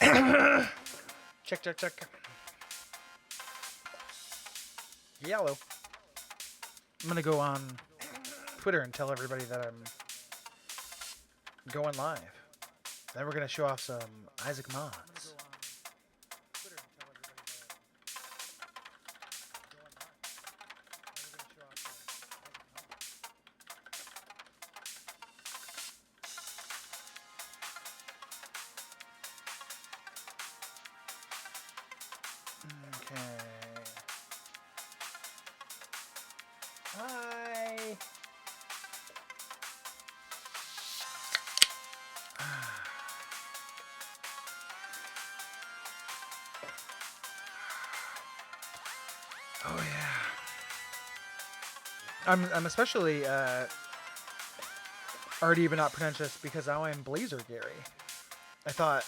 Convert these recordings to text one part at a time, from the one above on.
Check, check, check. Yellow. I'm gonna go on Twitter and tell everybody that I'm going live. Then we're gonna show off some Isaac mods. Okay. Hi. Oh yeah. I'm especially already even not pretentious because now I'm Blazer Gary. I thought,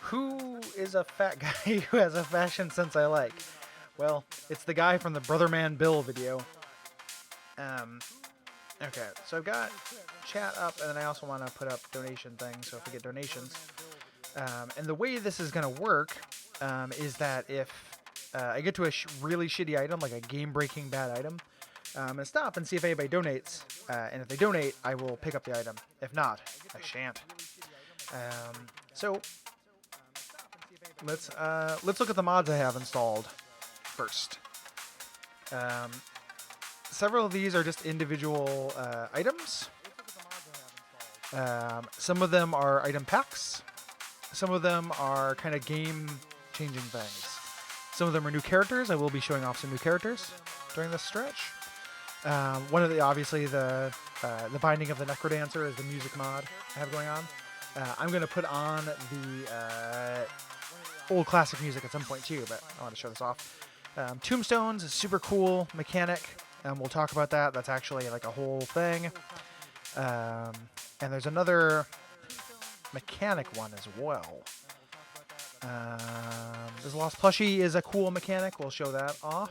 who is a fat guy who has a fashion sense I like? Well, it's the guy from the Brother Man Bill video. Okay, so I've got chat up, and then I also want to put up donation things, so if we get donations. And the way this is going to work is that if I get to a really shitty item, like a game-breaking bad item, I'm going to stop and see if anybody donates. And if they donate, I will pick up the item. If not, I shan't. So let's look at the mods I have installed first. Several of these are just individual items. Some of them are item packs. Some of them are kind of game-changing things. Some of them are new characters. I will be showing off some new characters during this stretch. One of the, obviously, the Binding of the Necrodancer is the music mod I have going on. I'm going to put on the old classic music at some point too, but I want to show this off. Tombstones is super cool mechanic. We'll talk about that. That's actually like a whole thing. And there's another mechanic one as well. This Lost Plushie is a cool mechanic. We'll show that off.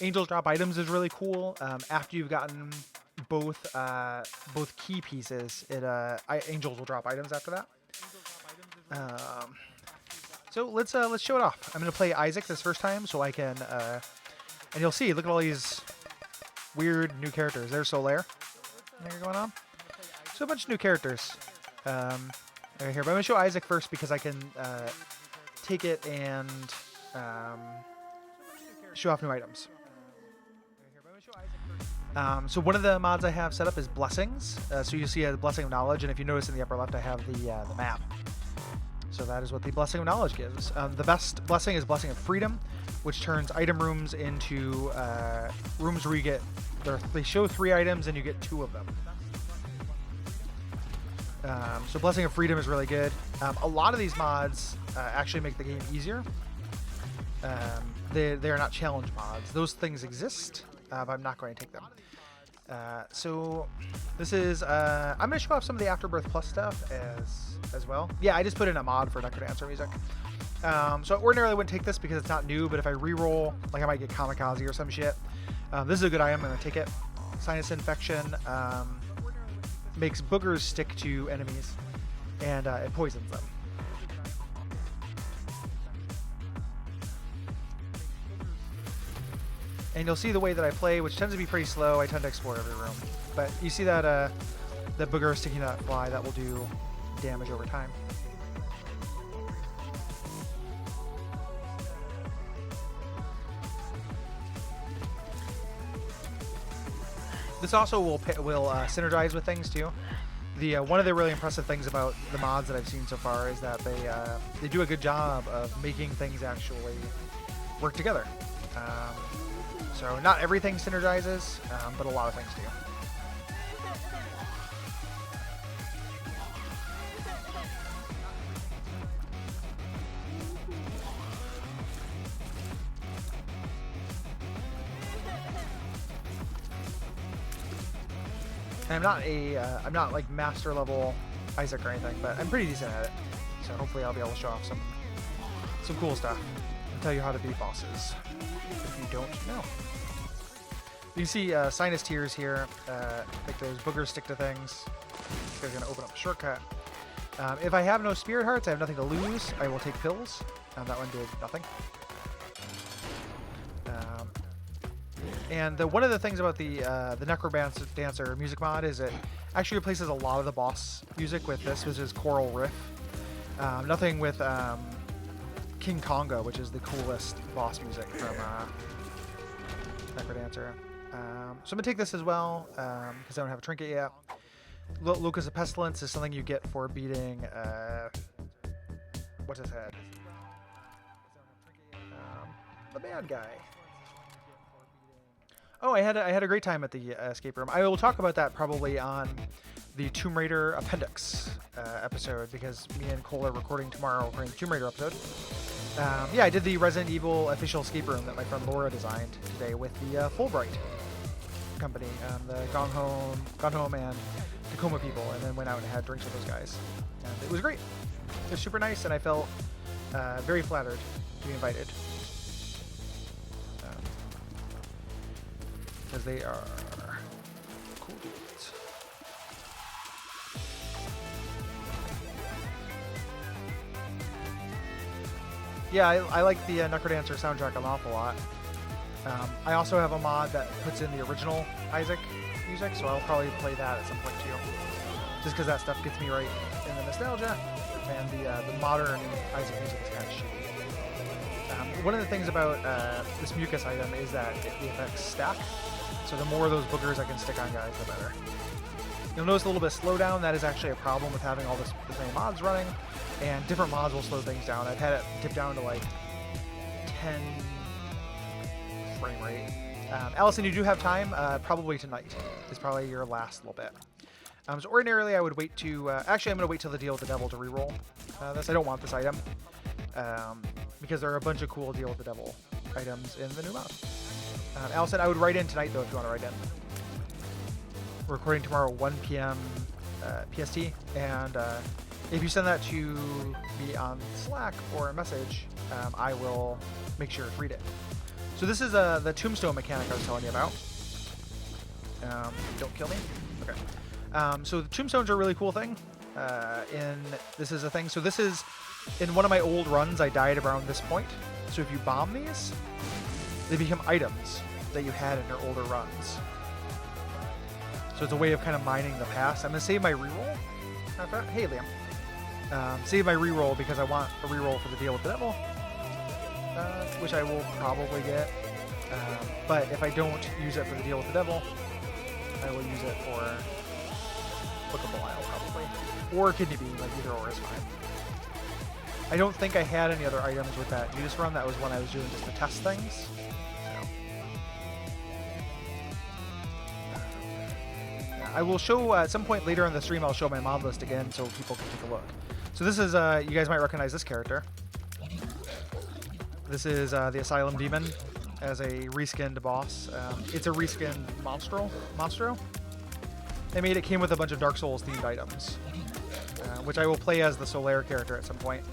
Angels drop items is really cool. After you've gotten both key pieces, Angels will drop items after that. So let's show it off. I'm gonna play Isaac this first time, so I can and you'll see. Look at all these weird new characters. There's Solaire. There going on. So a bunch of new characters right here. But I'm gonna show Isaac first because I can take it and show off new items. So one of the mods I have set up is blessings. So you see a blessing of knowledge, and if you notice in the upper left, I have the map. So that is what the blessing of knowledge gives. The best blessing is blessing of freedom, which turns item rooms into rooms where you get. They show 3 items and you get 2 of them. So blessing of freedom is really good. A lot of these mods actually make the game easier. They are not challenge mods. Those things exist, but I'm not going to take them. So this is I'm going to show off some of the Afterbirth Plus stuff as well. Yeah, I just put in a mod for Necrodancer music. So I ordinarily wouldn't take this because it's not new, but if I reroll, like I might get Kamikaze or some shit. This is a good item. I'm going to take it. Sinus infection makes boogers stick to enemies, and it poisons them. And you'll see the way that I play, which tends to be pretty slow. I tend to explore every room. But you see that that booger sticking to that fly, that will do damage over time. This also will synergize with things too. One of the really impressive things about the mods that I've seen so far is that they do a good job of making things actually work together. So not everything synergizes, but a lot of things do. And I'm not like master level Isaac or anything, but I'm pretty decent at it. So hopefully I'll be able to show off some cool stuff and tell you how to beat bosses if you don't know. You see sinus tears here, like those boogers stick to things. They're going to open up a shortcut. If I have no spirit hearts, I have nothing to lose. I will take pills. That one did nothing. And one of the things about the Necrodancer music mod is it actually replaces a lot of the boss music with this, which is Choral Riff. Nothing with King Konga, which is the coolest boss music from Necrodancer. So I'm going to take this as well, because I don't have a trinket yet. Locus of Pestilence is something you get for beating, what's his head? The bad guy. Oh, I had a great time at the escape room. I will talk about that probably on the Tomb Raider Appendix episode, because me and Cole are recording tomorrow for the Tomb Raider episode. Yeah, I did the Resident Evil official escape room that my friend Laura designed today with the Fulbright company, the Gone Home and Tacoma people, and then went out and had drinks with those guys. And it was great. It was super nice, and I felt very flattered to be invited. Because they are cool dudes. Yeah, I like the Necrodancer soundtrack an awful lot. I also have a mod that puts in the original Isaac music, so I'll probably play that at some point too. Just because that stuff gets me right in the nostalgia, and the modern Isaac music is kind of shitty. One of the things about this mucus item is that the effects stack. So the more of those boogers I can stick on guys, the better. You'll notice a little bit of slowdown. That is actually a problem with having all this many mods running, and different mods will slow things down. I've had it dip down to like 10 frame rate. Allison, you do have time. Probably tonight is probably your last little bit. So ordinarily I would wait to... actually, I'm going to wait till the Deal with the Devil to reroll this. I don't want this item, because there are a bunch of cool Deal with the Devil items in the new mod. Allison, I would write in tonight, though, if you want to write in. We're recording tomorrow, 1 p.m. PST, and if you send that to me on Slack or a message, I will make sure to read it. So this is the tombstone mechanic I was telling you about. Don't kill me. Okay. So the tombstones are a really cool thing. This is a thing. So this is, in one of my old runs, I died around this point. So if you bomb these, they become items that you had in your older runs. So it's a way of kind of mining the past. I'm going to save my reroll. Hey, Liam. Save my reroll because I want a reroll for the Deal with the Devil, which I will probably get. But if I don't use it for the Deal with the Devil, I will use it for Book of Belial probably. Or Kidney Bean, like either or is fine. I don't think I had any other items with that Judas run. That was when I was doing just to test things. I will show at some point later in the stream, I'll show my mod list again so people can take a look. So this is, you guys might recognize this character. This is the Asylum Demon as a reskinned boss. It's a reskinned Monstro. It came with a bunch of Dark Souls themed items, which I will play as the Solaire character at some point.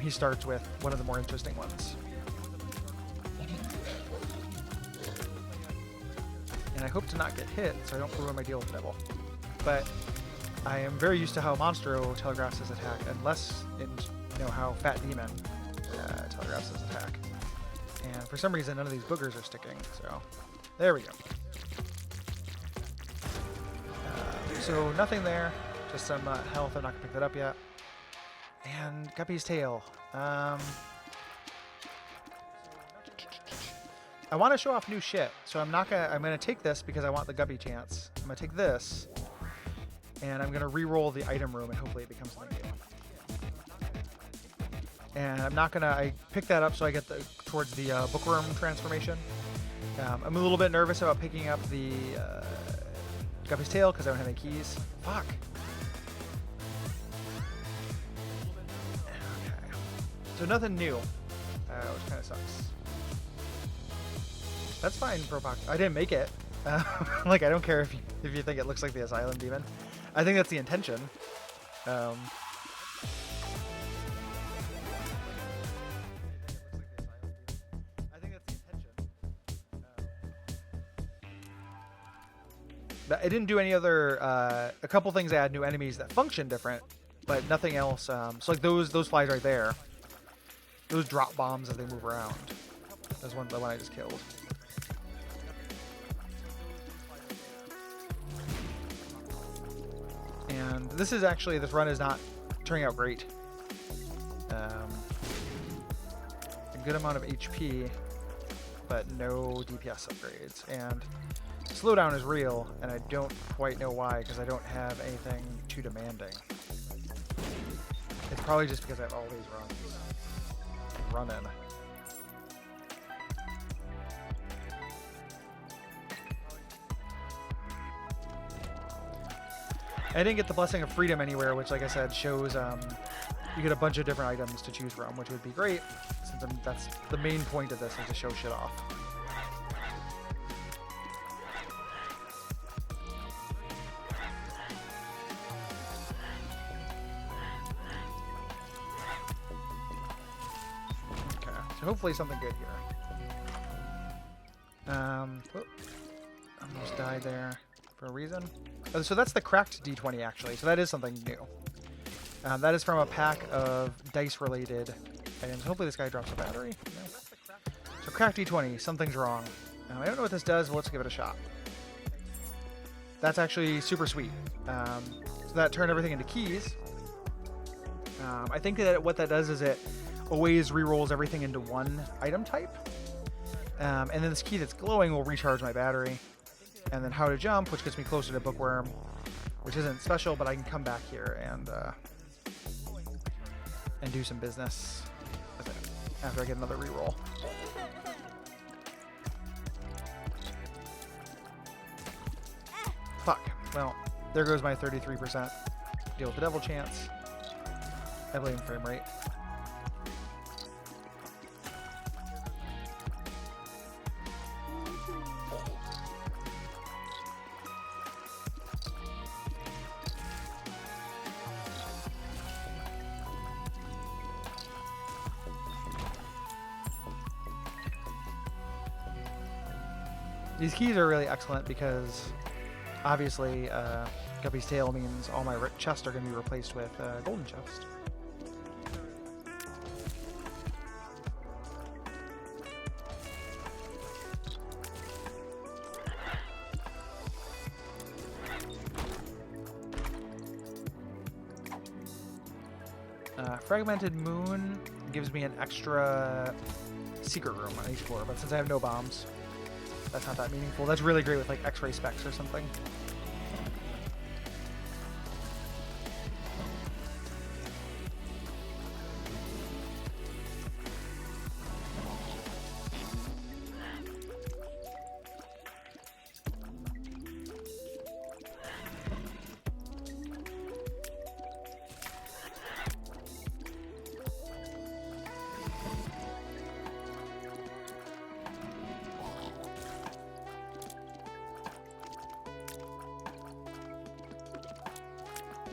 He starts with one of the more interesting ones. And I hope to not get hit, so I don't ruin my Deal with the Devil. But I am very used to how Monstro telegraphs his attack, and less in how Fat Demon telegraphs his attack. And for some reason, none of these boogers are sticking, so there we go. So nothing there, just some health. I'm not gonna pick that up yet. And Guppy's tail. I want to show off new shit, so I'm gonna take this because I want the Guppy chance. I'm gonna take this, and I'm gonna re-roll the item room, and hopefully it becomes something new. And I picked that up so I get towards the bookworm transformation. I'm a little bit nervous about picking up the Guppy's tail because I don't have any keys. Fuck. Okay. So nothing new, which kind of sucks. That's fine, Propoc. I didn't make it. Like, I don't care if you think it looks like the Asylum Demon. I think that's the intention. It didn't do any other. A couple things add new enemies that function different, but nothing else. So like those flies right there, those drop bombs as they move around. That's the one I just killed. And this run is not turning out great. A good amount of HP, but no DPS upgrades. And slowdown is real, and I don't quite know why, because I don't have anything too demanding. It's probably just because I have all these runs running. I didn't get the Blessing of Freedom anywhere, which, like I said, shows you get a bunch of different items to choose from, which would be great, since that's the main point of this, is to show shit off. Okay, so hopefully something good here. Whoop. Almost died there for a reason. So that's the cracked D20, actually. So that is something new. That is from a pack of dice-related items. Hopefully this guy drops a battery. No. So cracked D20, something's wrong. I don't know what this does, but let's give it a shot. That's actually super sweet. So that turned everything into keys. I think that what that does is it always re-rolls everything into one item type. And then this key that's glowing will recharge my battery. And then how to jump, which gets me closer to Bookworm, which isn't special, but I can come back here and do some business with it after I get another reroll. Fuck. Well, there goes my 33% deal with the devil chance. I blame frame rate. These keys are really excellent because, obviously, Guppy's Tail means all my chests are going to be replaced with golden chest. Fragmented Moon gives me an extra secret room on each floor, but since I have no bombs, that's not that meaningful. That's really great with like X-ray specs or something.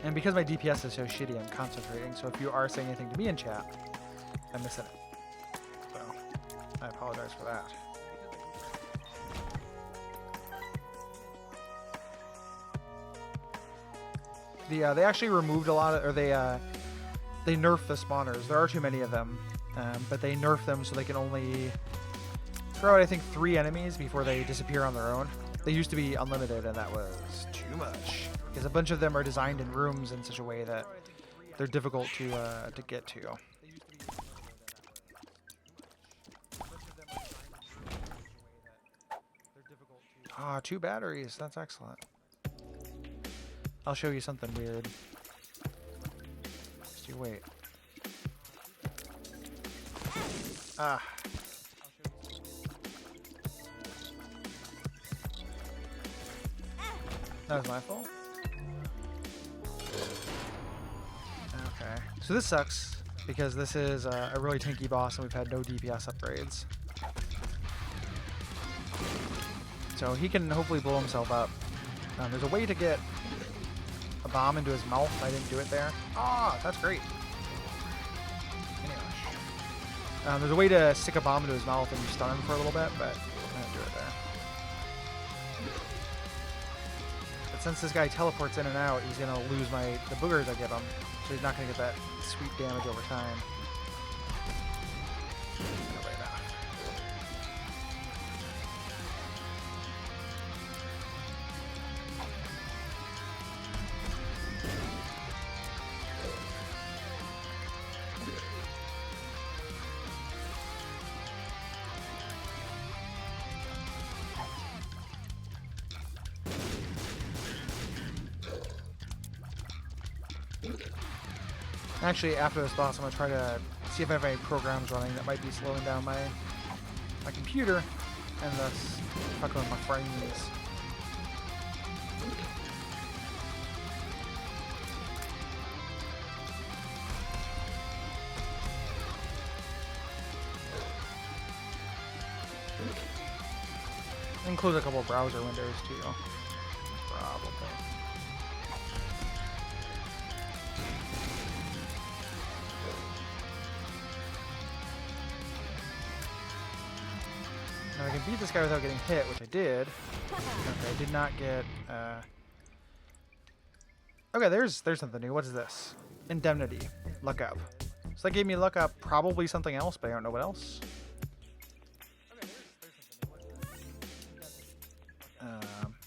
And because my DPS is so shitty, I'm concentrating. So if you are saying anything to me in chat, I'm missing it. So I apologize for that. They actually removed a lot of, or they nerfed the spawners. There are too many of them, but they nerfed them so they can only throw out, I think, 3 enemies before they disappear on their own. They used to be unlimited, and that was too much. Because a bunch of them are designed in rooms in such a way that they're difficult to get to. Ah, 2 batteries. That's excellent. I'll show you something weird. Just you wait. Ah. That was my fault. Okay, so this sucks because this is a really tanky boss and we've had no DPS upgrades. So he can hopefully blow himself up. There's a way to get a bomb into his mouth. I didn't do it there. Ah, that's great. Anyway. There's a way to stick a bomb into his mouth and you stun him for a little bit, but I didn't do it there. But since this guy teleports in and out, he's gonna lose the boogers I give him. So he's not gonna get that sweet damage over time. Actually, after this boss, I'm going to try to see if I have any programs running that might be slowing down my computer and thus fucking with my frames. Include a couple of browser windows too. Probably. Now I can beat this guy without getting hit, which I did. Okay, I did not get... Okay, there's something new. What is this? Indemnity. Luck up. So that gave me luck up, probably something else, but I don't know what else.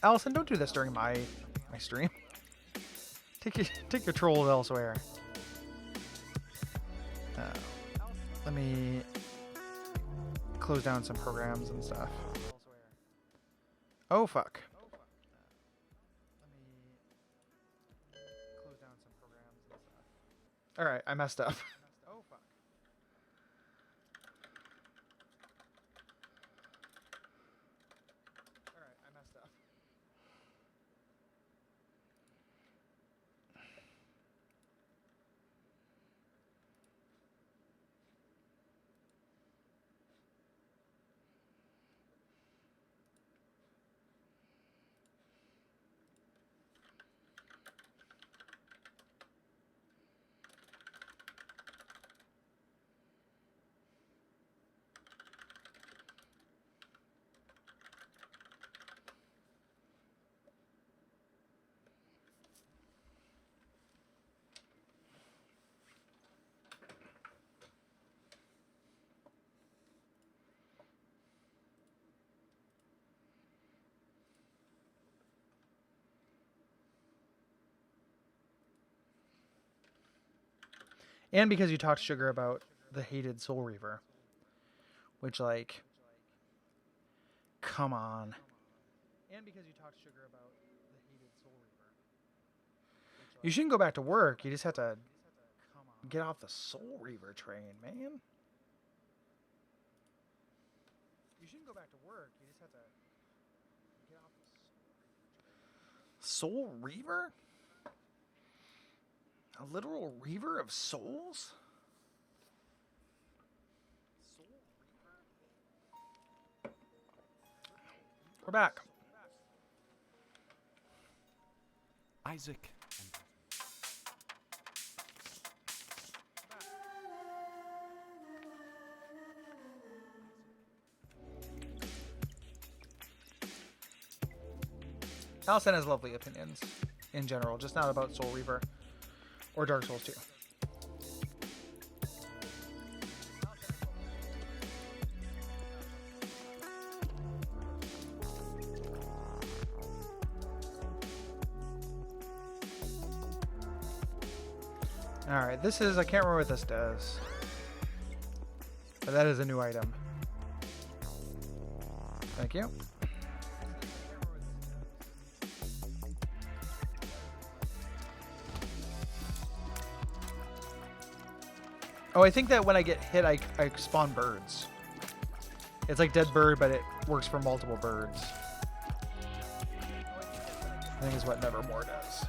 Allison, don't do this during my stream. Take your trolls elsewhere. Let me close down some programs and stuff. Oh fuck. All right, I messed up. Oh fuck. All right, I messed up. And because you talked Sugar about the hated Soul Reaver. Which, like, come on. And because you talked Sugar about the hated Soul Reaver. You shouldn't go back to work. You just have to get off the Soul Reaver train, man. You shouldn't go back to work. You just have to get off the Soul Reaver? A literal reaver of souls? We're back. Isaac. Allison has lovely opinions in general, just not about Soul Reaver or Dark Souls 2. Alright, this is, I can't remember what this does. But that is a new item. Thank you. Oh, I think that when I get hit, I spawn birds. It's like dead bird, but it works for multiple birds. I think is what Nevermore does.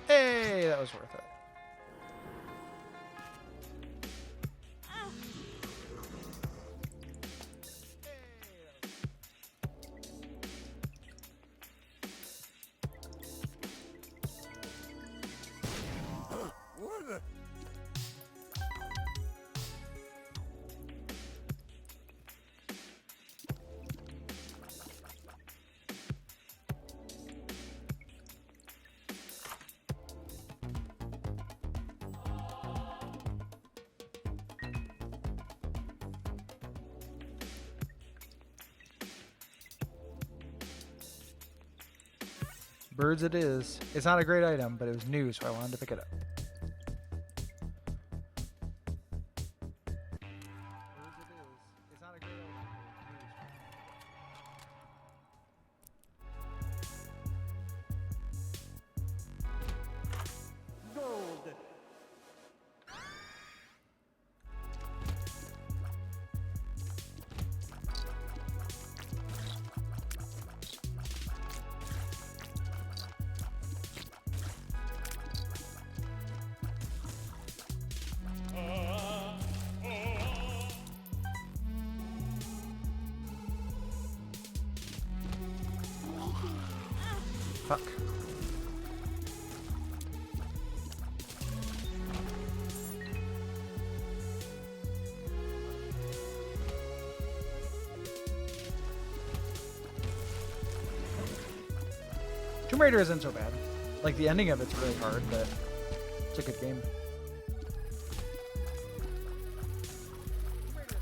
Hey, that was worth it. Birds it is. It's not a great item, but it was new, so I wanted to pick it up. Fuck. Tomb Raider isn't so bad. Like, the ending of it's really hard, but it's a good game.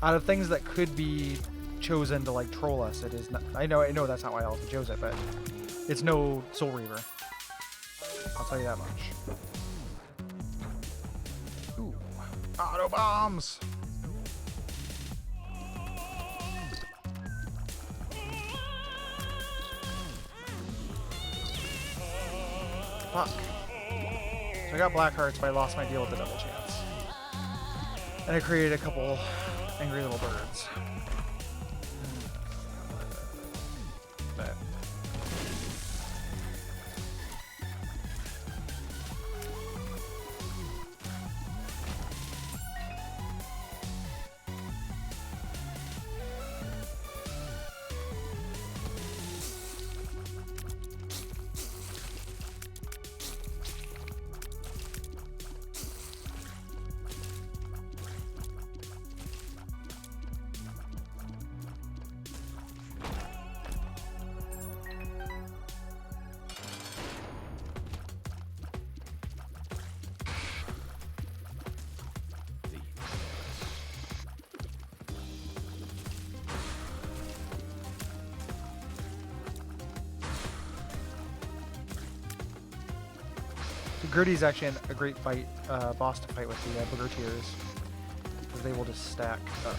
Out of things that could be chosen to, like, troll us, it is not. I know that's not why I also chose it, but it's no Soul Reaver. I'll tell you that much. Ooh. Auto bombs! Fuck. So I got black hearts, but I lost my deal with the double chance. And I created a couple angry little birds. But Gritty's actually a great fight, boss to fight with the Booger Tears, because they will just stack up.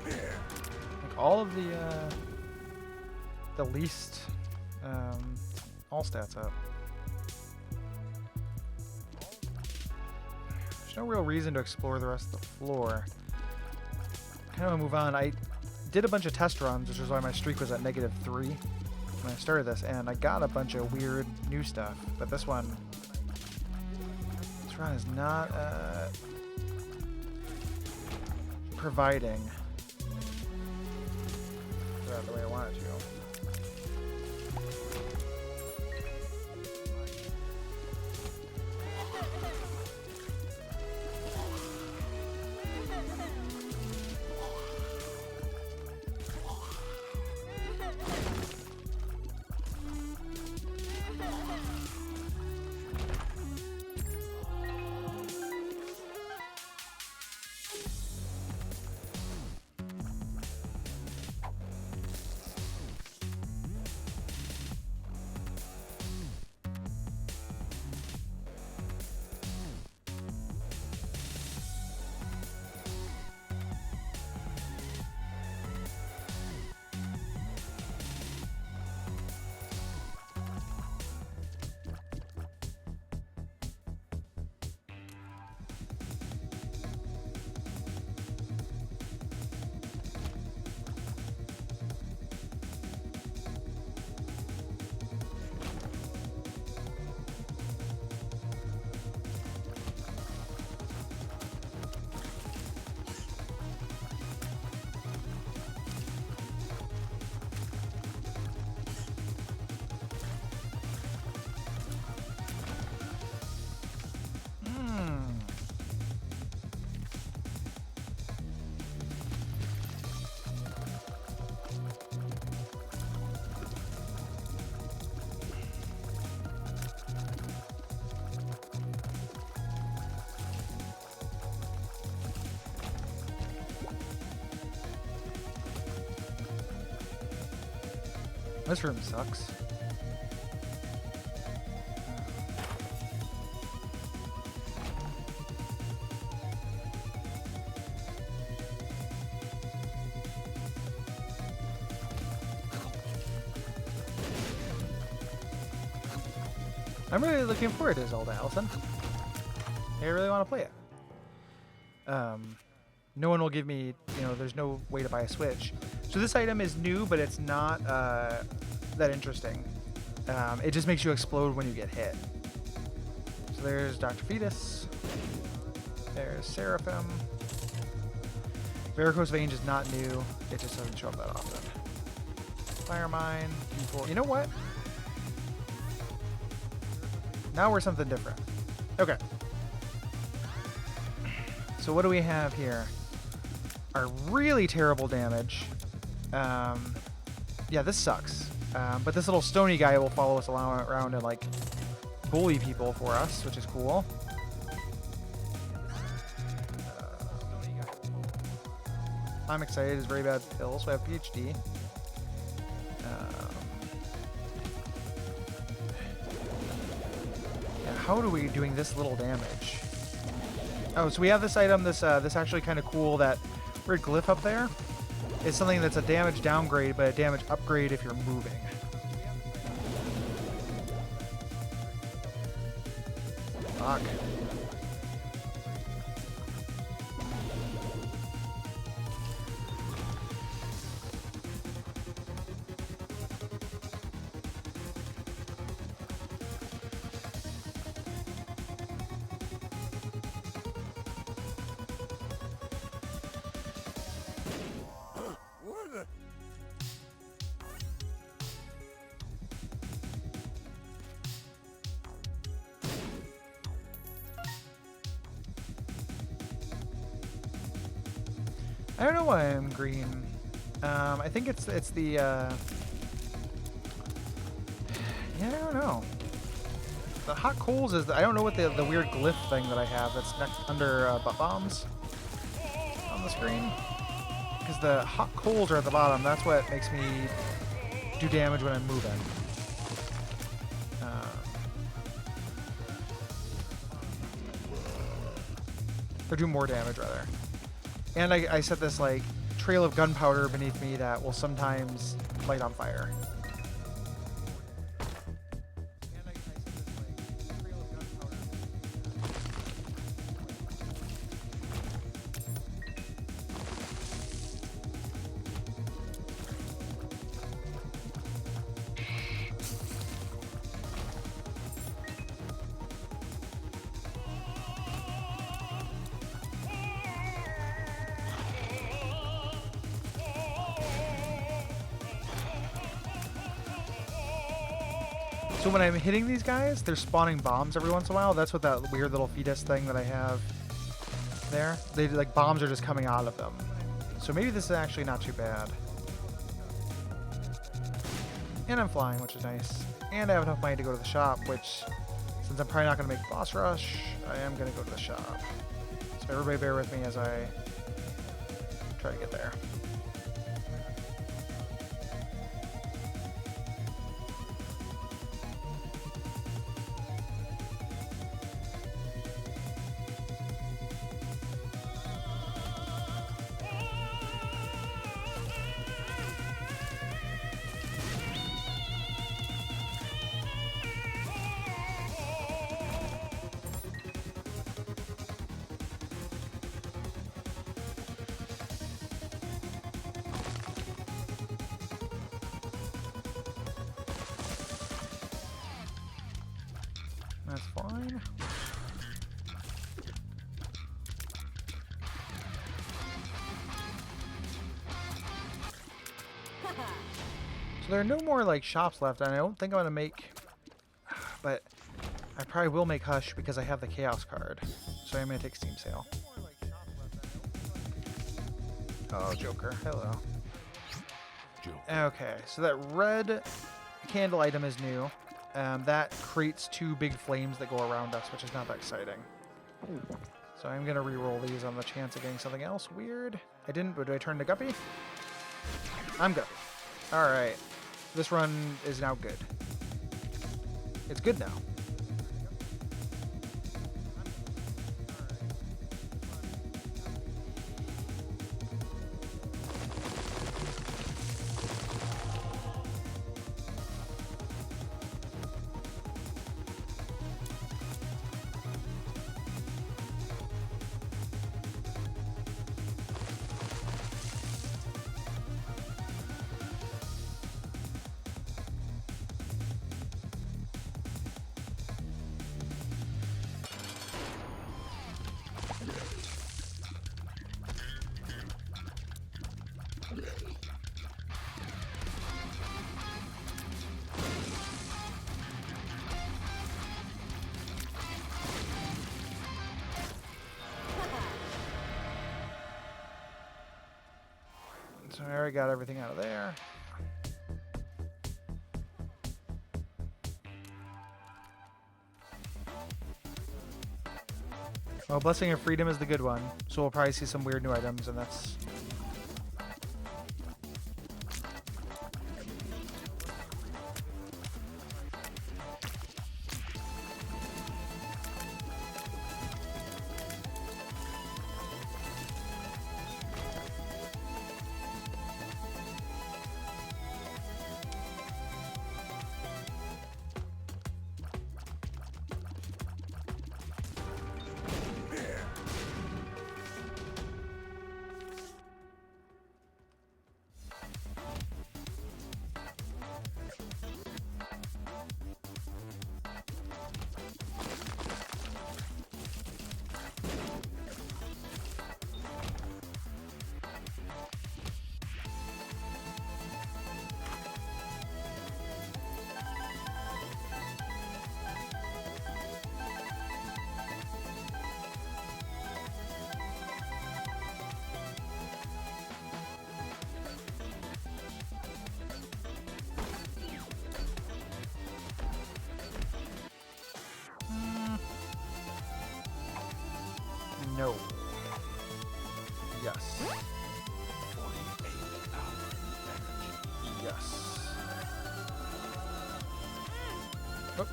Like all of the least all stats up. There's no real reason to explore the rest of the floor. Kind of move on. I did a bunch of test runs, which is why my streak was at -3 when I started this, and I got a bunch of weird new stuff. But this run is not providing the way I want it to. This room sucks. I'm really looking forward to Zelda, Allison. I really want to play it. No one will give me, you know, there's no way to buy a Switch. So this item is new, but it's not that interesting. It just makes you explode when you get hit. So there's Dr. Fetus. There's Seraphim. Varicose Veins is not new. It just doesn't show up that often. Fire Mine. You know what? Now we're something different. Okay. So what do we have here? Our really terrible damage. Yeah, this sucks. But this little stony guy will follow us around and like bully people for us, which is cool. I'm excited. It's very bad pill, so I have PhD. How are we doing this little damage? Oh, so we have this item, this actually kind of cool, that weird glyph up there. It's something that's a damage downgrade, but a damage upgrade if you're moving. Fuck. I don't know why I'm green. I think it's the yeah, I don't know. The hot coals is I don't know what the weird glyph thing that I have that's next under butt bombs on the screen. Because the hot coals are at the bottom. That's what makes me do damage when I'm moving. Or do more damage rather. And I set this like trail of gunpowder beneath me that will sometimes light on fire. So when I'm hitting these guys, they're spawning bombs every once in a while. That's what that weird little fetus thing that I have there. They like bombs are just coming out of them. So maybe this is actually not too bad. And I'm flying, which is nice. And I have enough money to go to the shop, which, since I'm probably not going to make boss rush, I am going to go to the shop. So everybody bear with me as I try to get there. That's fine. So there are no more like shops left, and I don't think I'm gonna make, but I probably will make Hush because I have the Chaos card. So I'm gonna take Steam Sale. Oh, Joker. Hello. Joker. Okay, so that red candle item is new. That creates 2 big flames that go around us, which is not that exciting. So I'm going to re-roll these on the chance of getting something else weird. I didn't, but do I turn to Guppy? I'm Guppy. Alright. This run is now good. It's good now. So I already got everything out of there. Well, Blessing of Freedom is the good one, so we'll probably see some weird new items, and that's... No. Yes. 48 hour energy. Yes. Oh.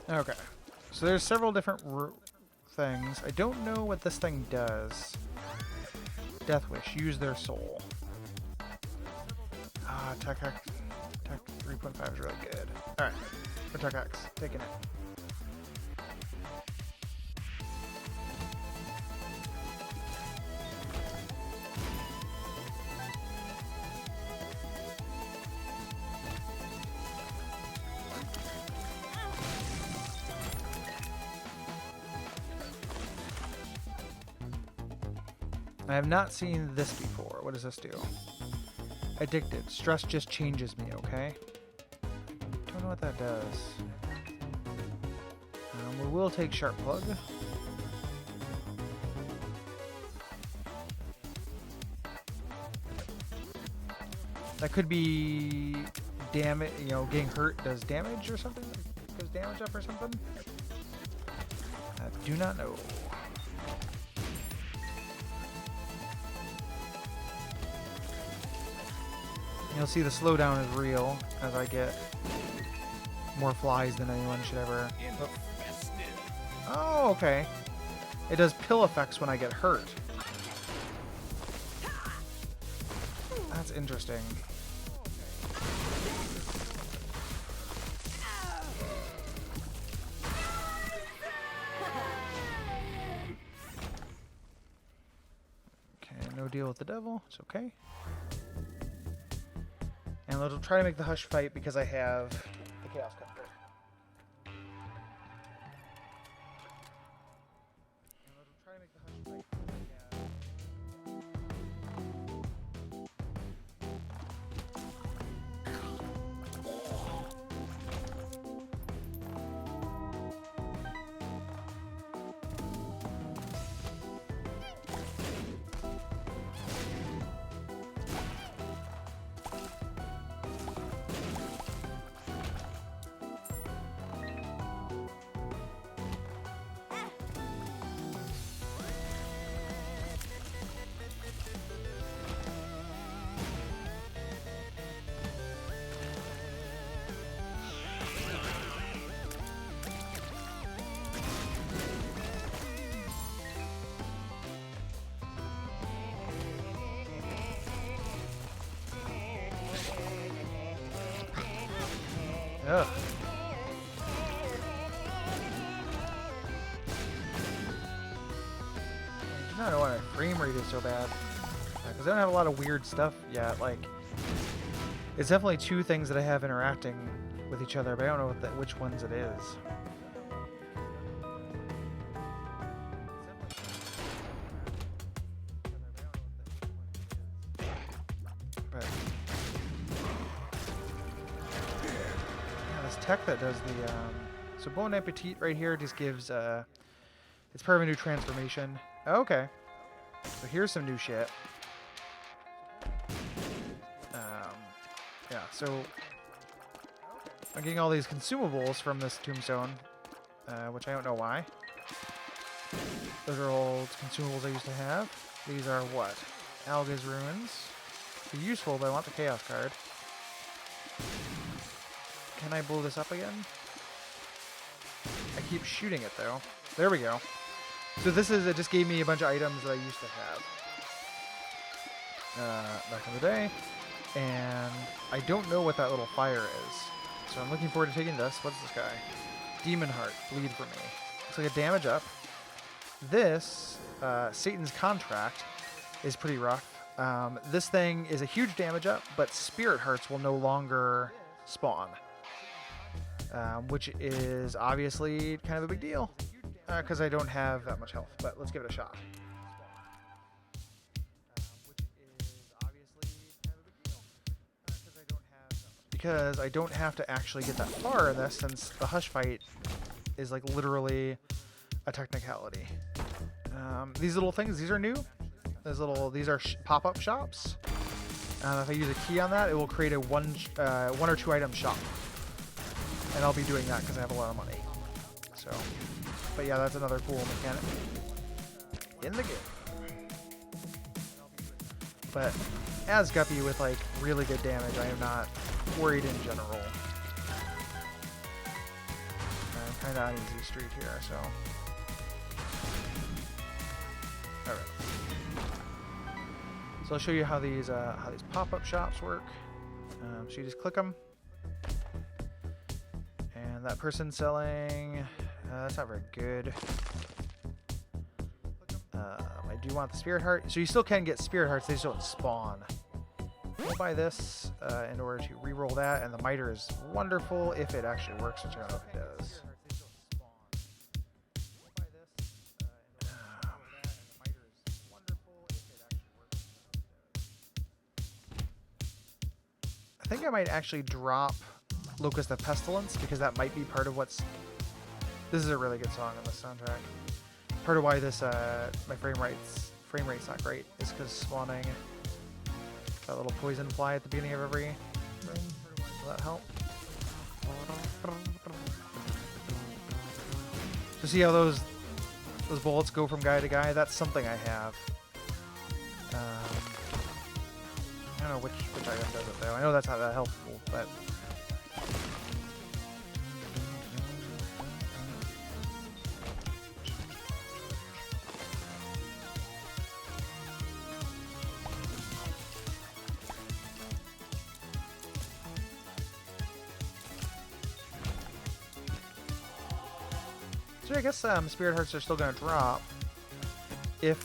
Okay, so there's several different things. I don't know what this thing does. Death Wish, use their soul. Ah, Tech 3.5 is really good. Alright, for Tech X, taking it. I have not seen this before. What does this do? Addicted. Stress just changes me, okay? Don't know what that does. We will take Sharp Plug. That could be damage, you know, getting hurt does damage or something? Goes damage up or something? I do not know. You'll see the slowdown is real as I get more flies than anyone should ever. Oh, okay. It does pill effects when I get hurt. That's interesting. Okay, no deal with the devil. It's okay. And we'll try to make the Hush fight because I have the Chaos Cutter. Ugh. I don't know why my frame rate is so bad. Because I don't have a lot of weird stuff yet. Like, it's definitely two things that I have interacting with each other, but I don't know which ones it is. But yeah, this tech that does the so Bon Appetit right here just gives it's part of a new transformation. Okay, so here's some new shit. Yeah, so I'm getting all these consumables from this tombstone, which I don't know why. Those are old consumables I used to have. These are what? Alga's ruins. They're useful, but I want the chaos card. Can I blow this up again? I keep shooting it though. There we go. So this is, it just gave me a bunch of items that I used to have back in the day. And I don't know what that little fire is. So I'm looking forward to taking this. What's this guy? Demon Heart. Bleed for me. Looks like a damage up. This, Satan's Contract, is pretty rough. This thing is a huge damage up, but Spirit Hearts will no longer spawn. Which is obviously kind of a big deal. Because I don't have that much health. But let's give it a shot. Because I don't have to actually get that far in this, since the Hush fight is like literally a technicality. These little things, these are new. These are pop-up shops. If I use a key on that, it will create a one or two item shop, and I'll be doing that because I have a lot of money. So, but yeah, that's another cool mechanic in the game. But as Guppy with like really good damage, I am not worried in general. I'm kind of on easy street here, so. All right. So I'll show you how these pop-up shops work. So you just click them, and that person selling, that's not very good. I do want the Spirit Heart, so you still can get Spirit Hearts, they just don't spawn. We'll buy this in order to re-roll that, and the miter is wonderful if it actually works, which I don't know if it does. I think I might actually drop Locust of Pestilence, because that might be part of what's... This is a really good song on the soundtrack. Part of why this my frame rate's not great is because spawning that little poison fly at the beginning of every room. Will that help? So see how those bullets go from guy to guy? That's something I have. I don't know which item does it though. I know that's not that helpful, but so I guess Spirit Hearts are still gonna drop if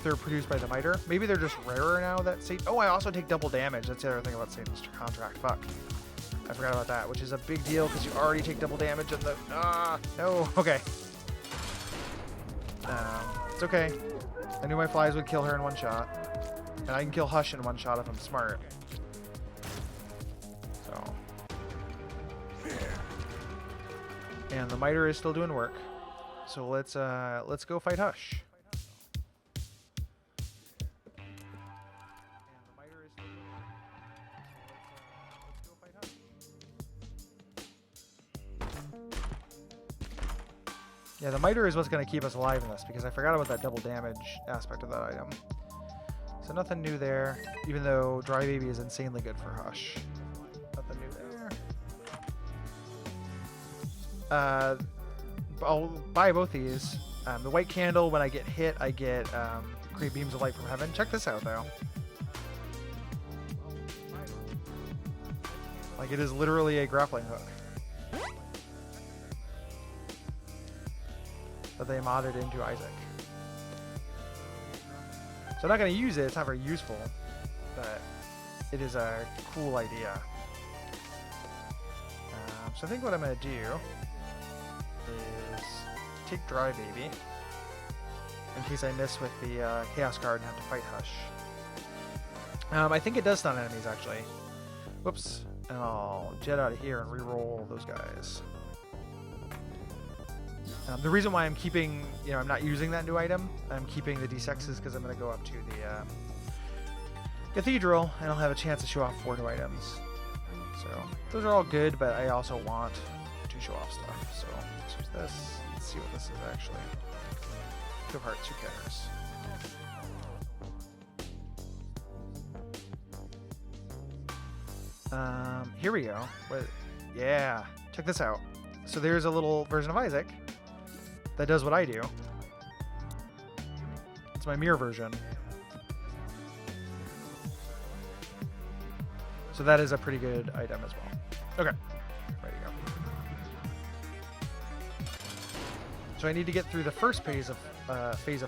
they're produced by the miter. Maybe they're just rarer now that Satan... Oh, I also take double damage. That's the other thing about Satan's Contract. Fuck. I forgot about that, which is a big deal because you already take double damage in the... no. Okay. It's okay. I knew my flies would kill her in one shot. And I can kill Hush in one shot if I'm smart. So. And the miter is still doing work. So let's go fight Hush. Yeah, the miter is what's going to keep us alive in this, because I forgot about that double damage aspect of that item. So nothing new there, even though Dry Baby is insanely good for Hush. Nothing new there. I'll buy both these. The white candle, when I get hit, I get create beams of light from heaven. Check this out, though. Like, it is literally a grappling hook that they modded into Isaac. So I'm not going to use it. It's not very useful, but it is a cool idea. So I think what I'm going to do is take Dry Baby in case I miss with the Chaos card and have to fight Hush. I think it does stun enemies, actually. Whoops. And I'll jet out of here and reroll those guys. The reason why I'm keeping, I'm not using that new item, I'm keeping the D6s because I'm going to go up to the Cathedral and I'll have a chance to show off 4 new items. So those are all good, but I also want to show off stuff. So let's use this. Let's see what this is actually. 2 of Hearts, who cares? Here we go. Yeah, check this out. So there's a little version of Isaac that does what I do. It's my mirror version. So that is a pretty good item as well. Okay, ready to go. So I need to get through the first phase of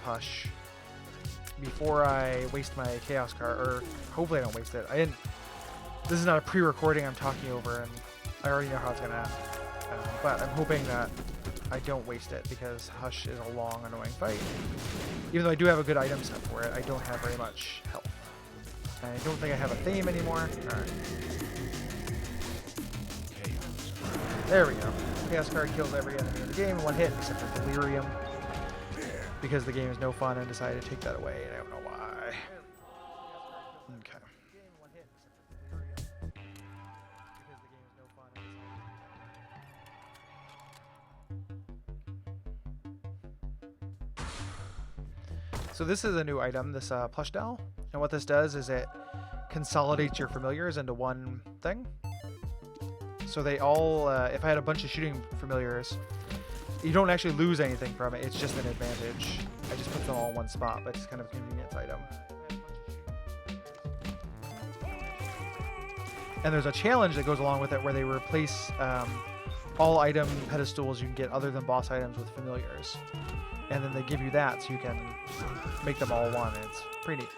Hush before I waste my Chaos card, or hopefully I don't waste it. This is not a pre-recording I'm talking over, and I already know how it's gonna end. But I'm hoping that I don't waste it because Hush is a long, annoying fight. Even though I do have a good item set for it, I don't have very much health. I don't think I have a theme anymore. Alright. There we go. Chaos card kills every enemy in the game in 1 hit except for Delirium. Because the game is no fun and decided to take that away, and I don't know why. Okay. So this is a new item, this plush doll. And what this does is it consolidates your familiars into one thing. So they all, if I had a bunch of shooting familiars, you don't actually lose anything from it. It's just an advantage. I just put them all in one spot, but it's kind of a convenience item. And there's a challenge that goes along with it where they replace all item pedestals you can get other than boss items with familiars. And then they give you that so you can make them all one. And it's pretty neat.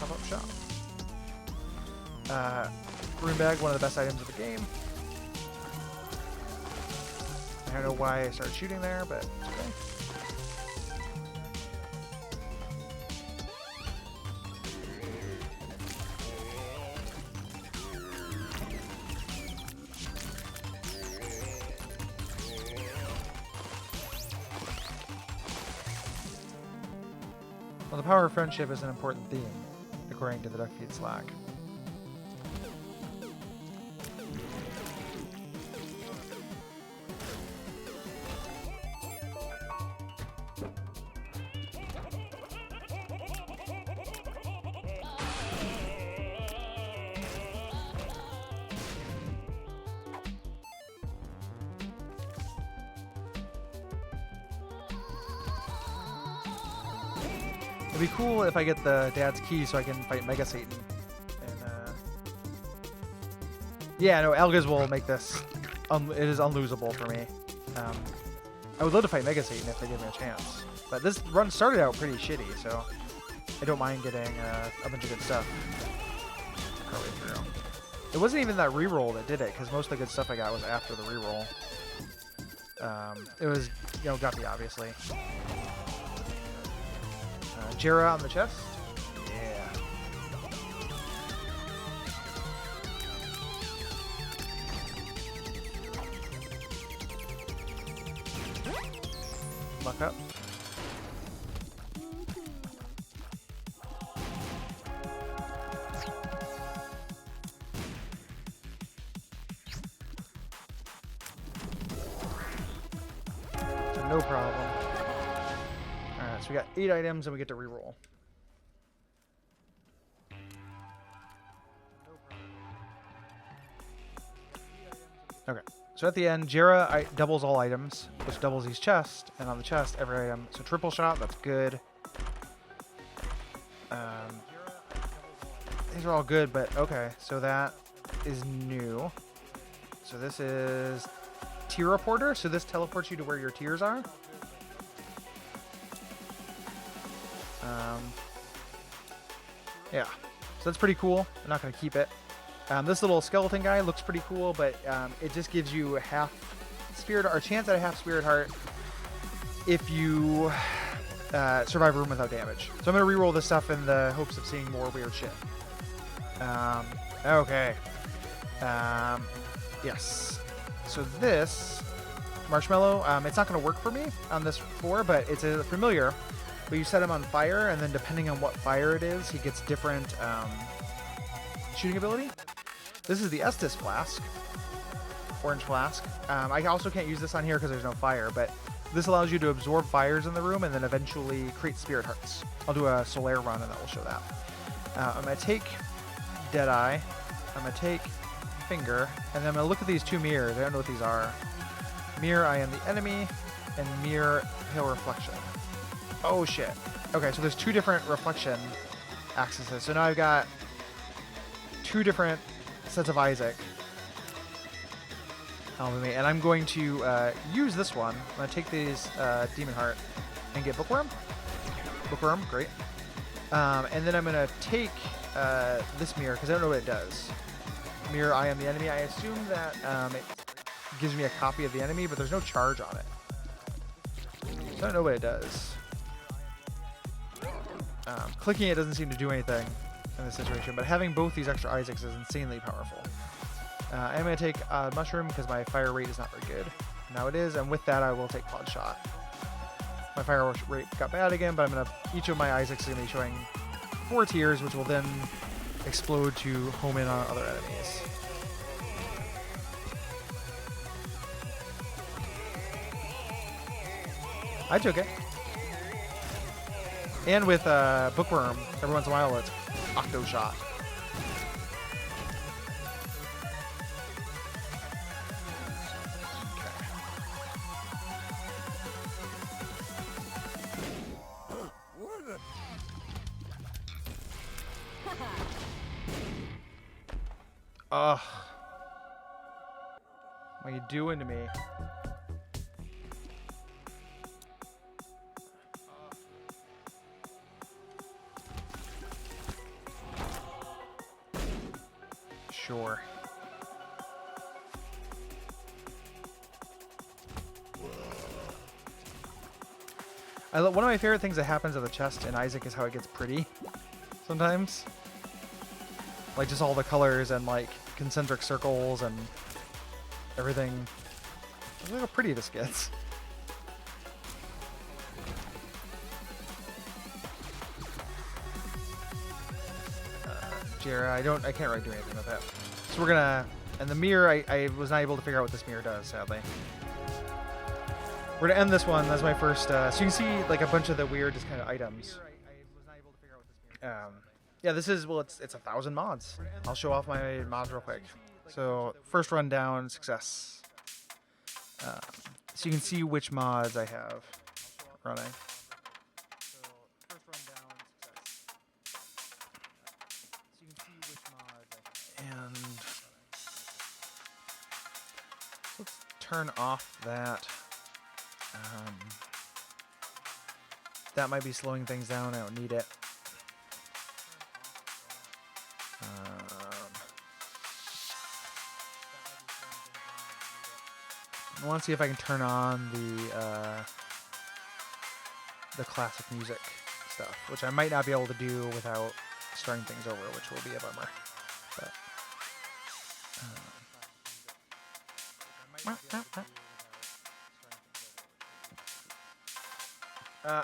Pop-up shop. Room bag, one of the best items of the game. I don't know why I started shooting there, but it's okay. Well, the power of friendship is an important theme, according to the Duckfeed Slack. It'd be cool if I get the dad's key so I can fight Mega Satan. And, yeah, no, Elgas will make this. It is unlosable for me. I would love to fight Mega Satan if they give me a chance. But this run started out pretty shitty, so I don't mind getting a bunch of good stuff partway through. It wasn't even that reroll that did it, because most of the good stuff I got was after the reroll. It was, Guppy, obviously. Jera on the chest. Yeah. Luck up. So so no problem. Alright, so we got 8 items and we get to reroll. Okay, so at the end, Jera doubles all items, which doubles these chests, and on the chest, every item. So triple shot, that's good. These are all good, but okay, so that is new. So this is tier reporter, so this teleports you to where your tiers are. Yeah, so that's pretty cool. I'm not going to keep it. This little skeleton guy looks pretty cool, but it just gives you half spirit or chance at a half spirit heart if you survive a room without damage. So I'm going to re-roll this stuff in the hopes of seeing more weird shit. Okay. Yes. So this marshmallow, it's not going to work for me on this floor, but it's a familiar. But you set him on fire, and then depending on what fire it is, he gets different shooting ability. This is the Estus flask, orange flask. I also can't use this on here because there's no fire, but this allows you to absorb fires in the room and then eventually create spirit hearts. I'll do a Solaire run and that will show that. I'm going to take Deadeye, I'm going to take Finger, and then I'm going to look at these 2 mirrors. I don't know what these are. Mirror, I am the enemy, and Mirror, Pale Reflection. Oh shit. Okay, so there's 2 different reflection axes. So now I've got 2 different sets of Isaac. And I'm going to use this one. I'm going to take these Demon Heart and get Bookworm. Bookworm, great. And then I'm going to take this mirror because I don't know what it does. Mirror, I am the enemy. I assume that it gives me a copy of the enemy, but there's no charge on it. So I don't know what it does. Clicking it doesn't seem to do anything in this situation, but having both these extra Isaacs is insanely powerful. I'm going to take Mushroom because my fire rate is not very good. Now it is, and with that I will take Quad Shot. My fire rate got bad again, but I'm going to... Each of my Isaacs is going to be showing 4 tiers, which will then explode to home in on other enemies. I took it. And with Bookworm, every once in a while it's Octo Shot. Ugh. What are you doing to me? Sure. One of my favorite things that happens at the chest in Isaac is how it gets pretty sometimes. Like just all the colors and like concentric circles and everything. Look how pretty this gets. Jera, I can't really do anything with it. So we're gonna, and the mirror, I was not able to figure out what this mirror does, sadly. We're gonna end this one. That's my first, so you can see like a bunch of the weird just kind of items. Yeah, this is, well, it's 1,000 mods. I'll show off my mods real quick. So first run down, success. So you can see which mods I have running. And let's turn off that. That might be slowing things down. I don't need it. I want to see if I can turn on the classic music stuff, which I might not be able to do without starting things over, which will be a bummer. But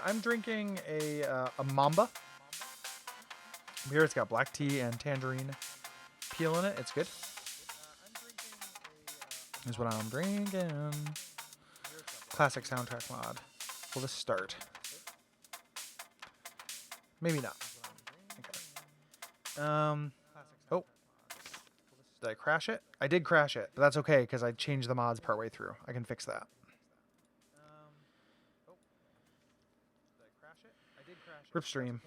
I'm drinking a Mamba. Here it's got black tea and tangerine peel in it. It's good. Here's what I'm drinking. Classic soundtrack mod. Will this start? Maybe not. Okay. Oh. Did I crash it? I did crash it, but that's okay because I changed the mods partway through. I can fix that. Rip stream.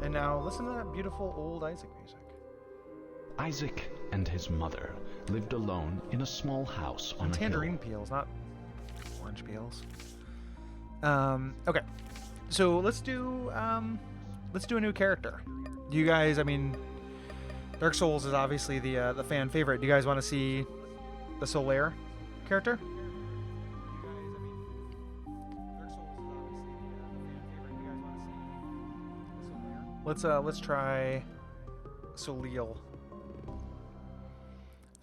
And now listen to that beautiful old Isaac music. Isaac and his mother lived alone in a small house on a Tangerine hill. peels, not orange peels. Okay, so let's do a new character. Do you guys? I mean, Dark Souls is obviously the fan favorite. Do you guys want to see the Solaire character? Let's try Soleil.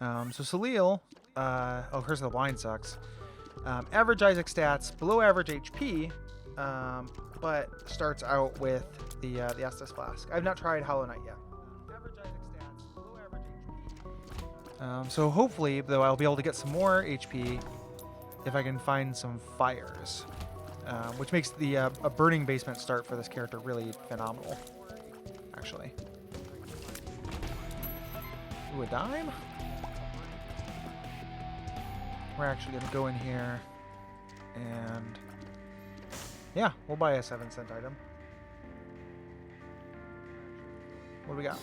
So Soleil, Curse of the Blind sucks. Average Isaac stats, below average HP, but starts out with the Estus Flask. I've not tried Hollow Knight yet. Average Isaac stats, below average HP. So hopefully, though, I'll be able to get some more HP if I can find some fires, which makes the a burning basement start for this character really phenomenal. Actually. Ooh, a dime? We're actually going to go in here and yeah, we'll buy a 7-cent item. What do we got?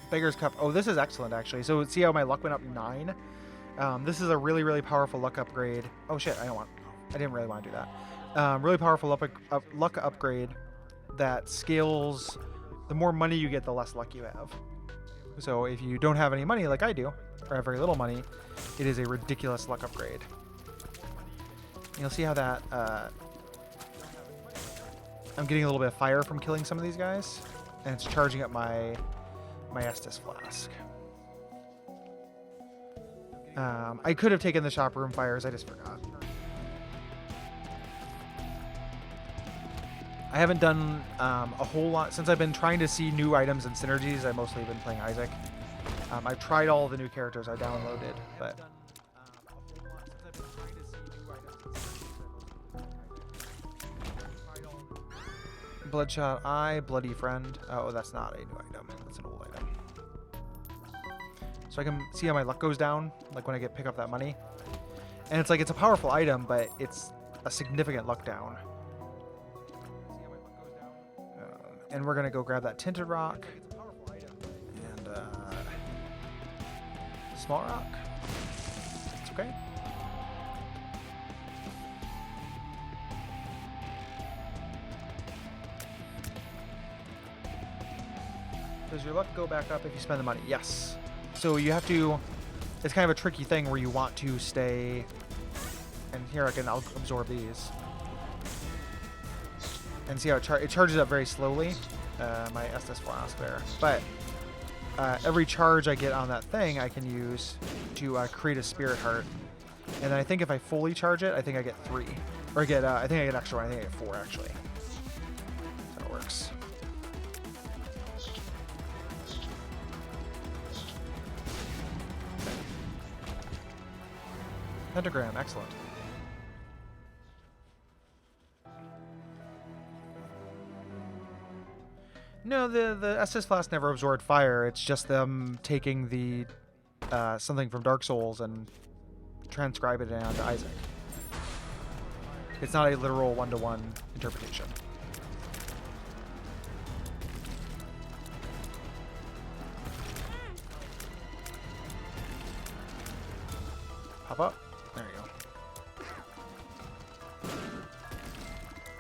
Beggar's Cup. Oh, this is excellent actually. So see how my luck went up 9? This is a really, really powerful luck upgrade. Oh shit, I didn't really want to do that. Really powerful luck upgrade that scales. The more money you get, the less luck you have. So if you don't have any money like I do, or have very little money, it is a ridiculous luck upgrade. And you'll see how that... I'm getting a little bit of fire from killing some of these guys, and it's charging up my Estus Flask. I could have taken the shop room fires, I just forgot. I haven't done a whole lot since I've been trying to see new items and synergies. I've mostly been playing Isaac. I've tried all the new characters I downloaded, but Bloodshot Eye, Bloody Friend. Oh, that's not a new item. That's an old item. So I can see how my luck goes down, like when I pick up that money. And it's like it's a powerful item, but it's a significant luck down. And we're gonna go grab that Tinted Rock and Small Rock. It's okay. Does your luck go back up if you spend the money? Yes. So you have to. It's kind of a tricky thing where you want to stay. And here I'll absorb these. And see how it charges up very slowly, my Estus Flask there. But every charge I get on that thing, I can use to create a Spirit Heart. And then I think if I fully charge it, I think I get 3. Or I think I get extra one. I think I get 4, actually. That's how it works. Pentagram, excellent. No, the Estus Flask never absorbed fire. It's just them taking the something from Dark Souls and transcribe it onto Isaac. It's not a literal one-to-one interpretation. Pop up. There you go.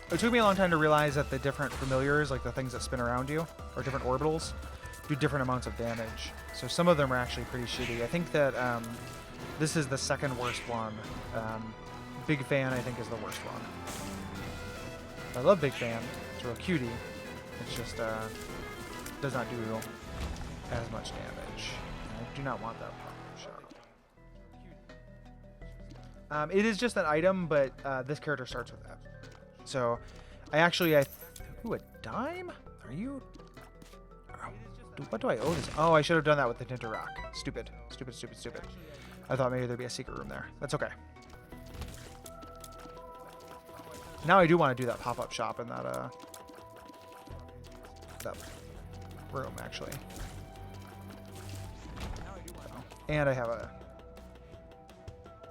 It took me a long time to realize that the different familiars, like the things that spin around you, or different orbitals, do different amounts of damage. So some of them are actually pretty shitty. I think that this is the second worst one. Big Fan, I think, is the worst one. I love Big Fan. It's a real cutie. It's just does not do as much damage. I do not want that shot. It is just an item, but this character starts with that. So Ooh, a dime? Are you? What do I owe this? Oh, I should have done that with the Tinter Rock. Stupid. Stupid, stupid, stupid. I thought maybe there'd be a secret room there. That's okay. Now I do want to do that pop-up shop in that room, actually. And I have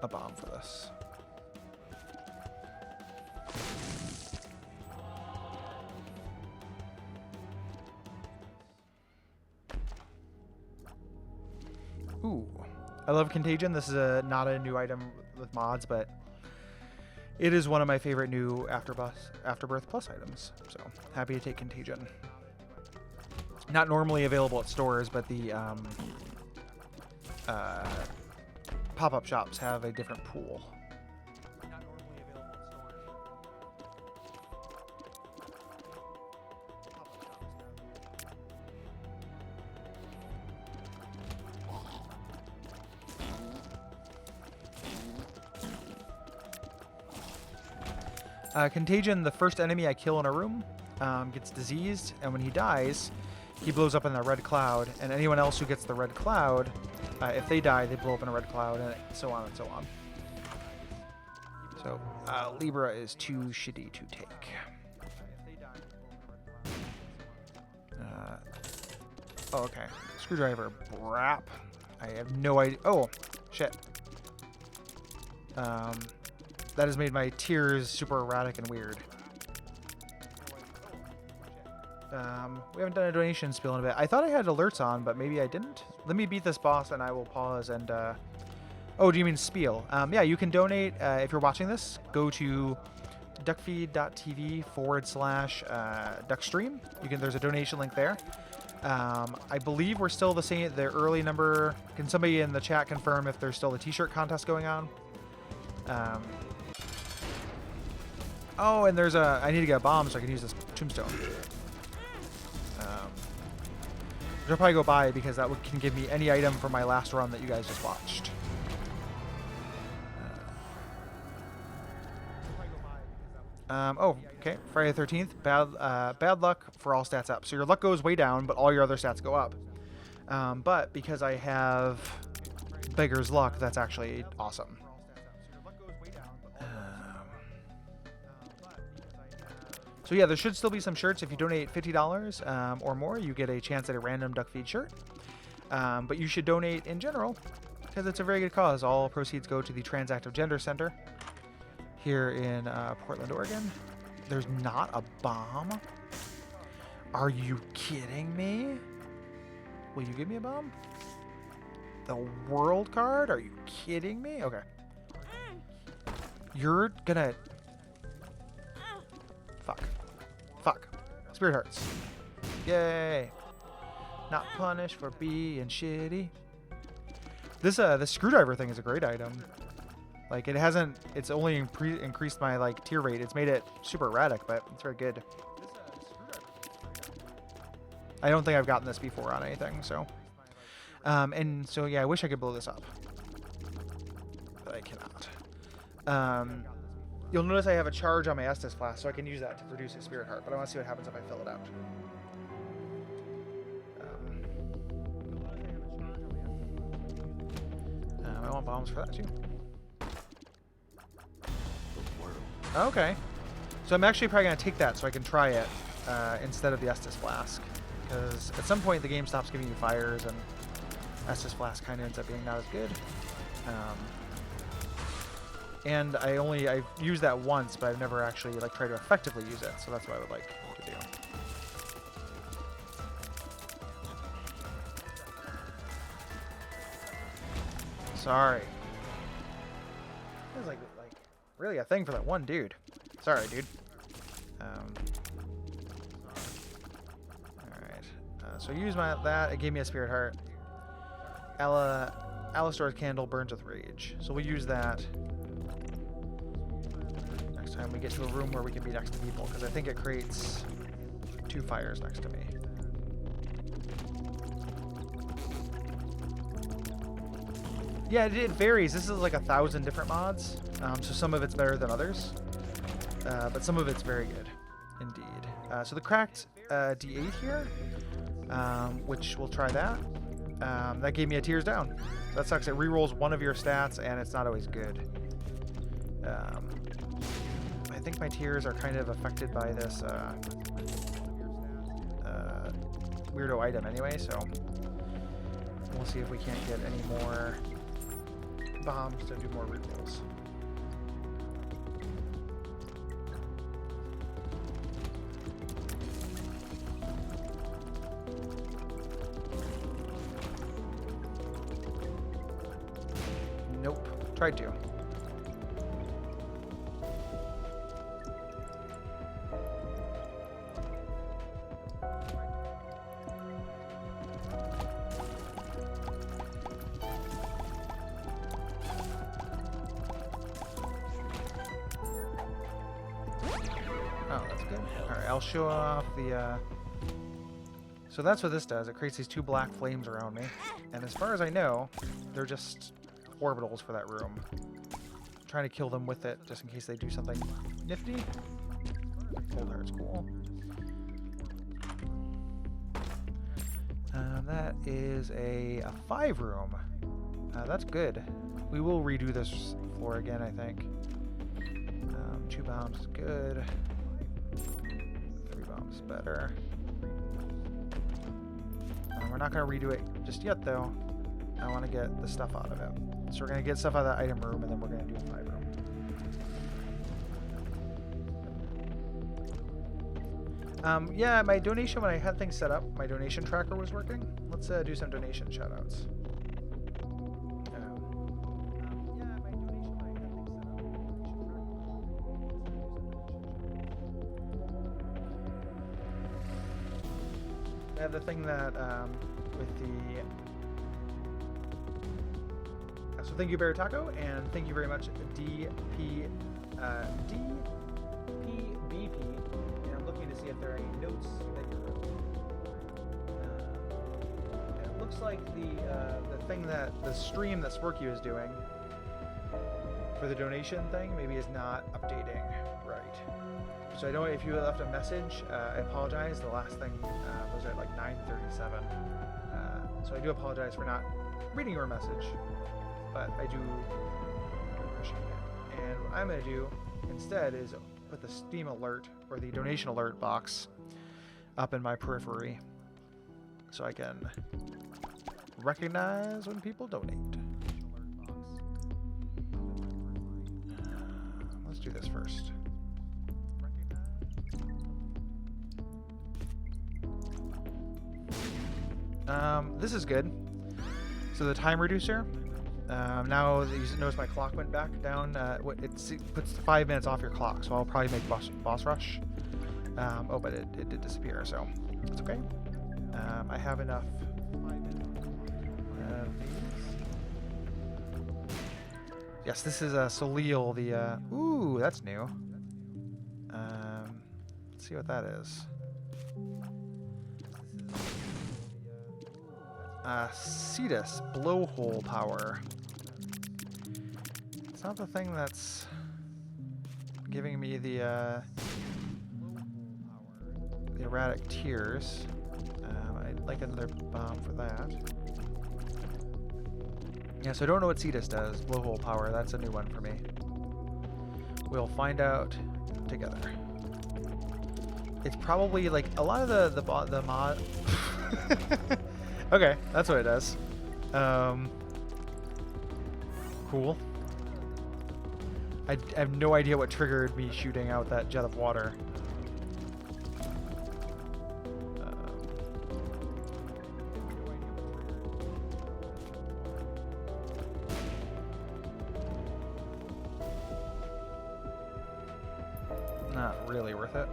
a bomb for this. Ooh, I love Contagion. This is not a new item with mods, but it is one of my favorite new Afterbirth Plus items. So happy to take Contagion. Not normally available at stores, but the pop-up shops have a different pool. Contagion, the first enemy I kill in a room, gets diseased, and when he dies, he blows up in a red cloud, and anyone else who gets the red cloud, if they die, they blow up in a red cloud, and so on and so on. So, Libra is too shitty to take. Oh, okay. Screwdriver, brap. I have no idea. Oh, shit. That has made my tiers super erratic and weird. We haven't done a donation spiel in a bit. I thought I had alerts on, but maybe I didn't. Let me beat this boss and I will pause and... Oh, do you mean spiel? Yeah, you can donate if you're watching this. Go to duckfeed.tv/DuckStream. There's a donation link there. I believe we're still the early number. Can somebody in the chat confirm if there's still a t-shirt contest going on? Oh, and I need to get a bomb so I can use this tombstone. Which I'll probably go buy because that can give me any item from my last run that you guys just watched. Oh, okay. Friday the 13th. Bad luck for all stats up. So your luck goes way down, but all your other stats go up. But because I have Beggar's Luck, that's actually awesome. So yeah, there should still be some shirts. If you donate $50 or more, you get a chance at a random DuckFeed shirt. But you should donate in general because it's a very good cause. All proceeds go to the Transactive Gender Center here in Portland, Oregon. There's not a bomb? Are you kidding me? Will you give me a bomb? The world card? Are you kidding me? Okay. You're gonna... Fuck. Fuck. Spirit Hearts. Yay. Not punished for being shitty. This the screwdriver thing is a great item. Like it's only increased my like tier rate. It's made it super erratic, but it's very good. I don't think I've gotten this before on anything, so. And so yeah, I wish I could blow this up. But I cannot. You'll notice I have a charge on my Estus Flask, so I can use that to produce a Spirit Heart, but I want to see what happens if I fill it out. I want bombs for that too. Okay. So I'm actually probably going to take that so I can try it instead of the Estus Flask. Because at some point the game stops giving you fires and Estus Flask kind of ends up being not as good. And I've used that once, but I've never actually like tried to effectively use it. So that's what I would like to do. Sorry. It was like really a thing for that one dude. Sorry, dude. Alright. So use that. It gave me a Spirit Heart. Alistar's Candle burns with rage. So we'll use that next time we get to a room where we can be next to people, because I think it creates 2 fires next to me. Yeah, it varies. This is like 1,000 different mods, so some of it's better than others, but some of it's very good. Indeed. So the cracked D8 here, which we'll try that. That gave me a tears down. That sucks. It rerolls one of your stats, and it's not always good. I think my tears are kind of affected by this weirdo item anyway, so we'll see if we can't get any more bombs to do more rerolls. Nope. Tried to. Oh, that's good. Alright, I'll show off the... So that's what this does. It creates these two black flames around me. And as far as I know, they're just orbitals for that room. I'm trying to kill them with it, just in case they do something nifty. Cold Heart's cool. That is a 5 room. That's good. We will redo this floor again, I think. 2 bombs is good. 3 bombs is better. We're not going to redo it just yet, though. I want to get the stuff out of it. So we're going to get stuff out of the item room, and then we're going to do a 5 room. Yeah, my donation, when I had things set up, my donation tracker was working. Let's do some donation shoutouts. I have the thing that, with the... So thank you, Bear Taco, and thank you very much, DPBP. And I'm looking to see if there are any notes that you wrote. It looks like the thing that the stream that Sporky was doing for the donation thing maybe is not updating right. So I don't. If you left a message, I apologize. The last thing was at like 9:37. So I do apologize for not reading your message, but I do appreciate it. And what I'm going to do instead is put the Steam alert or the donation alert box up in my periphery so I can recognize when people donate. Let's do this first. This is good. So the time reducer. Now you notice my clock went back down. It puts 5 minutes off your clock, so I'll probably make boss rush. Oh, but it did disappear, so it's okay. I have enough. Yes, this is Soleil. The ooh, that's new. Let's see what that is. Cetus blowhole power. It's not the thing that's giving me the erratic tears. I'd like another bomb for that. Yeah, so I don't know what Cetus does. Blowhole power. That's a new one for me. We'll find out together. It's probably like a lot of the mod. Okay, that's what it does. Cool. I have no idea what triggered me shooting out that jet of water. Not really worth it.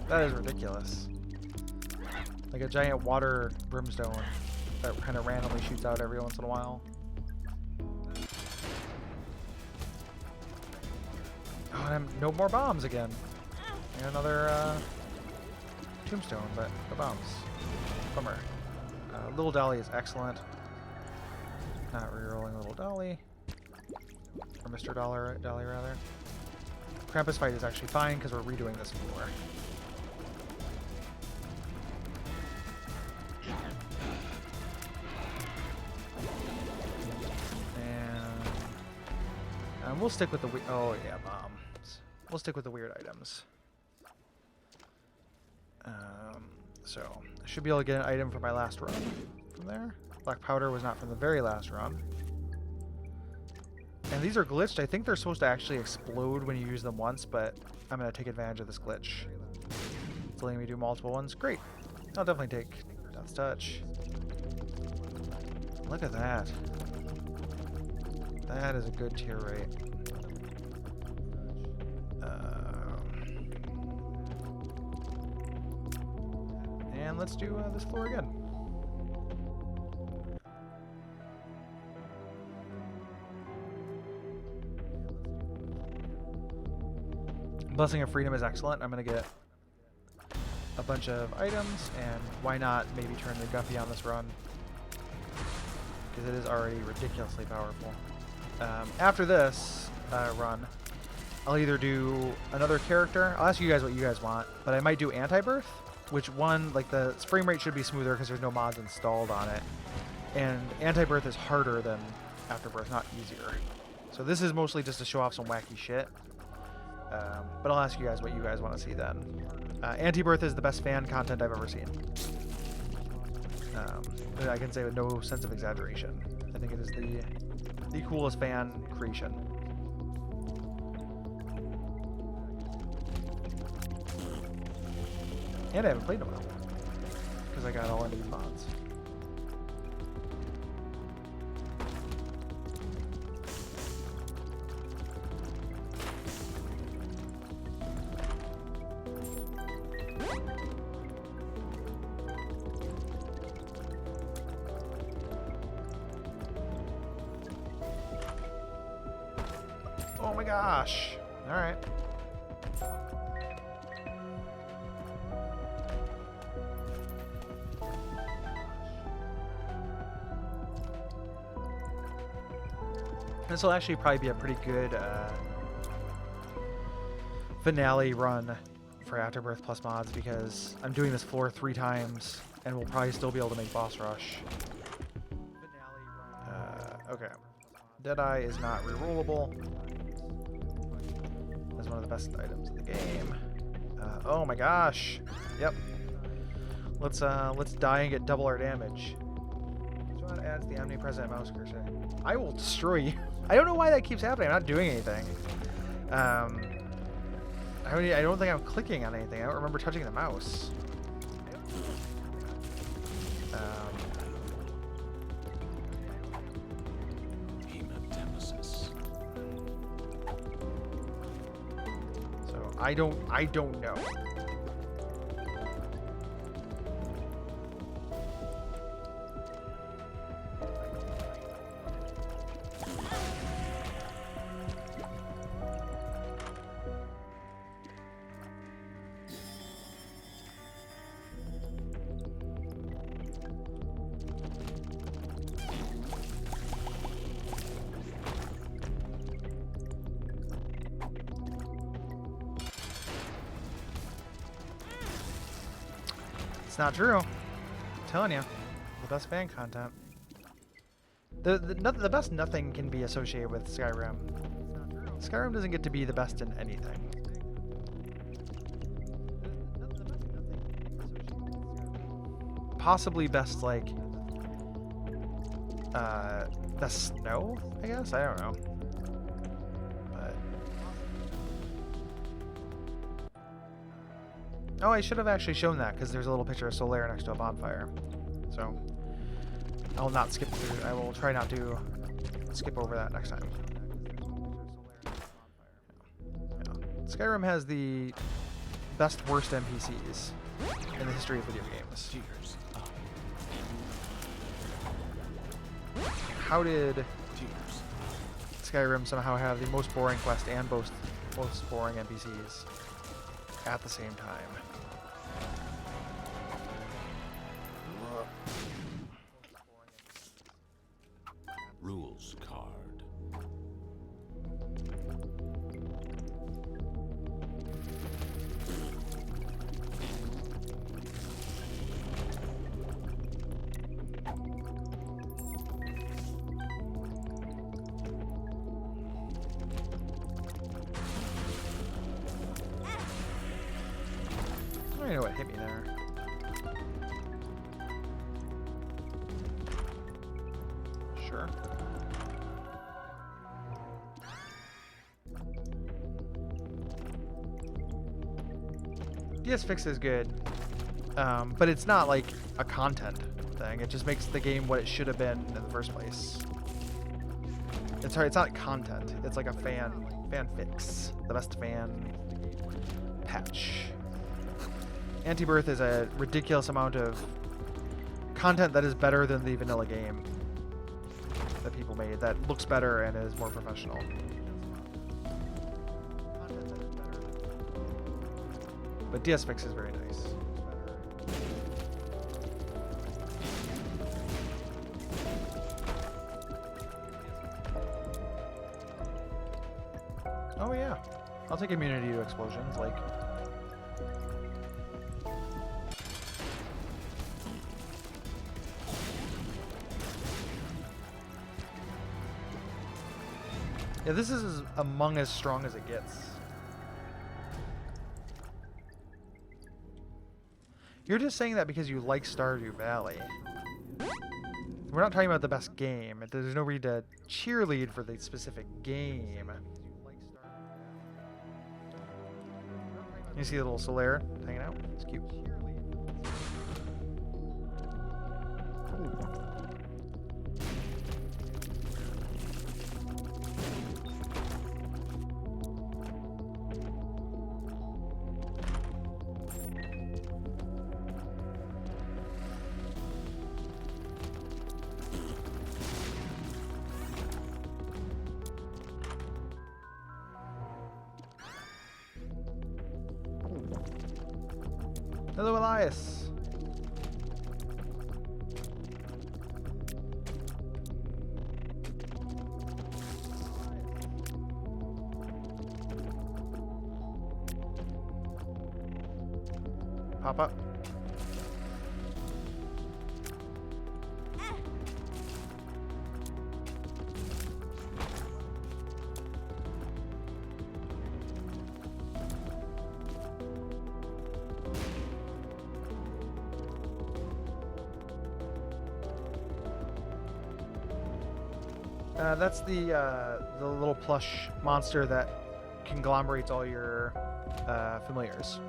That is ridiculous. Like a giant water brimstone that kind of randomly shoots out every once in a while. Oh, and no more bombs again. And another tombstone, but no bombs. Bummer. Little Dolly is excellent. Not rerolling Little Dolly. Or Mr. Dolly, rather. Krampus fight is actually fine because we're redoing this floor. And we'll stick with the oh yeah, bombs. We'll stick with the weird items. So I should be able to get an item for my last run from there. Black powder was not from the very last run. And these are glitched. I think they're supposed to actually explode when you use them once, but I'm going to take advantage of this glitch. It's letting me do multiple ones. Great. I'll definitely take Death's Touch. Look at that. That is a good tier rate. And let's do this floor again. Blessing of Freedom is excellent. I'm going to get a bunch of items, and why not maybe turn the Guppy on this run? Because it is already ridiculously powerful. After this run, I'll either do another character. I'll ask you guys what you guys want, but I might do Antibirth, which one, like the frame rate should be smoother because there's no mods installed on it. And Antibirth is harder than Afterbirth, not easier. So this is mostly just to show off some wacky shit. But I'll ask you guys what you guys want to see then. Antibirth is the best fan content I've ever seen. I can say with no sense of exaggeration. I think it is the coolest fan creation. And I haven't played in a while because I got all into these mods. Oh my gosh. All right. This will actually probably be a pretty good finale run for Afterbirth plus mods because I'm doing this floor 3 times and we'll probably still be able to make boss rush. Okay. Deadeye is not rerollable. That's one of the best items in the game. Oh my gosh. Yep. Let's die and get double our damage. So that adds the omnipresent mouse cursor. I will destroy you. I don't know why that keeps happening. I'm not doing anything. I don't think I'm clicking on anything. I don't remember touching the mouse. So I don't know. It's not true. I'm telling you, the best fan content. The best nothing can be associated with Skyrim. Skyrim doesn't get to be the best in anything. Possibly best, like, best snow, I guess? I don't know. Oh, I should have actually shown that because there's a little picture of Solaire next to a bonfire. So I will not skip through. I will try not to skip over that next time. Yeah. Skyrim has the best worst NPCs. in the history of video games. Tears up. How did Tears. Skyrim somehow have the most boring quest and most boring NPCs at the same time? Rules card. I don't know what hit me there. Sure. DS Fix is good, but it's not like a content thing. It just makes the game what it should have been in the first place. It's not content. It's like a fan fix, the best fan patch. Antibirth is a ridiculous amount of content that is better than the vanilla game that people made, that looks better and is more professional. But DS Fix is very nice. Oh yeah, I'll take immunity to explosions, like. Yeah, this is among as strong as it gets. You're just saying that because you like Stardew Valley. We're not talking about the best game. There's no reason to cheerlead for the specific game. You see the little Solaire hanging out? It's cute. Hello, Elias. Pop up. That's the little plush monster that conglomerates all your familiars.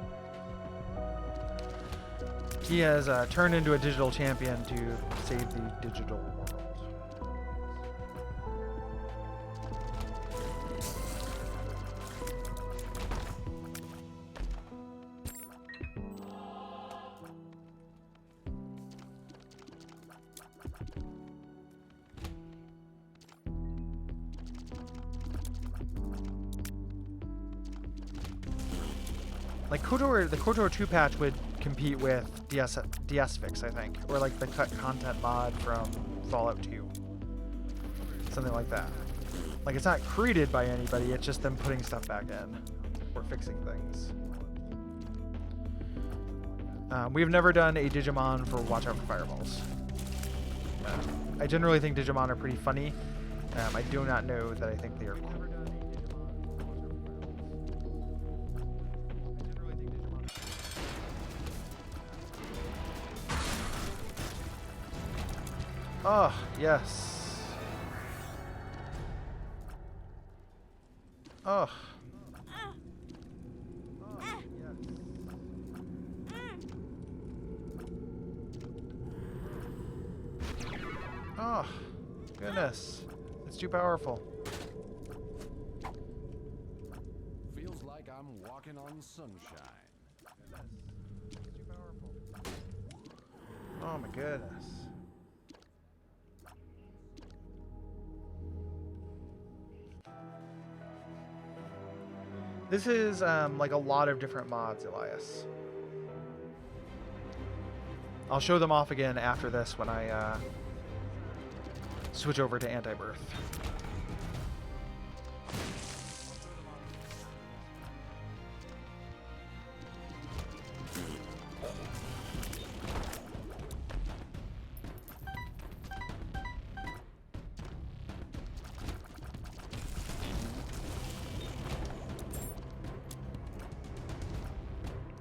He has turned into a digital champion to save the digital world. Like KOTOR, the KOTOR 2 patch would compete with DS Fix, I think, or like the cut content mod from Fallout 2, something like that. Like it's not created by anybody; it's just them putting stuff back in or fixing things. We've never done a Digimon for Watch Out for Fireballs. I generally think Digimon are pretty funny. I do not know that I think they are cool. Oh, yes. Oh. Oh, goodness. It's too powerful. Feels like I'm walking on sunshine. It's too powerful. Oh my goodness. This is like a lot of different mods, Elias. I'll show them off again after this when I switch over to Antibirth.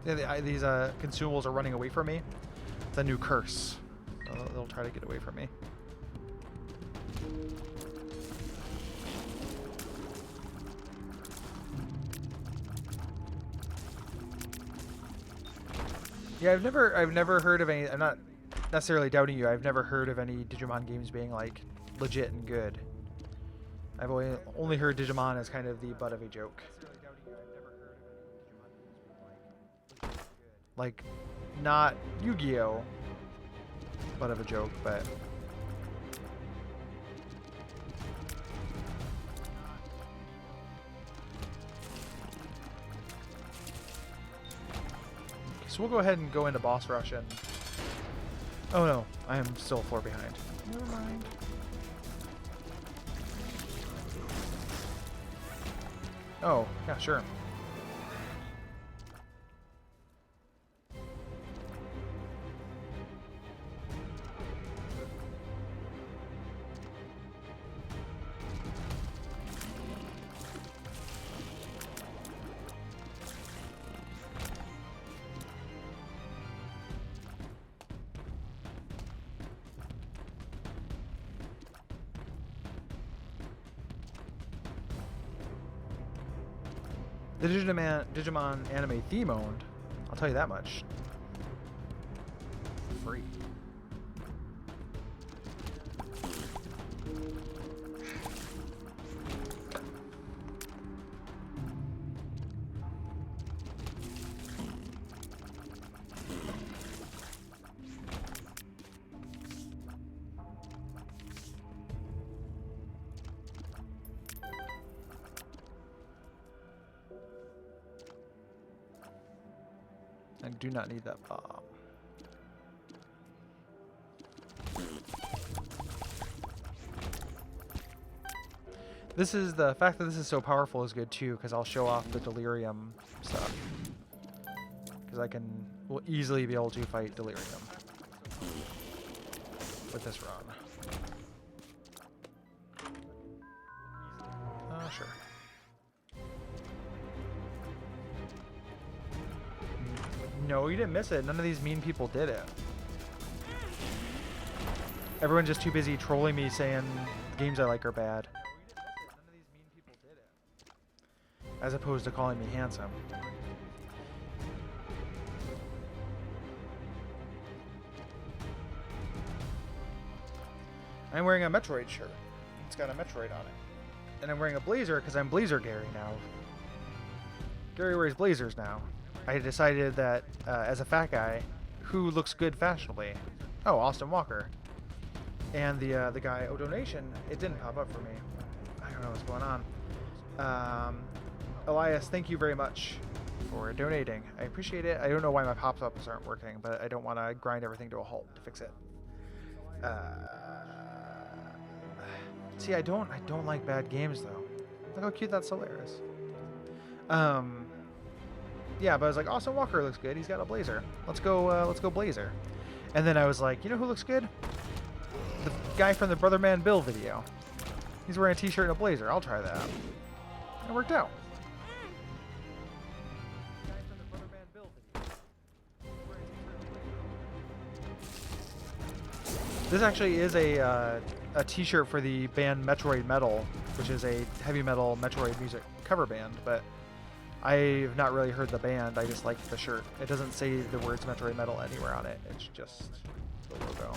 Yeah, these consumables are running away from me. It's a new curse. They'll try to get away from me. Yeah, I've never heard of any. I'm not necessarily doubting you. I've never heard of any Digimon games being like legit and good. I've only heard Digimon as kind of the butt of a joke. Like, not Yu-Gi-Oh! Butt of a joke, but so we'll go ahead and go into boss rush and oh no, I am still a floor behind. Never mind. Oh, yeah, sure. The Digimon anime theme owned, I'll tell you that much. Free. I do not need that bomb. This is the fact that this is so powerful is good too, because I'll show off the delirium stuff. Because will easily be able to fight delirium with this run. Sure. No, you didn't miss it. None of these mean people did it. Everyone's just too busy trolling me saying games I like are bad. As opposed to calling me handsome. I'm wearing a Metroid shirt. It's got a Metroid on it. And I'm wearing a blazer because I'm Blazer Gary now. Gary wears blazers now. I decided that as a fat guy, who looks good fashionably? Oh, Austin Walker. And the guy, donation, it didn't pop up for me. I don't know what's going on. Elias, thank you very much for donating. I appreciate it. I don't know why my pop-ups aren't working, but I don't want to grind everything to a halt to fix it. See, I don't like bad games though. Look how cute that Solar is. Yeah, but I was like, Austin Walker looks good. He's got a blazer. Let's go blazer. And then I was like, you know who looks good? The guy from the Brother Man Bill video. He's wearing a t-shirt and a blazer. I'll try that. It worked out. This actually is a t-shirt for the band Metroid Metal, which is a heavy metal Metroid music cover band, but I've not really heard the band. I just like the shirt. It doesn't say the words Metroid Metal anywhere on it. It's just the logo.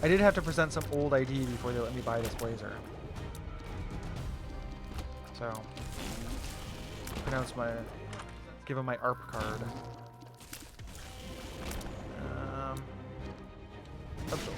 I did have to present some old ID before they let me buy this blazer. So, give him my ARP card. Absorb.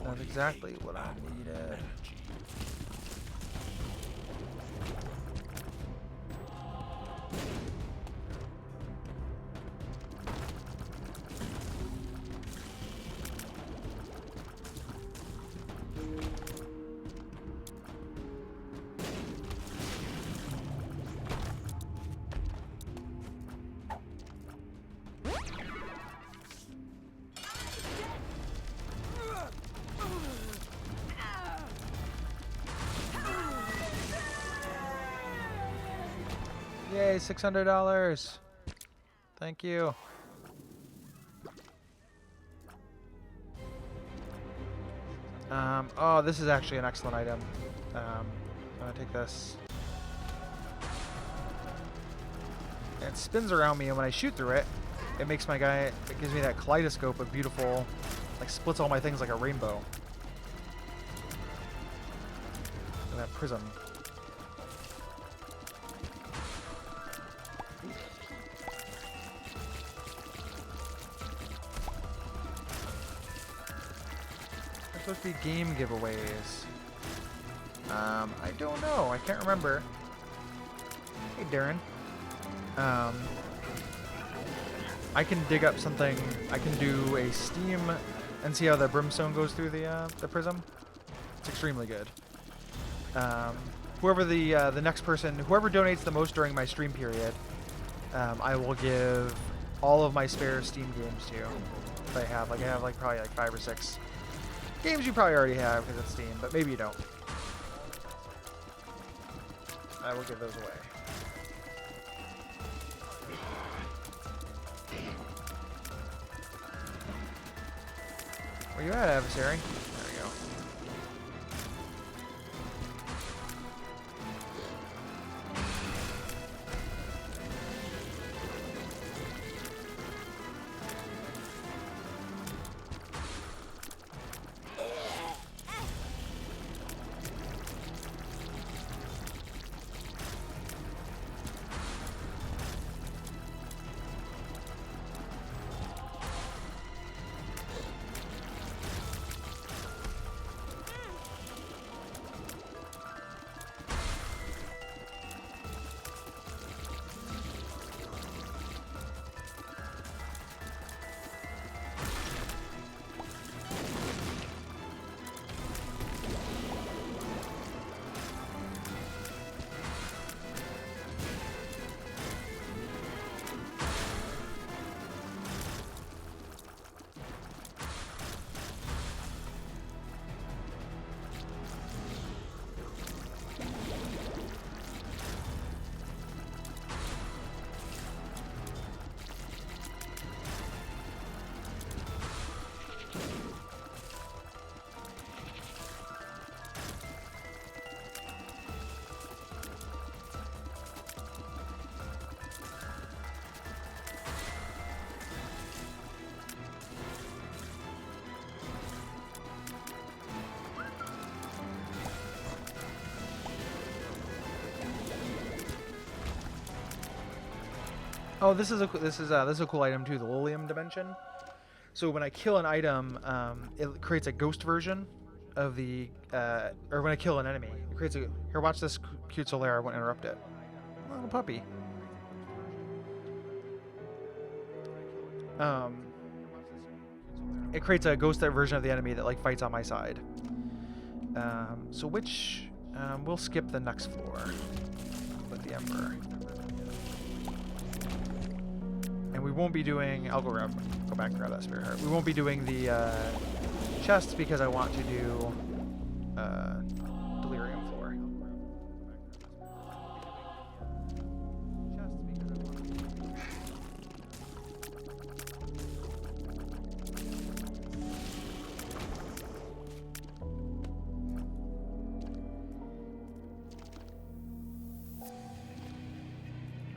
That's exactly what I needed. Yay, $600. Thank you. Oh, this is actually an excellent item. I'm gonna take this. And it spins around me, and when I shoot through it, it makes my guy, it gives me that kaleidoscope of beautiful, like splits all my things like a rainbow. And that prism. Supposed to be game giveaways. I don't know. I can't remember. Hey, Darren. I can dig up something. I can do a steam and see how the brimstone goes through the prism. It's extremely good. Whoever the next person, whoever donates the most during my stream period, I will give all of my spare Steam games to. If I have probably like 5 or 6. Games you probably already have because it's Steam, but maybe you don't. I will give those away. Where you at, adversary? There we go. Oh, this is a cool item too, the Lilium Dimension. So when I kill an item, it creates a ghost version of the, or when I kill an enemy, it creates a. Here, watch this cute Solera. I won't interrupt it. Little puppy. It creates a ghost version of the enemy that like fights on my side. So which we'll skip the next floor with the Emperor. And we won't be doing. I'll go back and grab that spirit heart. We won't be doing the chests because I want to do delirium floor.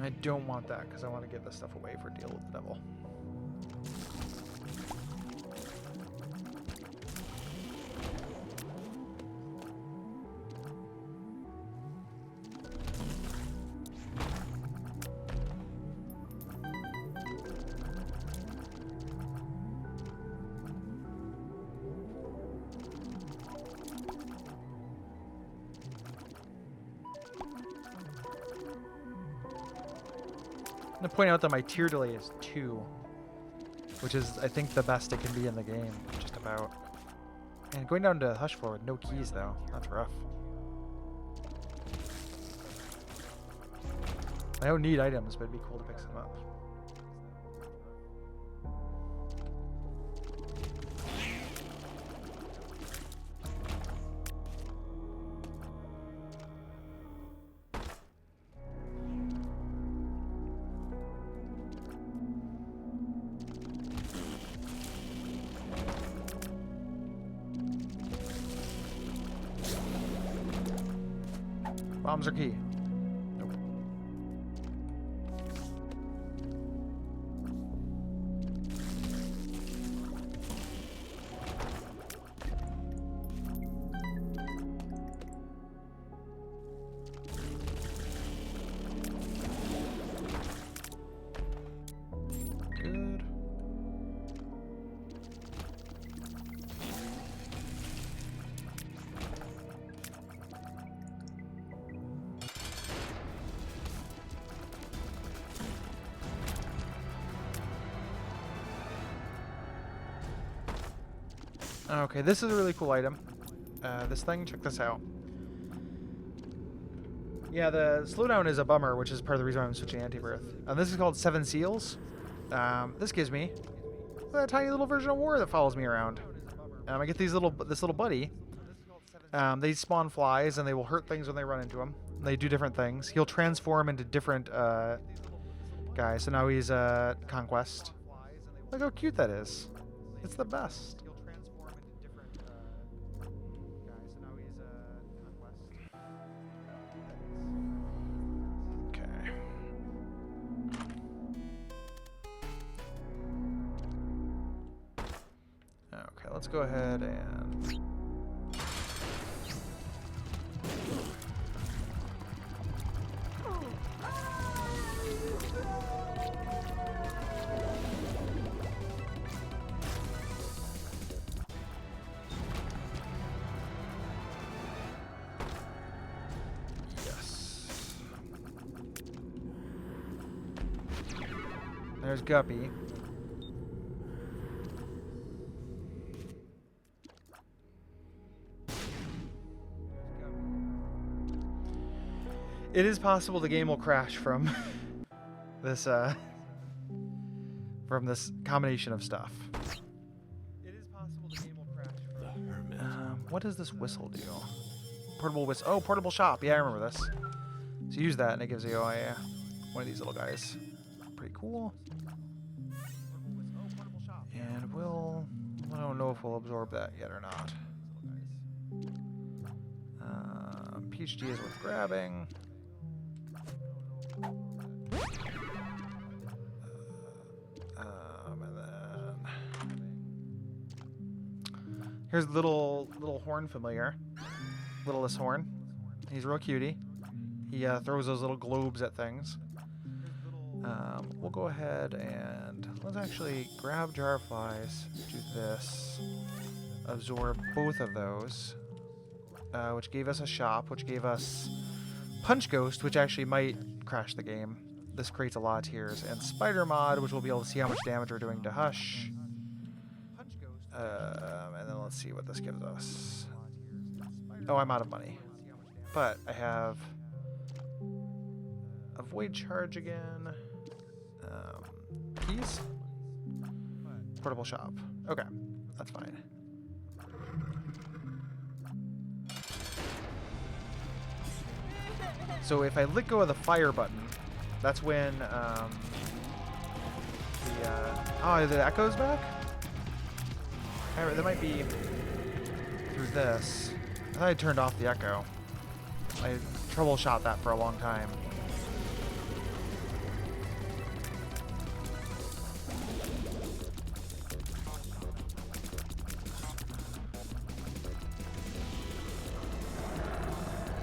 I don't want that because I want to give this stuff away for Deal with the Devil. I'm going to point out that my tier delay is 2, which is, I think, the best it can be in the game, just about. And going down to Hush Floor with no keys, though, that's rough. I don't need items, but it'd be cool to pick some up. Bombs are key. Nope. Good. Okay, this is a really cool item. This thing, check this out. Yeah, the slowdown is a bummer, which is part of the reason why I'm switching Antibirth. This is called 7 Seals. This gives me a tiny little version of War that follows me around. I get this little buddy. They spawn flies, and they will hurt things when they run into them. They do different things. He'll transform into different guys. So now he's Conquest. Look how cute that is. It's the best. Okay, let's go ahead and... Yes. There's Guppy. It is possible the game will crash from this combination of stuff. It is possible the game will crash from The Hermit. what does this whistle do? Portable whistle. Oh, portable shop. Yeah, I remember this. So use that and it gives you one of these little guys. Pretty cool. And I don't know if we'll absorb that yet or not. Peach D is worth grabbing. And then here's little horn familiar. Littlest horn. He's real cutie. He throws those little globes at things. We'll go ahead and let's actually grab jar of flies. Do this. Absorb both of those. Which gave us a shop, which gave us Punch Ghost, which actually might crash the game. This creates a lot of tiers. And Spider Mod, which we'll be able to see how much damage we're doing to Hush. And then let's see what this gives us. Oh, I'm out of money. But I have a Void Charge again. Keys? Portable shop. Okay, that's fine. So if I let go of the fire button, that's when the echo's back? That might be through this. I thought I turned off the echo. I troubleshot that for a long time.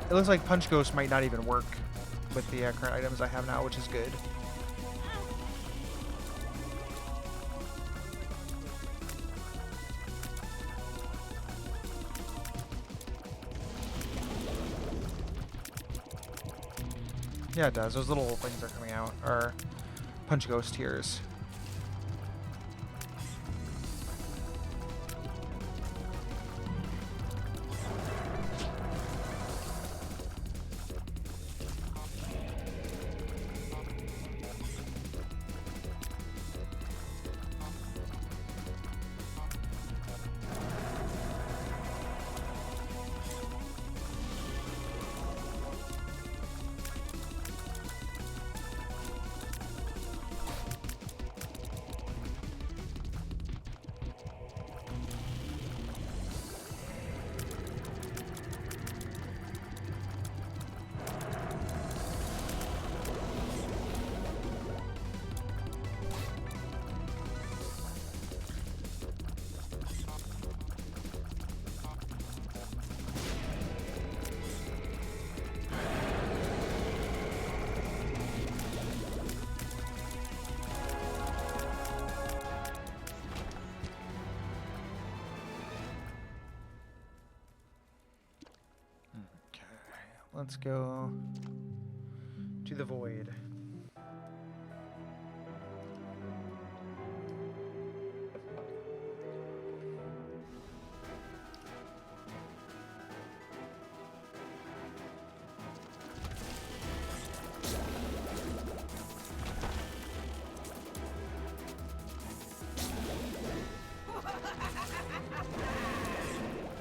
It looks like Punch Ghost might not even work with the current items I have now, which is good. Yeah, it does. Those little things are coming out. Are Punch Ghost tears. Let's go to the void.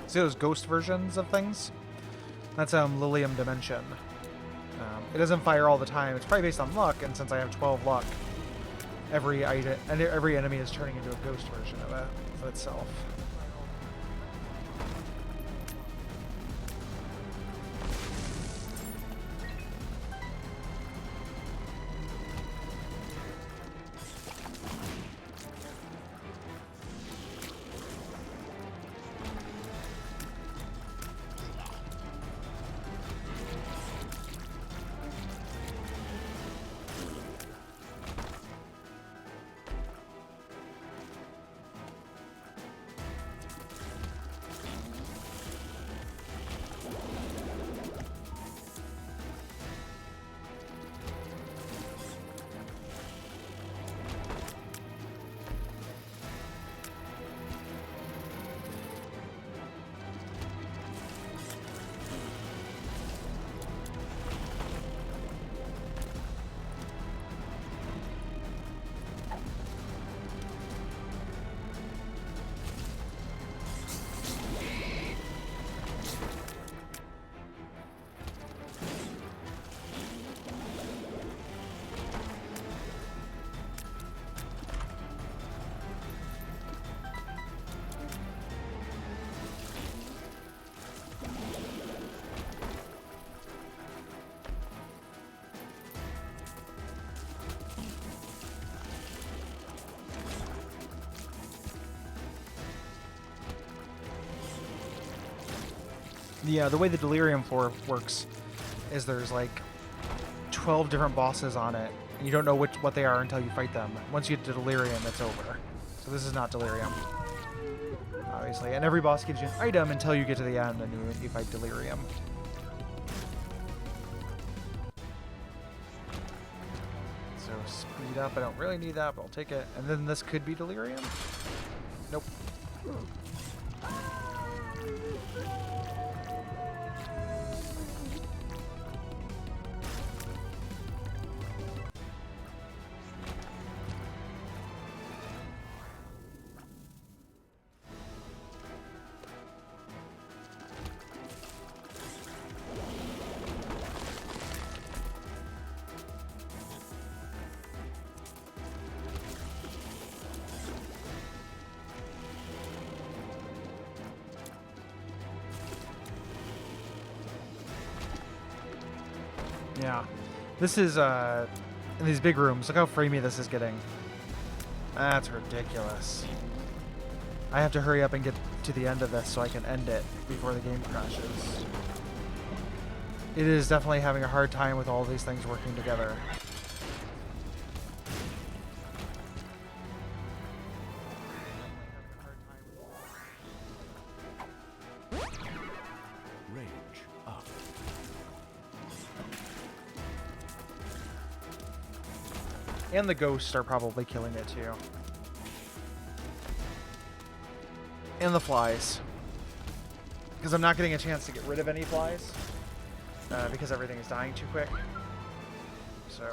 See those ghost versions of things? That's Lilium Dimension. It doesn't fire all the time. It's probably based on luck, and since I have 12 luck, every enemy is turning into a ghost version of itself. Yeah, the way the Delirium floor works is there's like 12 different bosses on it, and you don't know what they are until you fight them. Once you get to Delirium, it's over. So this is not Delirium, obviously. And every boss gives you an item until you get to the end and you fight Delirium. So speed up, I don't really need that, but I'll take it. And then this could be Delirium? Nope. Yeah. This is, in these big rooms. Look how framey this is getting. That's ridiculous. I have to hurry up and get to the end of this so I can end it before the game crashes. It is definitely having a hard time with all these things working together. Range up. And the ghosts are probably killing it too. And the flies. Because I'm not getting a chance to get rid of any flies. Because everything is dying too quick. So...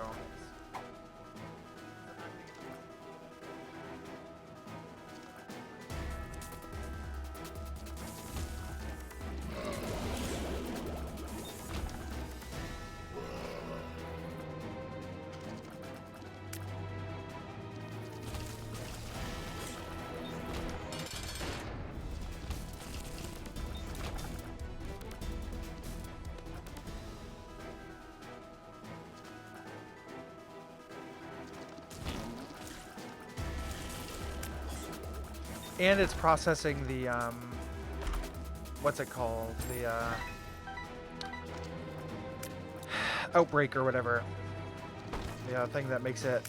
And it's processing the, what's it called? The, outbreak or whatever. The thing that makes it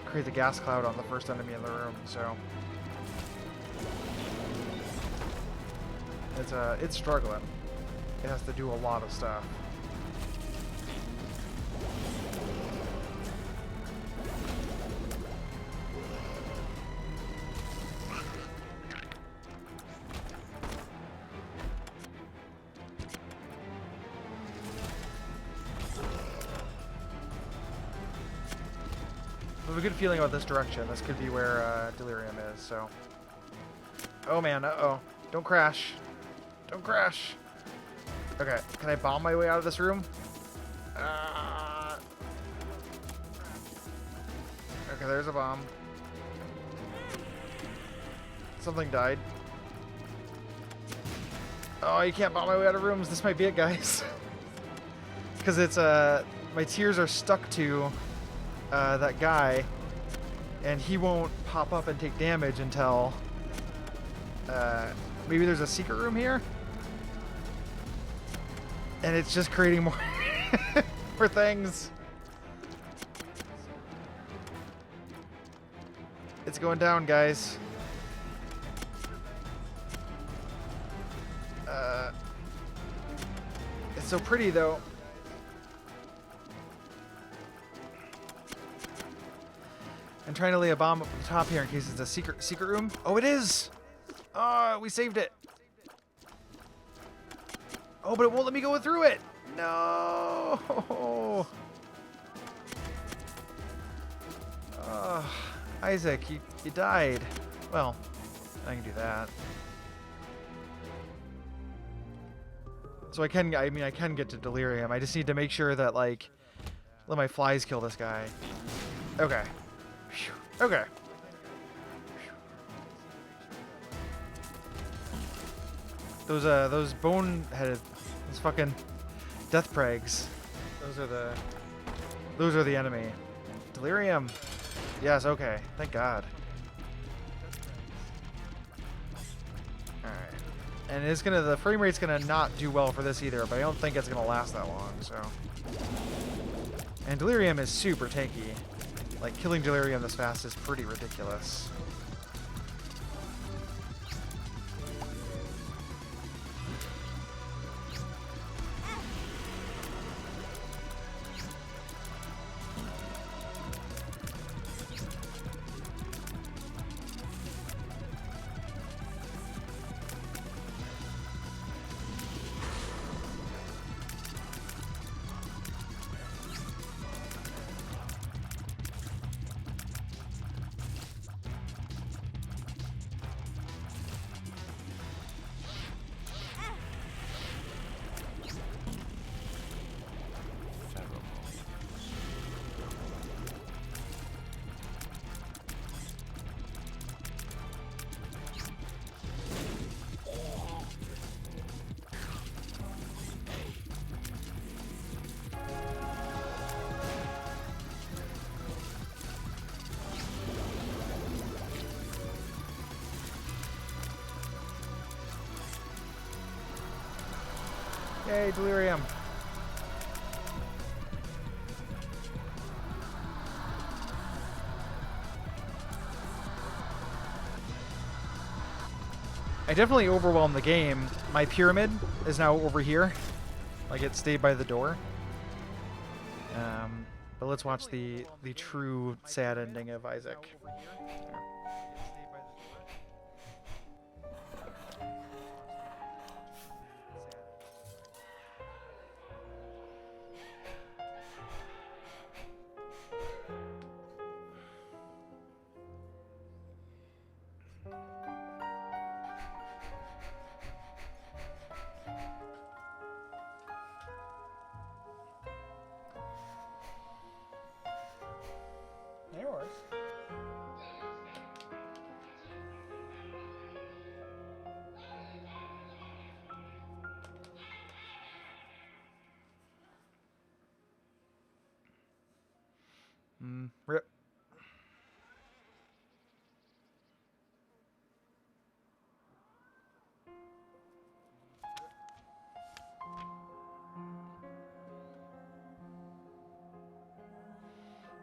create the gas cloud on the first enemy in the room, so. It's struggling. It has to do a lot of stuff. I have a good feeling about this direction. This could be where Delirium is, so. Oh man, uh-oh. Don't crash. Don't crash. Okay, can I bomb my way out of this room? Okay, there's a bomb. Something died. Oh, you can't bomb my way out of rooms. This might be it, guys. Because it's, my tears are stuck to that guy, and he won't pop up and take damage until maybe there's a secret room here, and it's just creating more more things. It's going down, guys. It's so pretty though. I'm trying to lay a bomb up at the top here in case it's a secret room. Oh, it is! Oh, we saved it. Oh, but it won't let me go through it. No! Isaac, you died. Well, I can do that. So I can get to Delirium. I just need to make sure that, like, let my flies kill this guy. Okay. Okay. Those bone-headed, those fucking death prags. Those are the enemy. Delirium. Yes. Okay. Thank God. All right. And it's gonna, the frame rate's gonna not do well for this either, but I don't think it's gonna last that long. So. And Delirium is super tanky. Like, killing Delirium this fast is pretty ridiculous. Yay, delirium. I definitely overwhelmed the game. My pyramid is now over here. Like it stayed by the door. But let's watch the true sad ending of Isaac. Yours. Rip.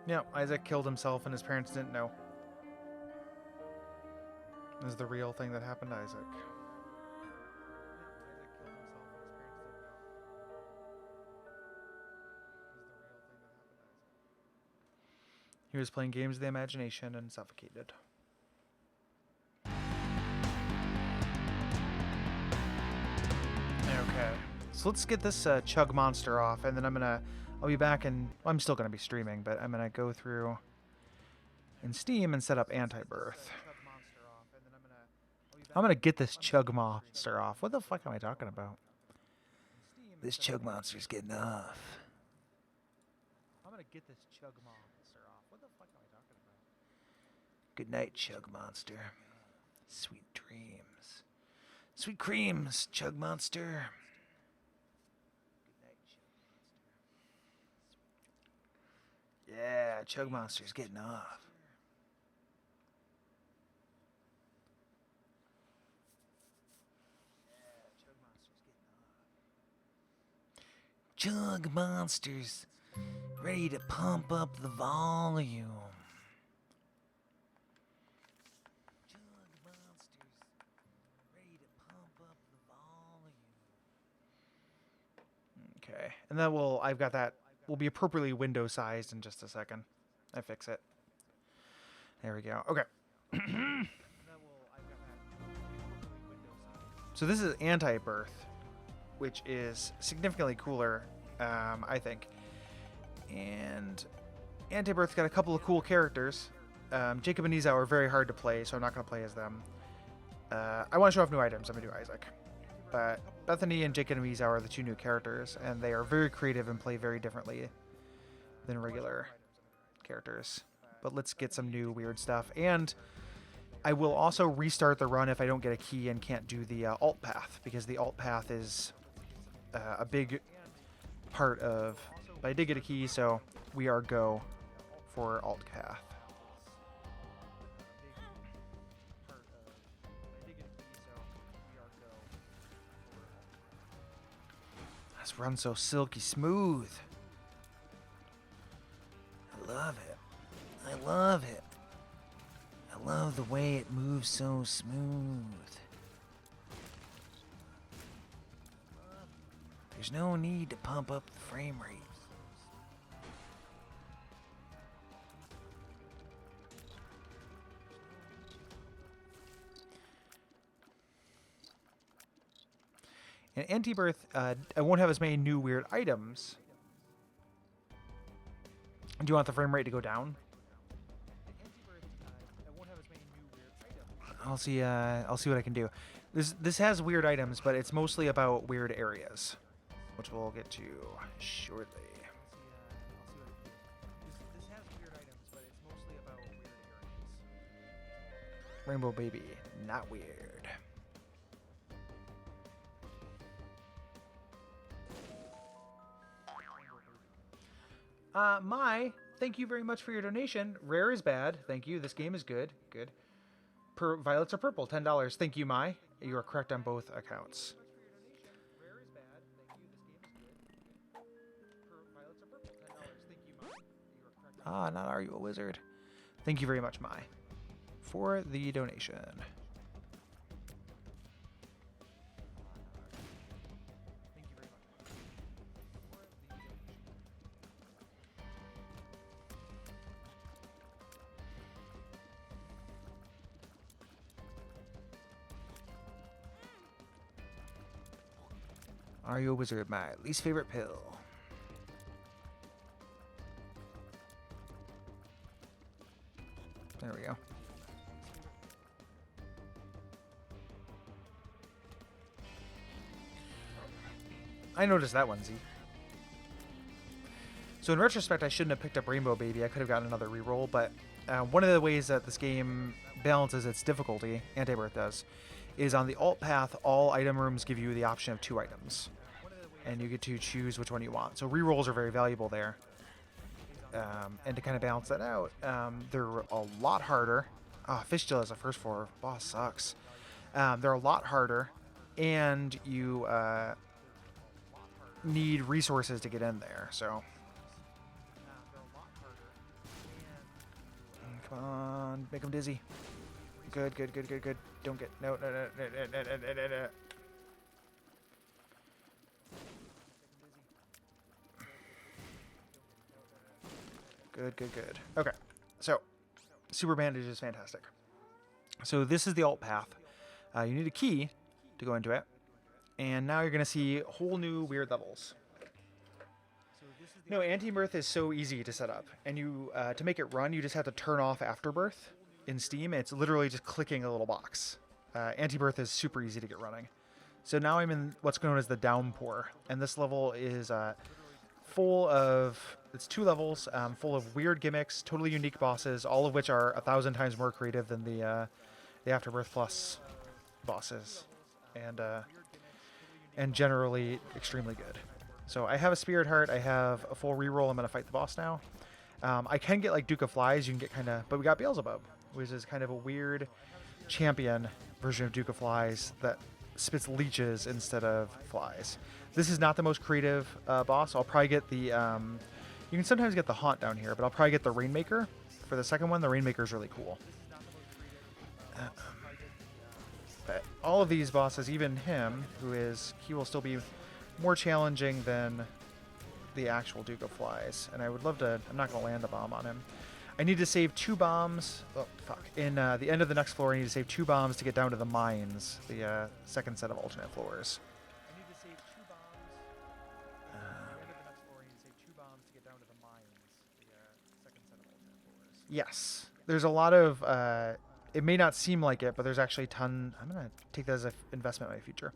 Yeah, Isaac killed himself and his parents didn't know. This is the real thing that happened to Isaac. He was playing games of the imagination and suffocated. Okay, so let's get this chug monster off, and then I'll be back, and well, I'm still gonna be streaming, but I'm gonna go through in Steam and set up Antibirth. I'm gonna get this chug monster off. What the fuck am I talking about? This chug monster's getting off. I'm gonna get this chug monster off. What the fuck am I talking about? Good night, chug monster. Sweet dreams. Sweet creams, chug monster. Good night, chug monster. Yeah, chug monster's getting off. Chug monsters, ready to pump up the volume. Chug monsters, ready to pump up the volume. Okay, and then I've got that, will be appropriately window sized in just a second. I fix it. There we go. Okay. So this is Antibirth, which is significantly cooler, I think. And Antibirth's got a couple of cool characters. Jacob and Esau are very hard to play, so I'm not going to play as them. I want to show off new items. I'm going to do Isaac. But Bethany and Jacob and Esau are the two new characters, and they are very creative and play very differently than regular characters. But let's get some new weird stuff. And I will also restart the run if I don't get a key and can't do the alt path, because the alt path is a big part of... But I did get a key, so we are go for alt path. This runs so silky smooth. I love it. I love it. I love the way it moves so smooth. There's no need to pump up the frame rate. In Antibirth, I won't have as many new weird items. Do you want the frame rate to go down? I'll see what I can do. This has weird items, but it's mostly about weird areas, which we'll get to shortly. Rainbow Baby, not weird. Thank you very much for your donation. Rare is bad. Thank you. This game is good. Good. Violets are purple. $10. Thank you, Mai. You are correct on both accounts. Ah, not Are You a Wizard? Thank you very much, Mai, for the donation. Are You a Wizard? My least favorite pill. There we go. I noticed that one, Z. So in retrospect, I shouldn't have picked up Rainbow Baby. I could have gotten another reroll, but one of the ways that this game balances its difficulty, Antibirth does, is on the alt path, all item rooms give you the option of 2 items. And you get to choose which one you want. So rerolls are very valuable there. And to kind of balance that out, they're a lot harder. Fishtail has a first floor. Boss sucks. They're a lot harder, and you need resources to get in there. So, come on, make them dizzy. Good, good, good, good, good. Don't get no. Good, good, good. Okay, so Super Bandage is fantastic. So this is the alt path. You need a key to go into it, and now you're going to see whole new weird levels. No, Antibirth is so easy to set up, and you to make it run, you just have to turn off Afterbirth in Steam. It's literally just clicking a little box. Antibirth is super easy to get running. So now I'm in what's known as the Downpour, and this level is full of, it's 2 levels, full of weird gimmicks, totally unique bosses, all of which are 1,000 times more creative than the Afterbirth Plus bosses, and generally extremely good. So I have a Spirit Heart, I have a full reroll, I'm going to fight the boss now. I can get like Duke of Flies, you can get kind of, but we got Beelzebub, which is kind of a weird champion version of Duke of Flies that spits leeches instead of flies. This is not the most creative boss. I'll probably get the, you can sometimes get the Haunt down here, but I'll probably get the Rainmaker for the second one. The Rainmaker is really cool. But all of these bosses, even him, he will still be more challenging than the actual Duke of Flies. And I would love to, I'm not going to land a bomb on him. I need to save 2 bombs. Oh, fuck. In the end of the next floor, I need to save 2 bombs to get down to the mines, the second set of alternate floors. Yes. There's a lot of, it may not seem like it, but there's actually a ton. I'm going to take that as an investment in my future.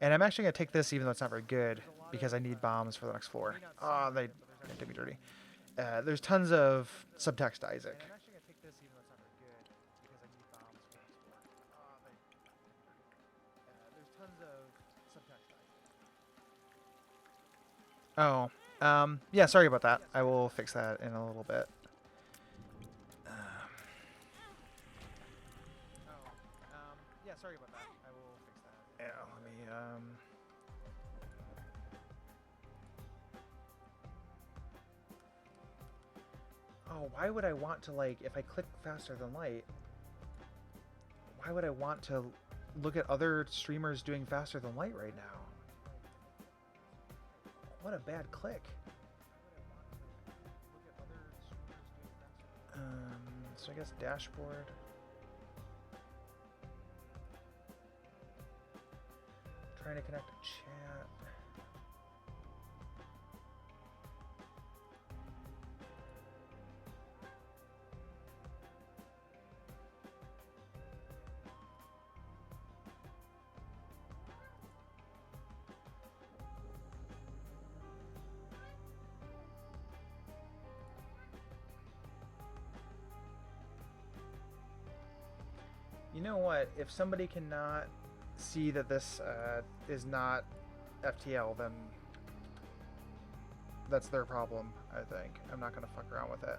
And I'm actually going to take this, even though it's not very good, because I need bombs for the next floor. Oh, they did me dirty. There's tons of subtext, Isaac. Oh, yeah, sorry about that. I will fix that in a little bit. Yeah, sorry about that. I will fix that. Yeah, let me, Oh, why would I want to, like, if I click faster than light, why would I want to look at other streamers doing faster than light right now? What a bad click. So I guess dashboard. Trying to connect to chat. You know what? If somebody cannot see that this is not FTL, then that's their problem, I think. I'm not going to fuck around with it.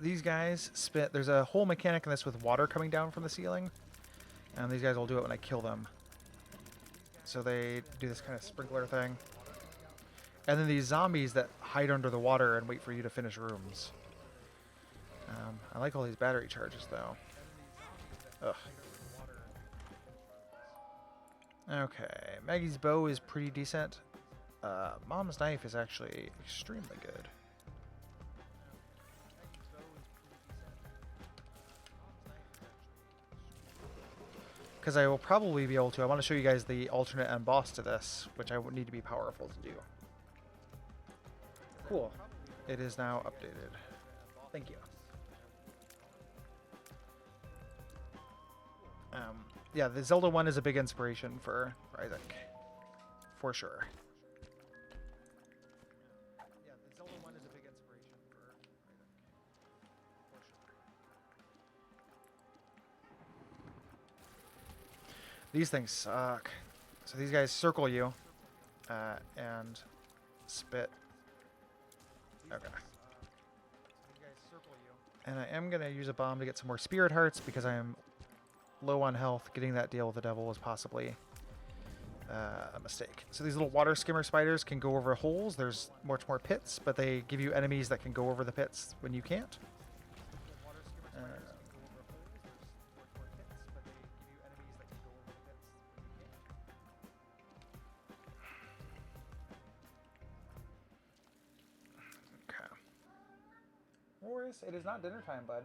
These guys spit. There's a whole mechanic in this with water coming down from the ceiling. And these guys will do it when I kill them. So they do this kind of sprinkler thing. And then these zombies that hide under the water and wait for you to finish rooms. I like all these battery charges, though. Ugh. Okay, Maggie's bow is pretty decent. Mom's knife is actually extremely good. Because I will probably be able to. I want to show you guys the alternate end boss to this, which I would need to be powerful to do. Cool. It is now updated. Thank you. Yeah, the Zelda one is a big inspiration for Isaac. For sure. Yeah, the Zelda one is a big inspiration for Isaac. For sure. These things suck. So these guys circle you and spit. Okay. And I am going to use a bomb to get some more spirit hearts because I am low on health. Getting that deal with the devil was possibly a mistake. So these little water skimmer spiders can go over holes. There's much more pits, but they give you enemies that can go over the pits when you can't. Okay. Morris, it is not dinner time, bud.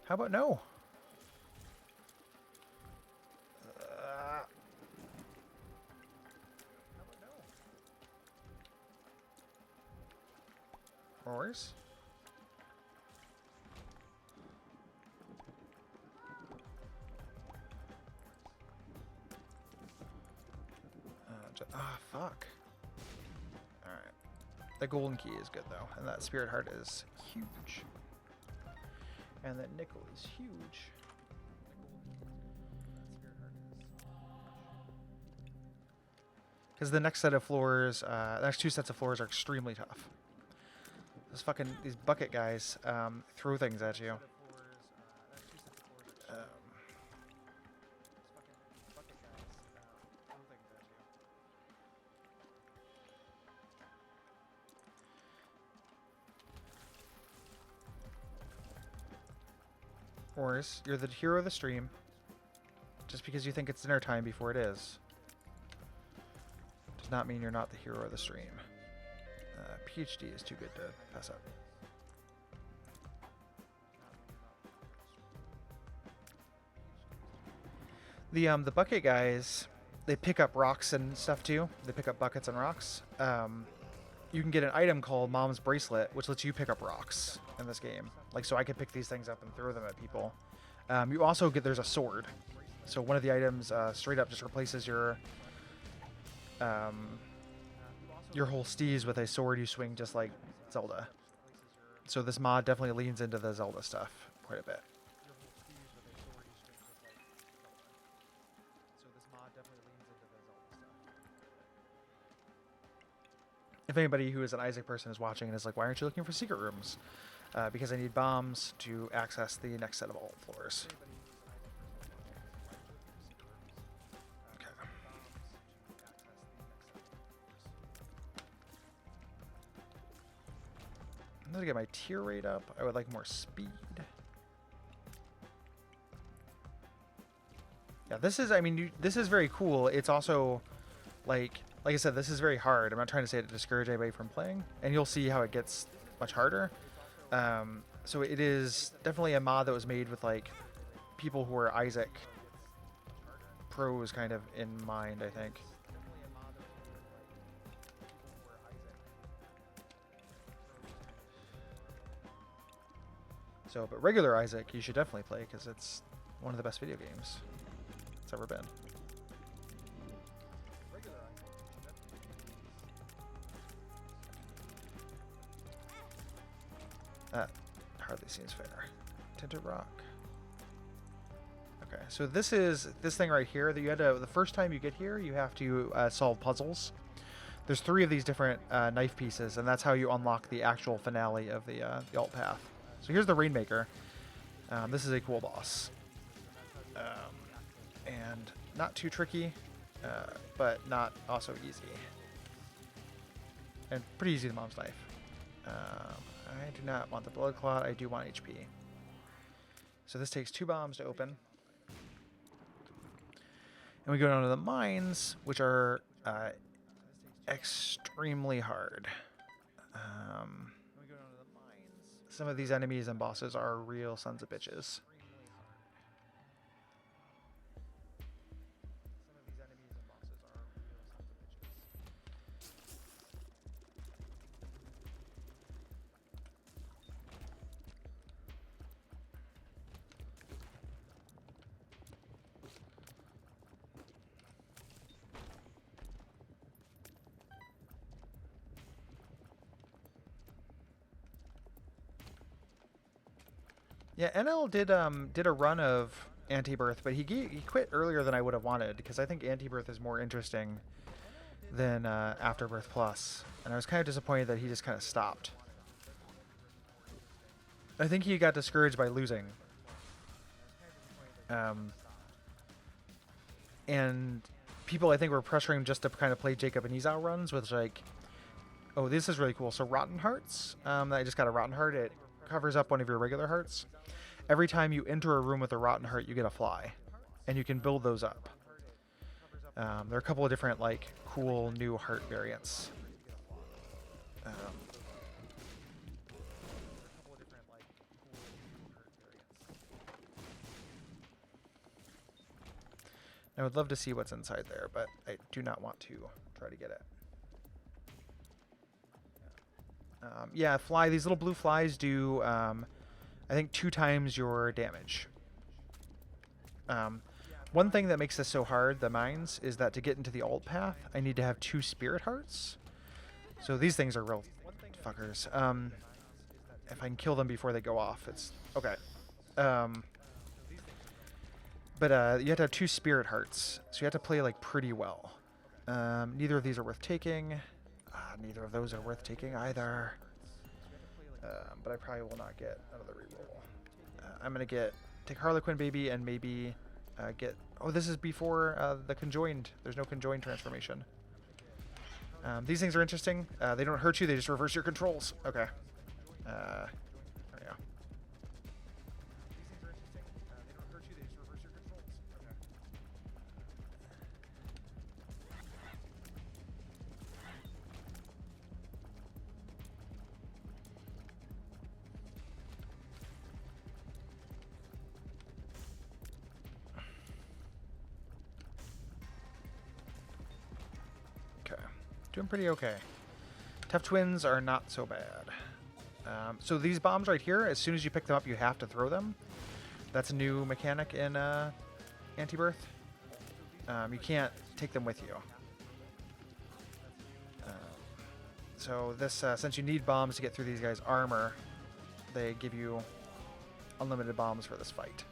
How about no? Morris? Fuck. Alright. The golden key is good, though. And that spirit heart is huge. And that nickel is huge. Because the next set of floors, the next two sets of floors are extremely tough. These bucket guys throw things at you. Morris, you're the hero of the stream. Just because you think it's dinner time before it is, does not mean you're not the hero of the stream. PhD is too good to pass up. The bucket guys, they pick up rocks and stuff too. They pick up buckets and rocks. You can get an item called Mom's Bracelet, which lets you pick up rocks in this game. Like, so I could pick these things up and throw them at people. You also get, there's a sword. So one of the items straight up just replaces your whole steez with a sword you swing just like Zelda. So this mod definitely leans into the Zelda stuff quite a bit. If anybody who is an Isaac person is watching and is like, why aren't you looking for secret rooms? Because I need bombs to access the next set of alt floors. Okay. I'm going to get my tier rate up. I would like more speed. Yeah, this is, I mean, this is very cool. It's also, like I said, this is very hard. I'm not trying to say it to discourage anybody from playing. And you'll see how it gets much harder. So it is definitely a mod that was made with, like, people who are Isaac pros kind of in mind, I think. So, but regular Isaac, you should definitely play because it's one of the best video games it's ever been. That hardly seems fair. Tinted rock. Okay, so this is this thing right here that you had to. The first time you get here, you have to solve puzzles. There's 3 of these different knife pieces, and that's how you unlock the actual finale of the alt path. So here's the Rainmaker. This is a cool boss. And not too tricky, but not also easy. And pretty easy to Mom's Knife. I do not want the Blood Clot, I do want HP. So this takes 2 bombs to open. And we go down to the mines, which are extremely hard. Some of these enemies and bosses are real sons of bitches. Yeah, NL did a run of Antibirth, but he quit earlier than I would have wanted, because I think Antibirth is more interesting than Afterbirth Plus, and I was kind of disappointed that he just kind of stopped. I think he got discouraged by losing. And people, I think, were pressuring him just to kind of play Jacob and Izao runs, which, like, oh, this is really cool. So Rotten Hearts, I just got a Rotten Heart. It covers up one of your regular hearts. Every time you enter a room with a Rotten Heart, you get a fly, and you can build those up. There are a couple of different, like, cool new heart variants. I would love to see what's inside there, but I do not want to try to get it. Yeah, fly. These little blue flies do, I think, 2 times your damage. One thing that makes this so hard, the mines, is that to get into the alt path, I need to have 2 spirit hearts. So these things are real fuckers. If I can kill them before they go off, it's okay. But you have to have 2 spirit hearts, so you have to play, like, pretty well. Neither of these are worth taking. Neither of those are worth taking either. But I probably will not get another reroll. I'm going to take Harlequin Baby and maybe get... Oh, this is before the conjoined. There's no conjoined transformation. These things are interesting. They don't hurt you, they just reverse your controls. Okay. There we go. Doing pretty okay. Tough Twins are not so bad. So these bombs right here, as soon as you pick them up, you have to throw them. That's a new mechanic in Antibirth. You can't take them with you. So this, since you need bombs to get through these guys' armor, they give you unlimited bombs for this fight.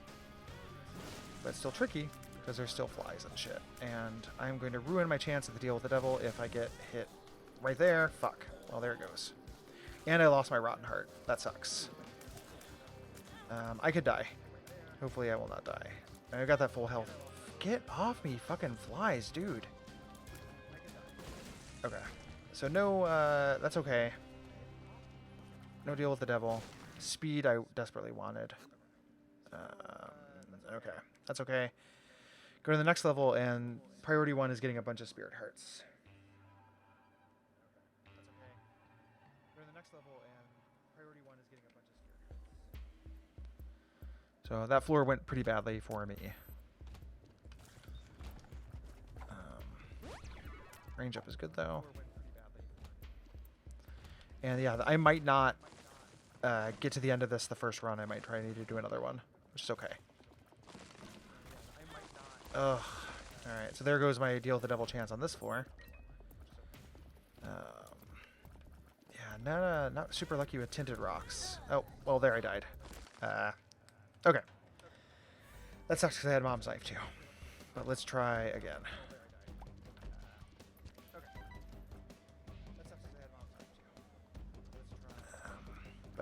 But it's still tricky, because there's still flies and shit. And I'm going to ruin my chance at the deal with the devil if I get hit right there. Fuck. Well, there it goes. And I lost my Rotten Heart. That sucks. I could die. Hopefully I will not die. I got that full health. Get off me, fucking flies, dude. Okay. So no, that's okay. No deal with the devil. Speed I desperately wanted. Okay. That's okay. Go to the next level, and priority 1 is getting a bunch of spirit hearts. That's okay. Go to the next level, and priority 1 is getting a bunch of spirit hearts. So that floor went pretty badly for me. Range up is good, though. And yeah, I might not get to the end of this the first run. I might try to do another one, which is okay. Ugh. Alright, so there goes my deal with the devil chance on this floor. Yeah, not super lucky with tinted rocks. Oh, well, there I died. Okay. That sucks because I had Mom's Knife too. But let's try again.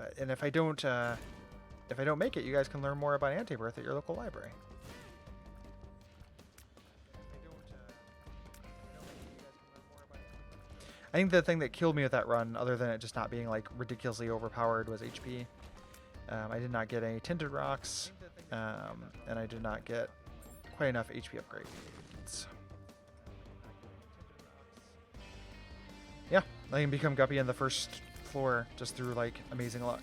But and if I don't make it, you guys can learn more about Antibirth at your local library. I think the thing that killed me with that run, other than it just not being like ridiculously overpowered, was HP. I did not get any tinted rocks, and I did not get quite enough HP upgrades. Yeah, I can become Guppy in the first floor just through like amazing luck.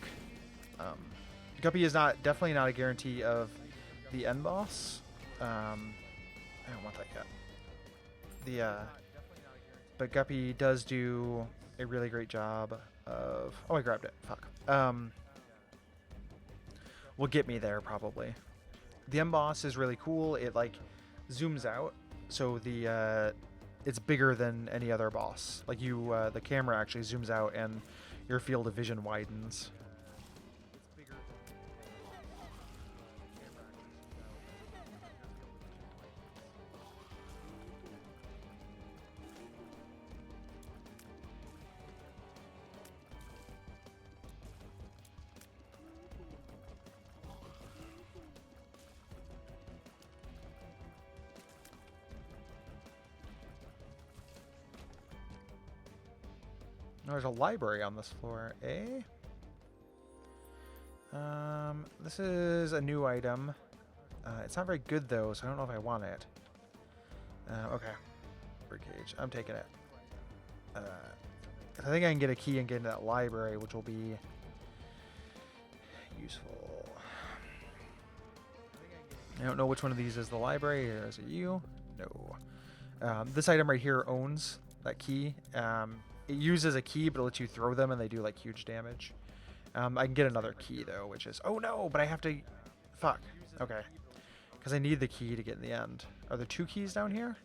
Guppy is definitely not a guarantee of the end boss. I don't want that yet. But Guppy does do a really great job of. Oh, I grabbed it. Fuck. Will get me there probably. The end boss is really cool. It like zooms out, so it's bigger than any other boss. Like the camera actually zooms out and your field of vision widens. There's a library on this floor, eh? This is a new item. It's not very good though, so I don't know if I want it. Okay. Birdcage. I'm taking it. I think I can get a key and get into that library, which will be useful. I don't know which one of these is the library, or is it you? No. This item right here owns that key. It uses a key, but it lets you throw them, and they do like huge damage. I can get another key though, which is oh no, but I have to. Fuck. Okay. Because I need the key to get in the end. Are there 2 keys down here?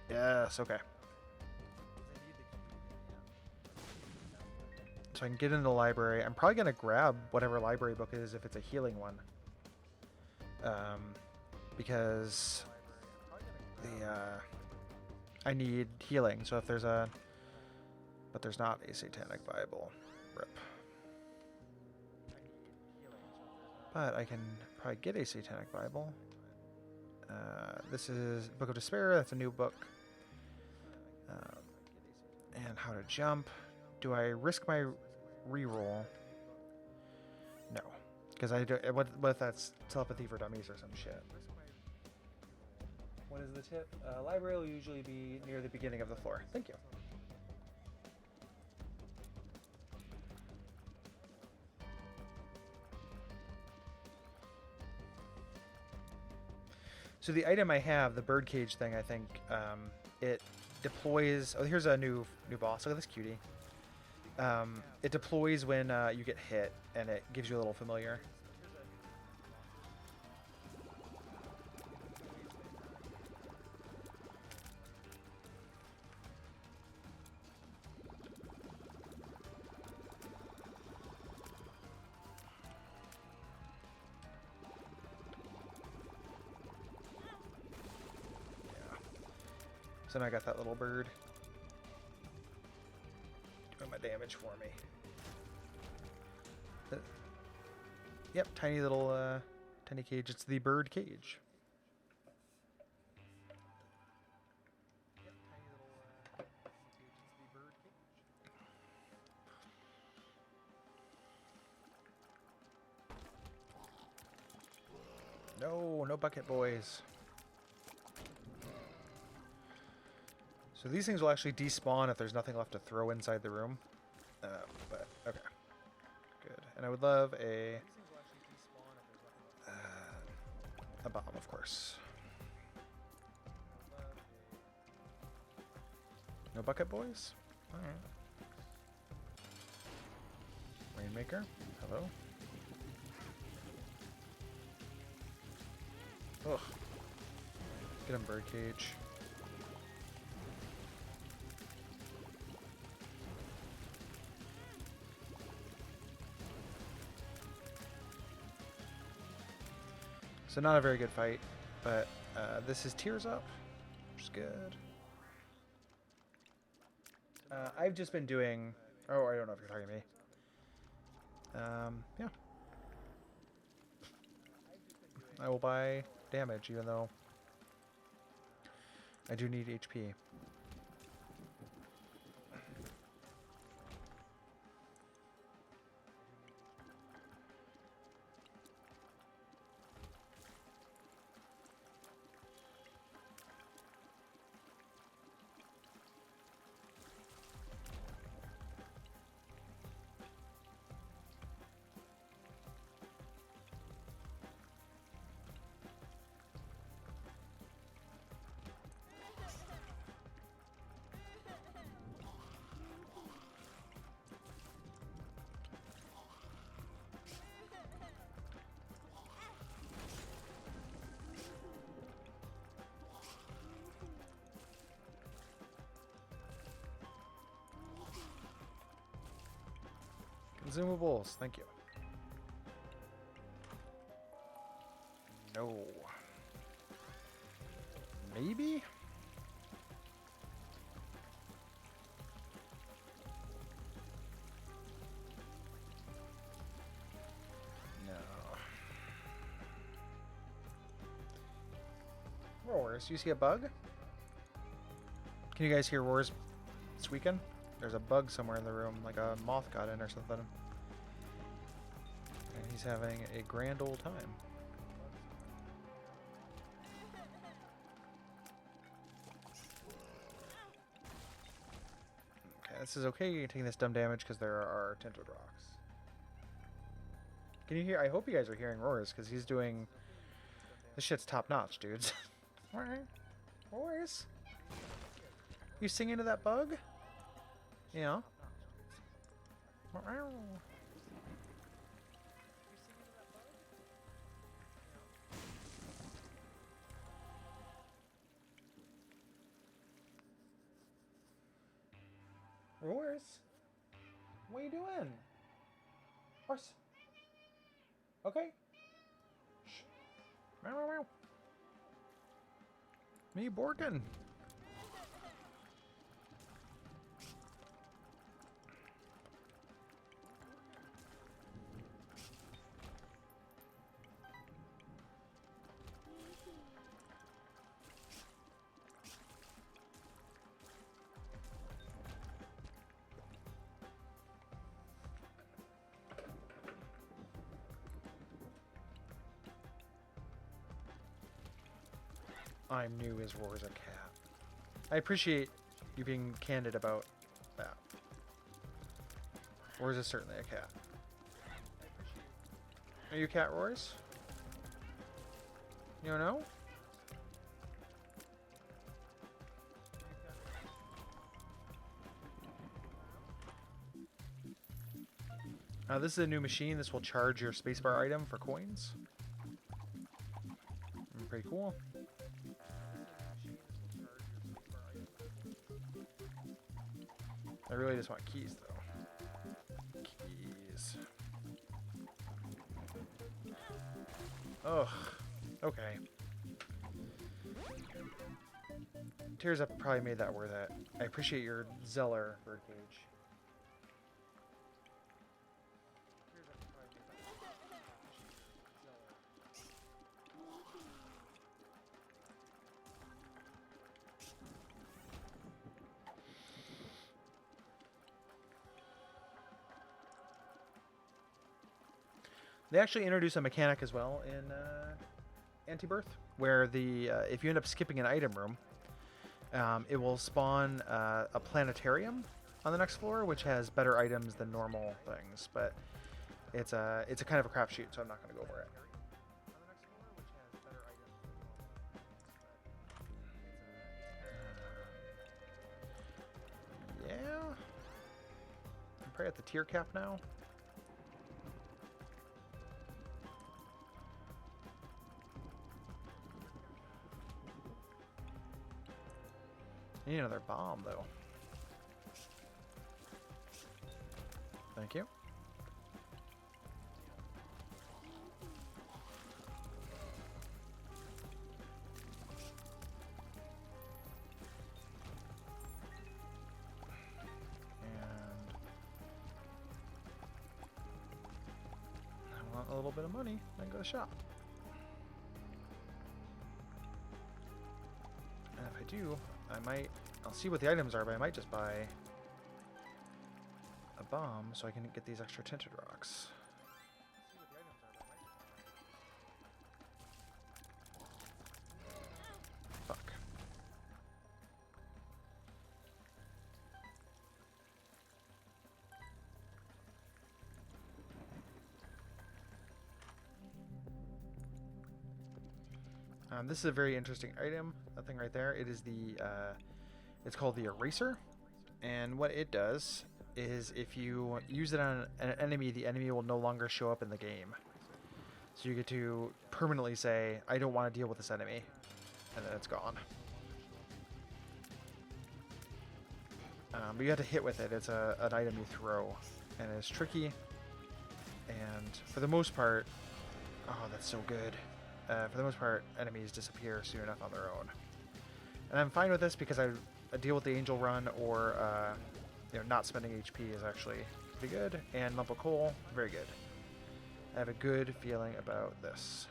Yes. Okay. So I can get into the library. I'm probably gonna grab whatever library book it is if it's a healing one. Because I need healing, so if there's but there's not a Satanic Bible. Rip. But I can probably get a Satanic Bible. This is Book of Despair, that's a new book. And How to Jump. Do I risk my reroll? No. Because I do, what if that's Telepathy for Dummies or some shit? What is the tip? Library will usually be near the beginning of the floor. Thank you. So the item I have, the birdcage thing, I think, it deploys. Oh, here's a new boss. Look at this cutie. It deploys when you get hit, and it gives you a little familiar. So now I got that little bird doing my damage for me. Yep, tiny little tiny cage. It's the bird cage. No bucket boys. So these things will actually despawn if there's nothing left to throw inside the room. But, okay. Good. And I would love a bomb, of course. No bucket boys? Alright. Rainmaker. Hello. Ugh. Get him, birdcage. So not a very good fight, but this is Tears Up, which is good. I've just been doing... Oh, I don't know if you're talking to me. Yeah. I will buy damage, even though I do need HP. Consumables, thank you. No. Maybe? No. Roars, you see a bug? Can you guys hear roars this weekend? There's a bug somewhere in the room, like a moth got in or something. And he's having a grand old time. Okay, this is okay taking this dumb damage because there are tinted rocks. Can you hear? I hope you guys are hearing roars because he's doing... This shit's top notch, dudes. Roars? You singing to that bug? Yeah. Roars? What are you doing? Horse. Okay. Shh. Meow, meow, meow. Me Borkin. I'm new as Roar's a cat. I appreciate you being candid about that. Roar's is certainly a cat. Are you a cat, Roars? You don't know? This is a new machine. This will charge your spacebar item for coins. Pretty cool. I really just want keys, though. Keys. Ugh. Okay. Tears Up probably made that worth it. I appreciate your Zeller birdcage. They actually introduce a mechanic as well in Antibirth, where the if you end up skipping an item room, it will spawn a planetarium on the next floor, which has better items than normal things. But it's a kind of a crapshoot, so I'm not going to go over it. Yeah, I'm probably at the tier cap now. I need another bomb, though. Thank you. little bit of money, then go to the shop. And if I do, I'll see what the items are, but I might just buy a bomb so I can get these extra tinted rocks. Fuck. This is a very interesting item. That thing right there. It is it's called the eraser, and what it does is if you use it on an enemy, the enemy will no longer show up in the game. So you get to permanently say, I don't want to deal with this enemy, and then it's gone. But you have to hit with it. It's an item you throw, and it's tricky. And for the most part, oh, that's so good. For the most part, enemies disappear soon enough on their own. And I'm fine with this because I deal with the angel run, or not spending HP is actually pretty good. And lump of coal, very good. I have a good feeling about this.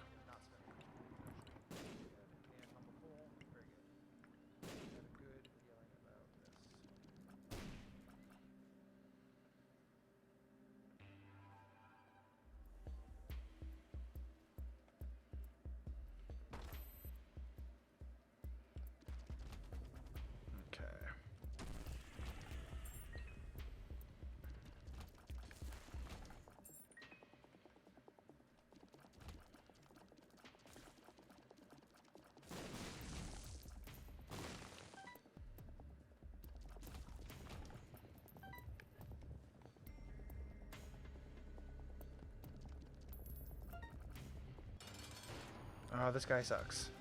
Oh, this guy sucks.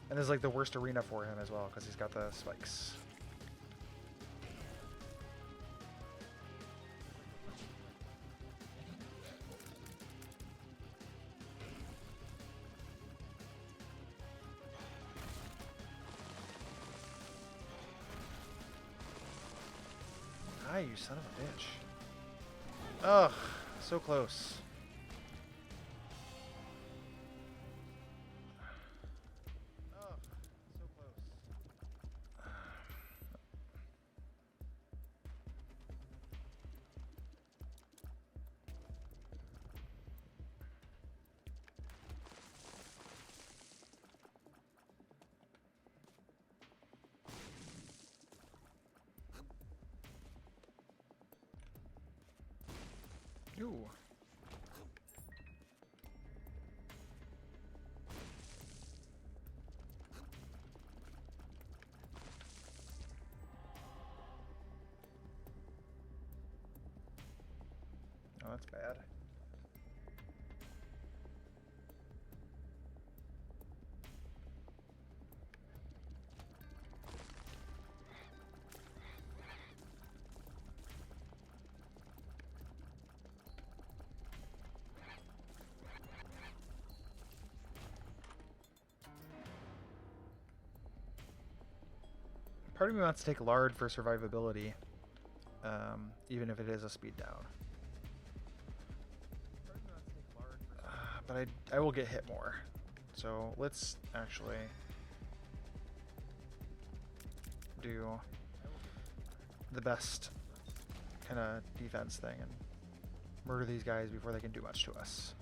And this is like the worst arena for him as well, because he's got the spikes. Ah, you son of a bitch. Ugh, so close. Ooh. Oh, that's bad. Part of me wants to take lard for survivability, even if it is a speed down. But I will get hit more. So let's actually do the best kind of defense thing and murder these guys before they can do much to us.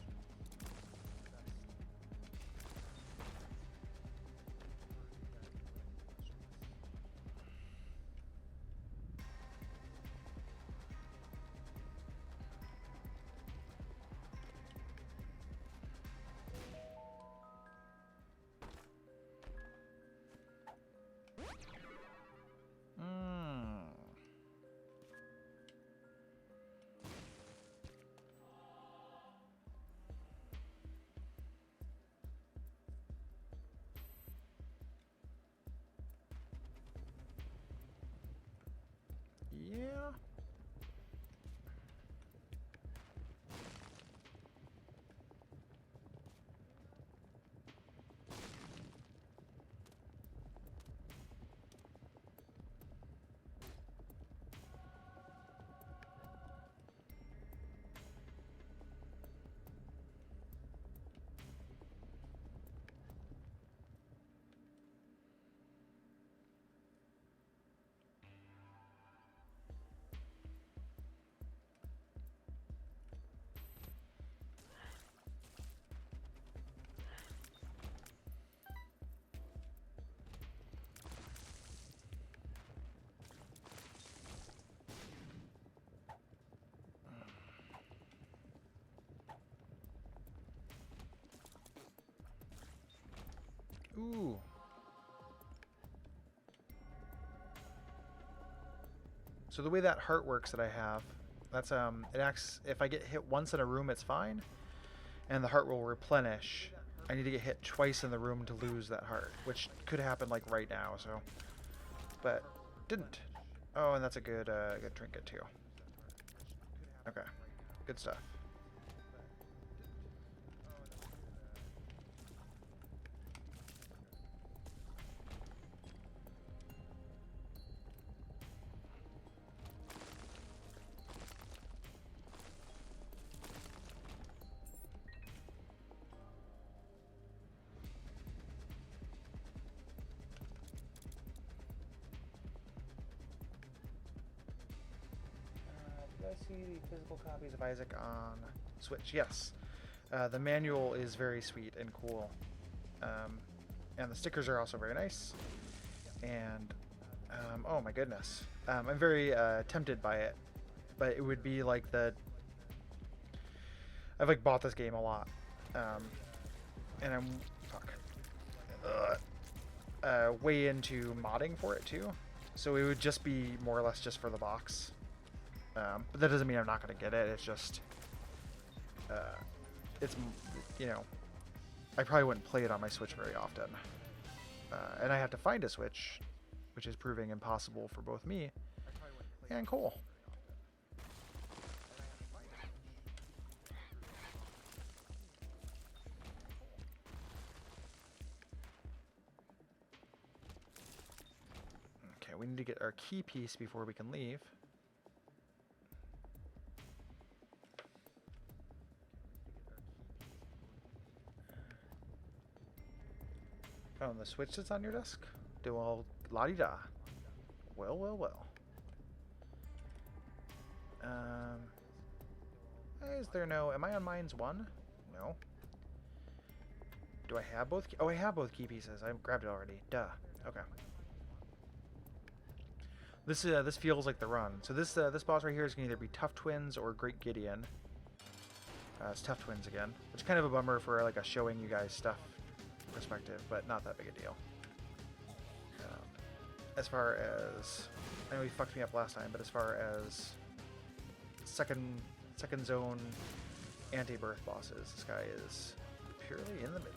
Ooh. So the way that heart works that I have, that's it acts if I get hit once in a room, it's fine, and the heart will replenish. I need to get hit twice in the room to lose that heart, which could happen like right now. So, but didn't. Oh, and that's a good good trinket too. Okay, good stuff. Did I see the physical copies of Isaac on Switch? Yes. The manual is very sweet and cool. And the stickers are also very nice. And, oh my goodness. I'm very tempted by it. But it would be like I've like bought this game a lot. And I'm, way into modding for it too. So it would just be more or less just for the box. But that doesn't mean I'm not going to get it. It's just, it's, you know, I probably wouldn't play it on my Switch very often. And I have to find a Switch, which is proving impossible for both me and Cole. Okay, we need to get our key piece before we can leave. Oh, and the Switch that's on your desk? Well, la-di-da. Well, well, well. Is there no... Am I on Mines 1? No. Do I have both... Oh, I have both key pieces. I grabbed it already. Duh. Okay. This feels like the run. So this boss right here is going to either be Tough Twins or Great Gideon. It's Tough Twins again. Which is kind of a bummer for like a showing you guys stuff perspective, but not that big a deal. As far as... I know he fucked me up last time, but as far as second zone Antibirth bosses, this guy is purely in the middle.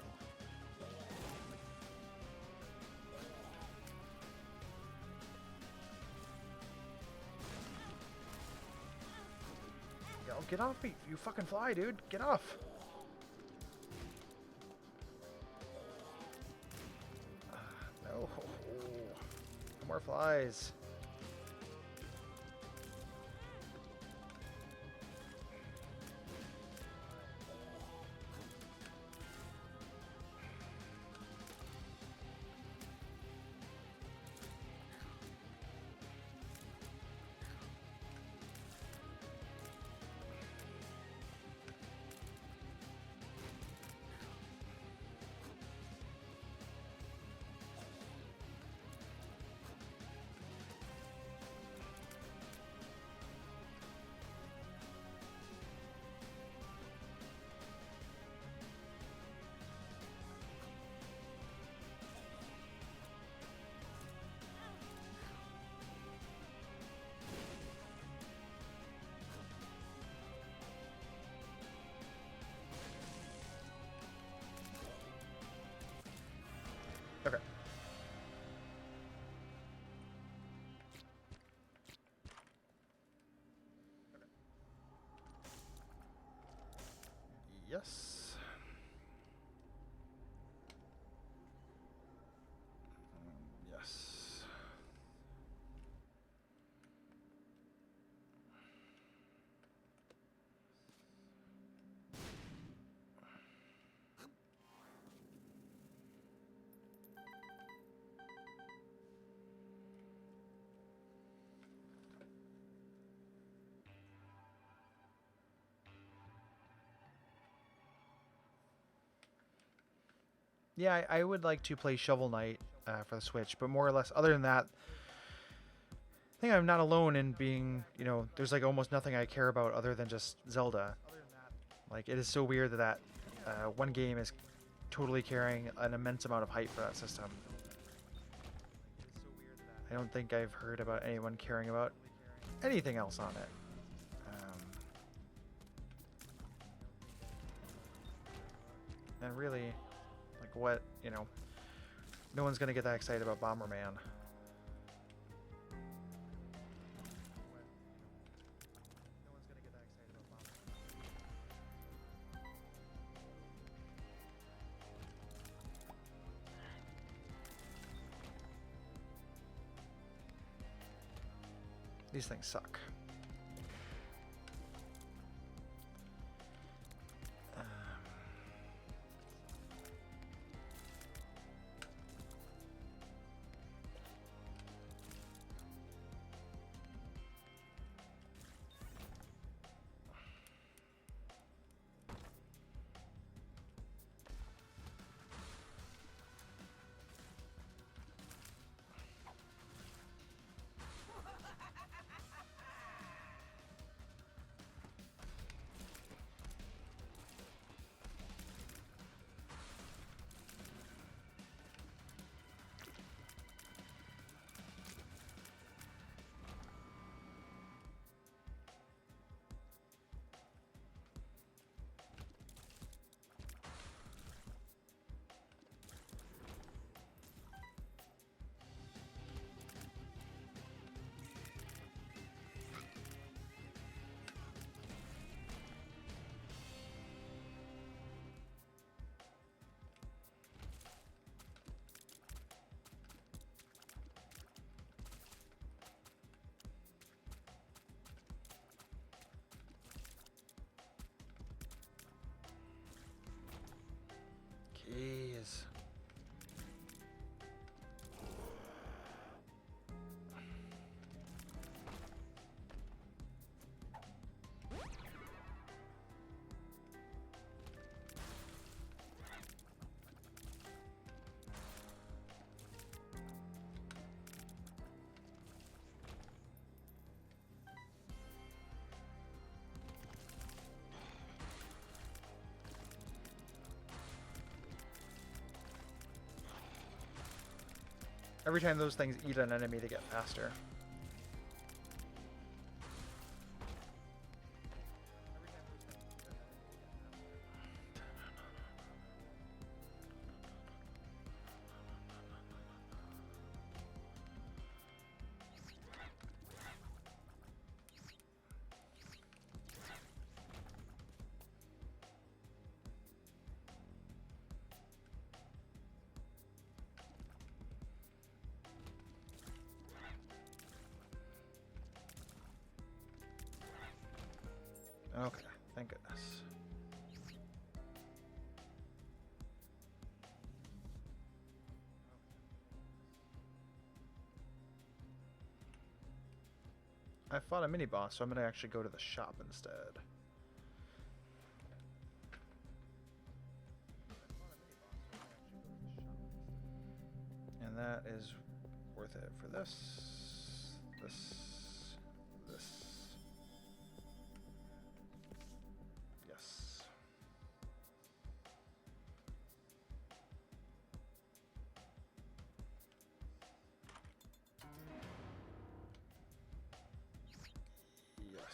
Yo, get off me, you fucking fly, dude. Get off. No. No more flies. Okay. Yes. Yes. Yeah, I would like to play Shovel Knight for the Switch, but more or less, other than that, I think I'm not alone in being, you know, there's like almost nothing I care about other than just Zelda. Like, it is so weird that one game is totally carrying an immense amount of hype for that system. I don't think I've heard about anyone caring about anything else on it. And really, like what, you know, no one's going to get that excited about Bomberman. These things suck. Jeez. Every time those things eat an enemy, they get faster. Okay, thank goodness. I fought a mini boss, so I'm gonna actually go to the shop instead. And that is worth it for this, this. Yes. Yes.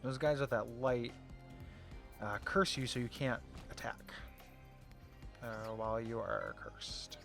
Those guys with that light curse you so you can't attack while you are cursed.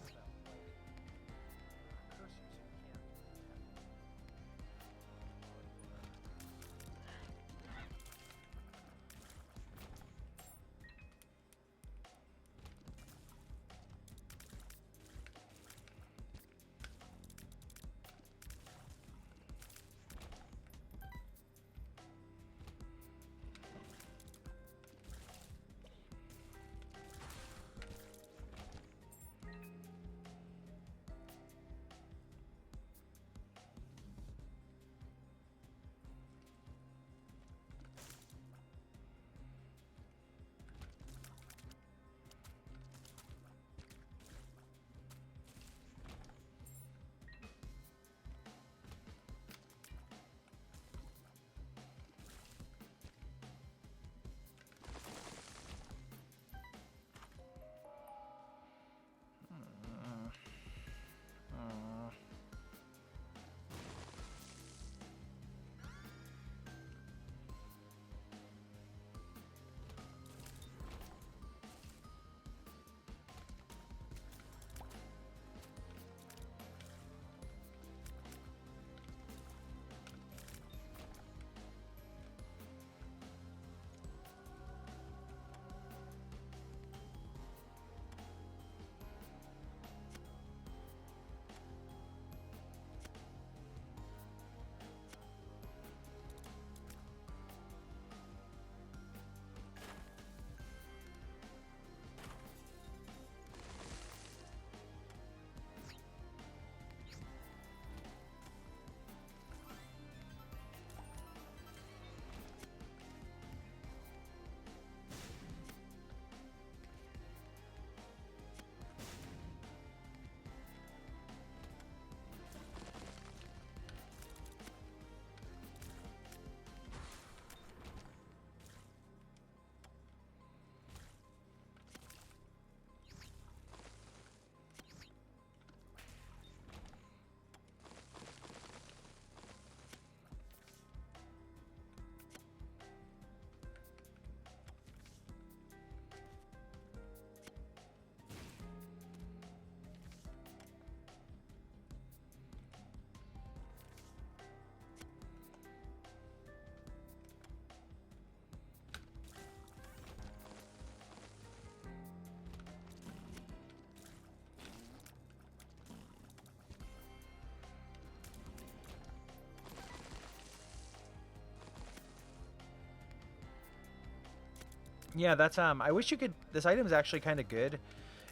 Yeah, that's I wish you could. This item is actually kind of good.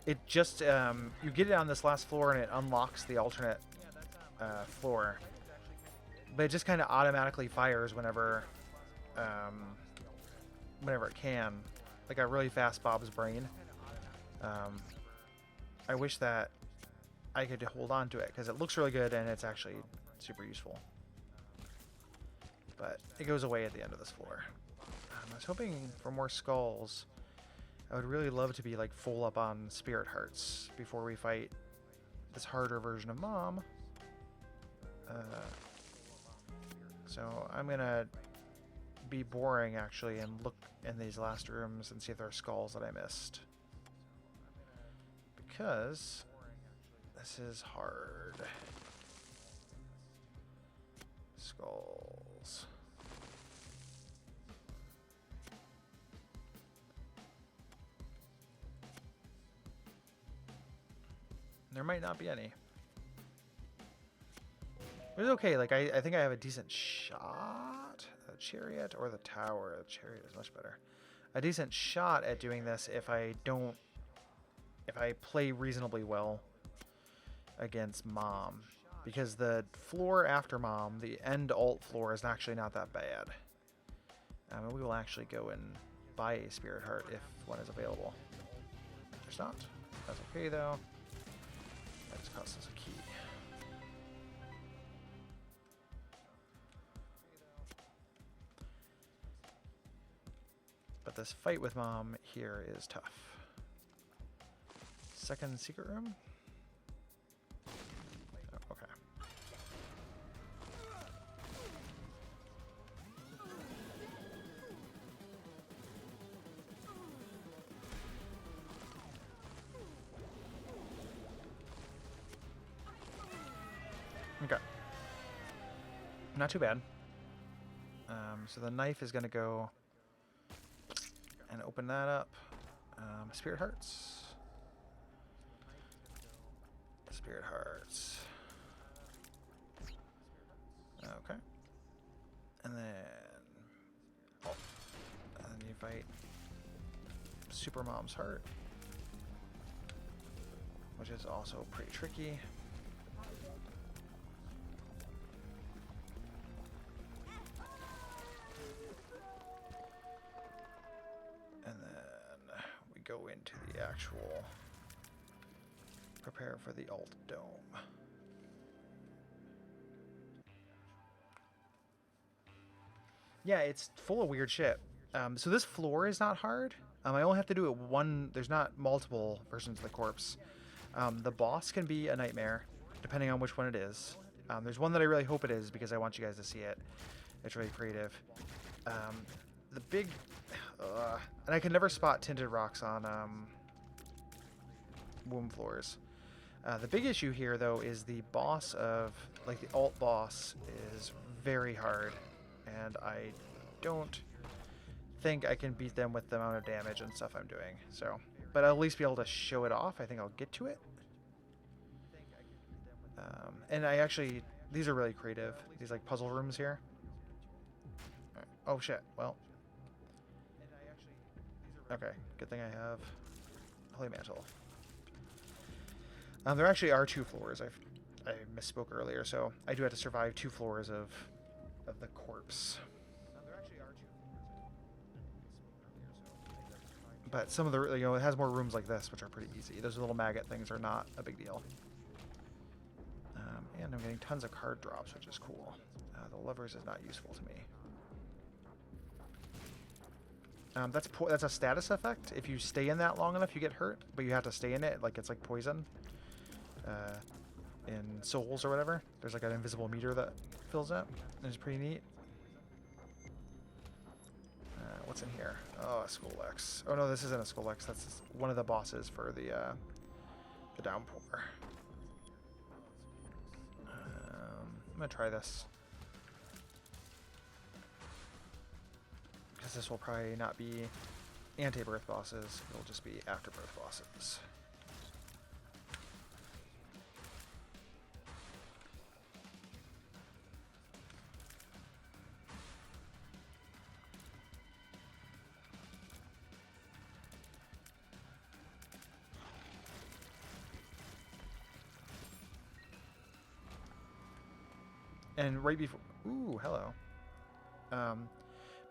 It just you get it on this last floor and it unlocks the alternate floor, but it just kind of automatically fires whenever whenever it can, like a really fast Bob's brain. I wish that I could hold on to it because it looks really good and it's actually super useful. But it goes away at the end of this floor. I was hoping for more skulls. I would really love to be like full up on spirit hearts before we fight this harder version of Mom. So I'm gonna be boring actually and look in these last rooms and see if there are skulls that I missed. Because this is hard. Skulls. There might not be any. It was okay. Like I think I have a decent shot. The chariot or the tower. The chariot is much better. A decent shot at doing this if I play reasonably well against Mom. Because the floor after Mom, the end alt floor, is actually not that bad. We will actually go and buy a Spirit Heart if one is available. There's not. That's okay though. That just costs us a key. But this fight with Mom here is tough. Second secret room? Oh, okay. Not too bad. So the knife is going to go and open that up. Spirit Hearts. Spirit Hearts. Okay. And then... Oh. And then you fight Super Mom's Heart, which is also pretty tricky. And then we go into the actual prepare for the alt dome. Yeah, it's full of weird shit. So this floor is not hard. I only have to do it one. There's not multiple versions of the corpse. The boss can be a nightmare, depending on which one it is. There's one that I really hope it is because I want you guys to see it. It's really creative. The big... and I can never spot tinted rocks on womb floors. The big issue here, though, is the boss of... Like, the alt boss is very hard. And I don't think I can beat them with the amount of damage and stuff I'm doing. So, but I'll at least be able to show it off. I think I'll get to it. And I actually... These are really creative. These, like, puzzle rooms here. All right. Oh, shit. Well... Okay, good thing I have Holy Mantle. There actually are 2 floors. I misspoke earlier, so I do have to survive 2 floors of the corpse. But some of the, you know, it has more rooms like this, which are pretty easy. Those little maggot things are not a big deal. And I'm getting tons of card drops, which is cool. The levers is not useful to me. That's a status effect. If you stay in that long enough, you get hurt, but you have to stay in it. Like it's like poison. In Souls or whatever, there's like an invisible meter that fills up. It's pretty neat. What's in here? Oh, a Skullx. Oh no, this isn't a Skullx. That's one of the bosses for the downpour. I'm gonna try this. Because this will probably not be Antibirth bosses, it'll just be Afterbirth bosses. And right before... Ooh, hello.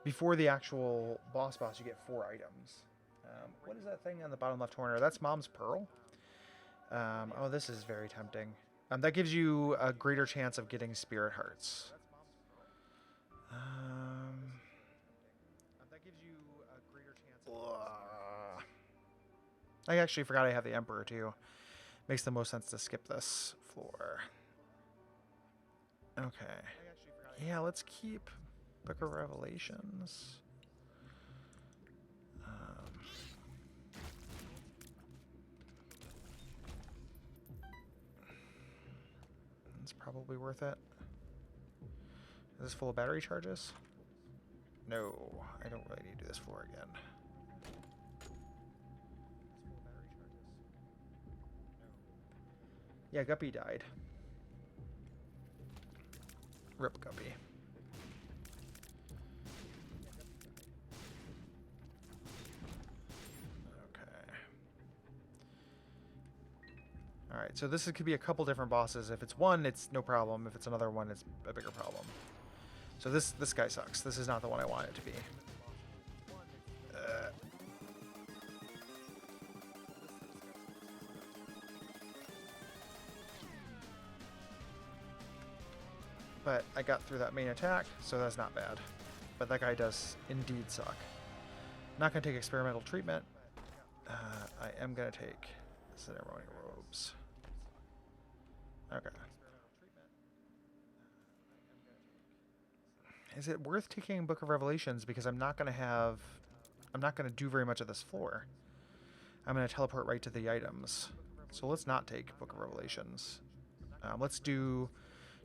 Before the actual boss, you get 4 items. What is that thing on the bottom left corner? That's Mom's Pearl. Oh, this is very tempting. That gives you a greater chance of getting Spirit Hearts. That gives you a greater chance. I actually forgot I have the Emperor too. Makes the most sense to skip this floor. Okay. Yeah, let's keep Book of Revelations. It's probably worth it. Is this full of battery charges? No, I don't really need to do this floor again. Yeah, Guppy died. Rip Guppy. Alright, so this could be a couple different bosses. If it's one, it's no problem. If it's another one, it's a bigger problem. So this guy sucks. This is not the one I want it to be. But I got through that main attack, so that's not bad. But that guy does indeed suck. Not going to take experimental treatment. I am going to take ceremony robes. Okay. Is it worth taking Book of Revelations? Because I'm not going to do very much of this floor. I'm going to teleport right to the items. So let's not take Book of Revelations. Let's do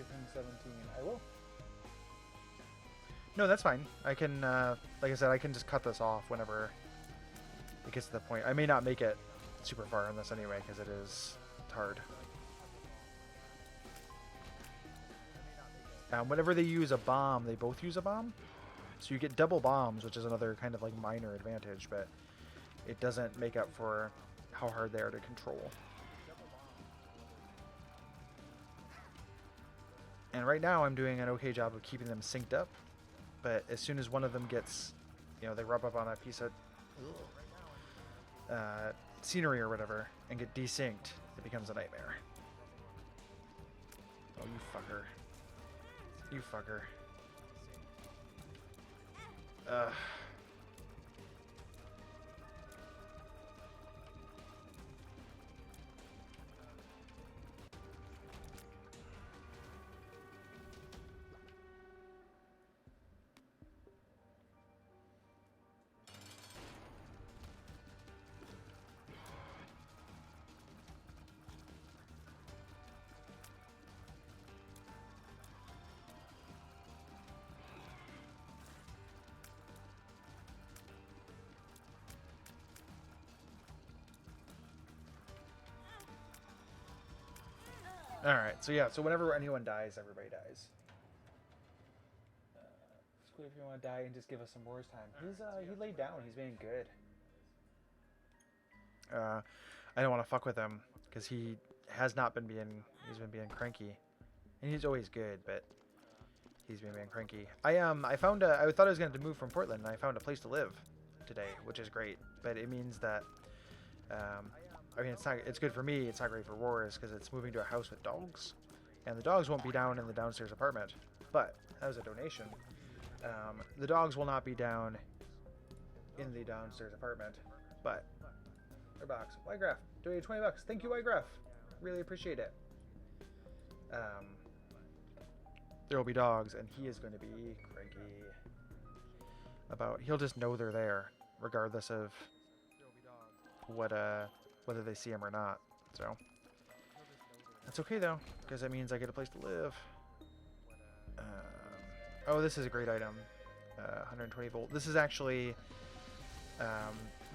15, 17. I will. No, that's fine. I can, like I said, I can just cut this off whenever it gets to the point. I may not make it super far in this anyway, because it's hard. Whenever they use a bomb, they both use a bomb. So you get double bombs, which is another kind of like minor advantage, but it doesn't make up for how hard they are to control. And right now I'm doing an okay job of keeping them synced up, but as soon as one of them gets, you know, they rub up on a piece of scenery or whatever and get desynced, it becomes a nightmare. Oh, you fucker. You fucker. Ugh. Alright, so yeah, so whenever anyone dies, everybody dies. It's cool if you want to die and just give us some wars time. He laid down, he's being good. I don't want to fuck with him, because he's been being cranky. And he's always good, but he's been being cranky. I thought I was going to move from Portland, and I found a place to live today, which is great. But it means that, I mean, it's good for me, it's not great for Wars, because it's moving to a house with dogs. And the dogs won't be down in the downstairs apartment. But, that was a donation. The dogs will not be down in the downstairs apartment. But, their box. Ygraph, donated $20. Thank you, Ygraph. Really appreciate it. There will be dogs, and he is going to be cranky. He'll just know they're there, regardless of whether they see him or not. So that's okay though, because that means I get a place to live. Oh, this is a great item. 120 volt. This is actually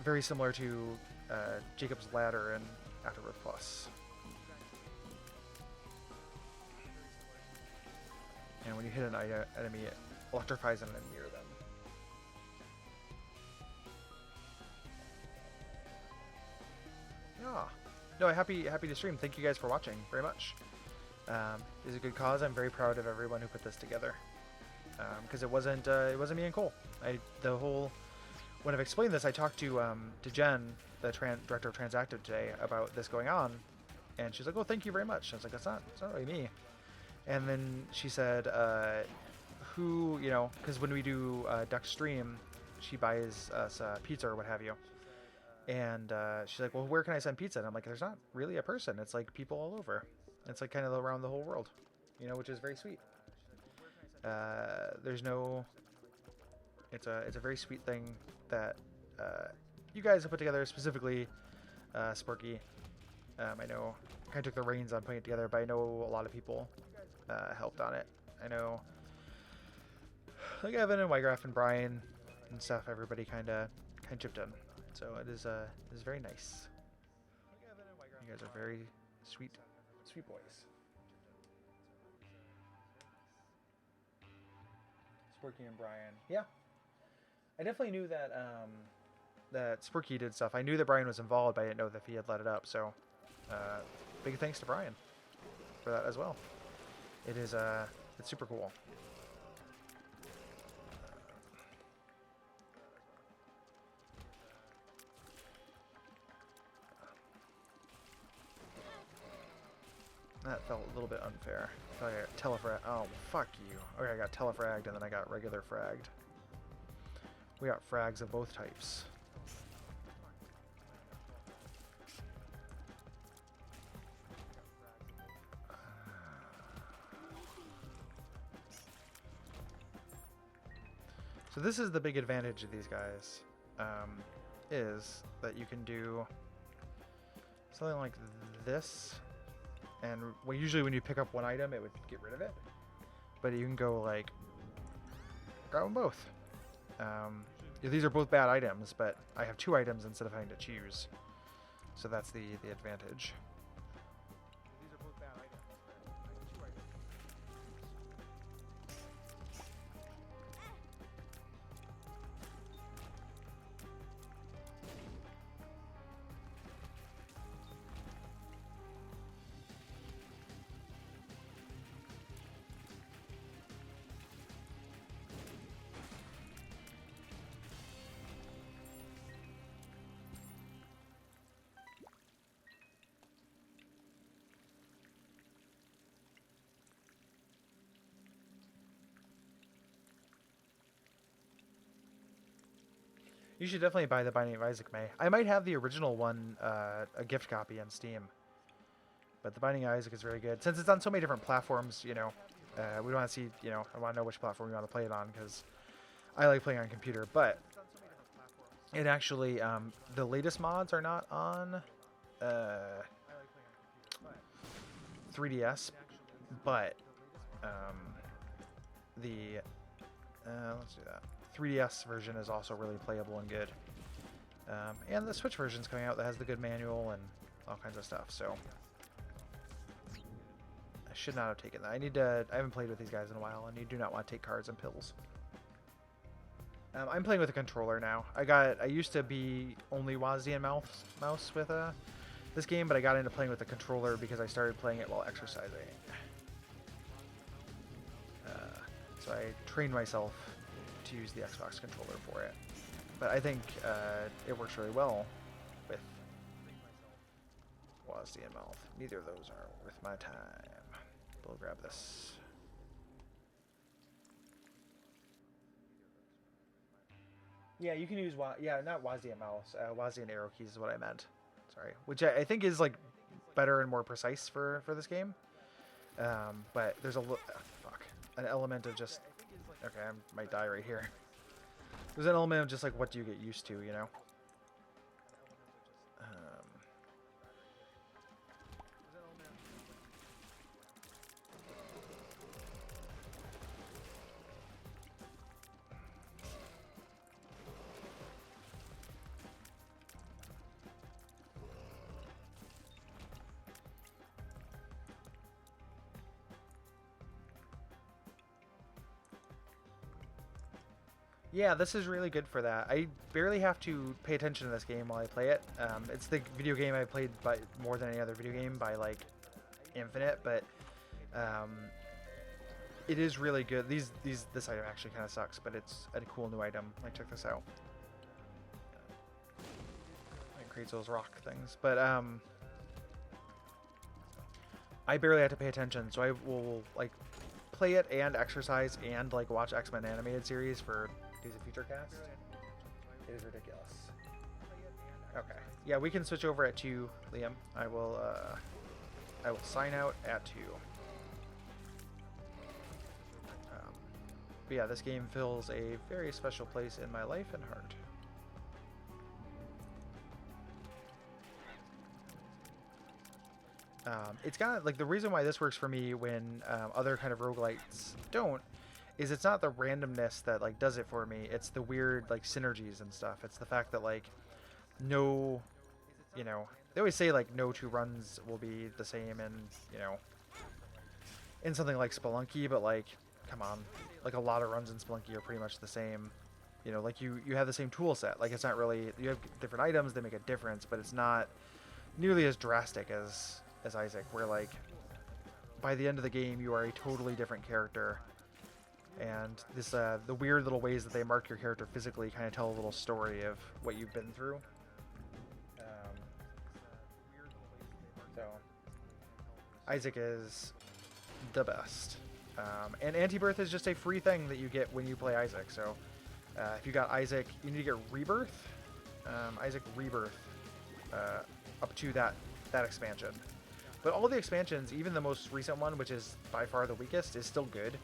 very similar to Jacob's Ladder in Afterbirth Plus. And when you hit an enemy, it electrifies them and near them. Yeah. No, happy to stream. Thank you guys for watching very much. It's a good cause. I'm very proud of everyone who put this together. Because it wasn't me and Cole. When I've explained this, I talked to Jen, the director of Transactive today, about this going on, and she's like, "Oh, thank you very much." I was like, "It's not really me." And then she said, "Who, you know?" Because when we do DuckStream, she buys us pizza or what have you. And she's like, "Well, where can I send pizza?" And I'm like, "There's not really a person. It's like people all over. It's like kind of around the whole world, you know, which is very sweet." There's no. It's a very sweet thing that you guys have put together, specifically Sparky. I know I kind of took the reins on putting it together, but I know a lot of people helped on it. I know, like Evan and Ygraph and Brian and stuff. Everybody kind of chipped in, so it is very nice. You guys are very sweet boys. Sparky and Brian, yeah. I definitely knew that that Sparky did stuff. I knew that Brian was involved, but I didn't know that he had let it up. So, big thanks to Brian for that as well. It is it's super cool. That felt a little bit unfair. I thought I got telefrag. Oh, fuck you. Okay, I got telefragged and then I got regular fragged. We got frags of both types. So this is the big advantage of these guys, is that you can do something like this, And usually when you pick up one item, it would get rid of it. But you can go like grab them both. These are both bad items, but I have 2 items instead of having to choose. So that's the advantage. These are both bad items, but I have 2 items. You should definitely buy the Binding of Isaac, May. I might have the original one, a gift copy on Steam. But the Binding of Isaac is very good. Since it's on so many different platforms, you know, we want to see, you know, I want to know which platform you want to play it on, because I like playing on computer. But it actually, the latest mods are not on 3DS, but let's do that. 3DS version is also really playable and good. And the Switch version is coming out that has the good manual and all kinds of stuff, so I should not have taken that. I haven't played with these guys in a while, and you do not want to take cards and pills. I'm playing with a controller now. I used to be only WASD and mouse with this game, but I got into playing with the controller because I started playing it while exercising. So I trained myself to use the Xbox controller for it. But I think it works really well with WASD and mouth. Neither of those are worth my time. We'll grab this. Yeah, you can use not WASD and mouse. WASD and arrow keys is what I meant. Sorry, which I think is like better and more precise for this game. But there's an element of just okay. I might die right here. There's an element of just like what do you get used to, you know. Yeah, this is really good for that. I barely have to pay attention to this game while I play it. It's the video game I played by more than any other video game by like infinite, but it is really good. This item actually kind of sucks, but it's a cool new item. Like check this out. It creates those rock things, but I barely have to pay attention, so I will like play it and exercise and like watch X-Men animated series for Days of Future Cast. It is ridiculous. Okay, yeah, we can switch over at 2, Liam. I will sign out at 2. But yeah, this game fills a very special place in my life and heart. It's got like the reason why this works for me when other kind of roguelites don't is it's not the randomness that like does it for me. It's the weird like synergies and stuff. It's the fact that like no, you know, they always say like no 2 runs will be the same in something like Spelunky, but like come on, like a lot of runs in Spelunky are pretty much the same. You know, like you have the same tool set. Like it's not really, you have different items, they make a difference, but it's not nearly as drastic as Isaac, where like by the end of the game you are a totally different character. And this the weird little ways that they mark your character physically kind of tell a little story of what you've been through. So Isaac is the best. And Antibirth is just a free thing that you get when you play Isaac. So if you got Isaac, you need to get Rebirth. Isaac Rebirth up to that expansion. But all the expansions, even the most recent one, which is by far the weakest, is still good.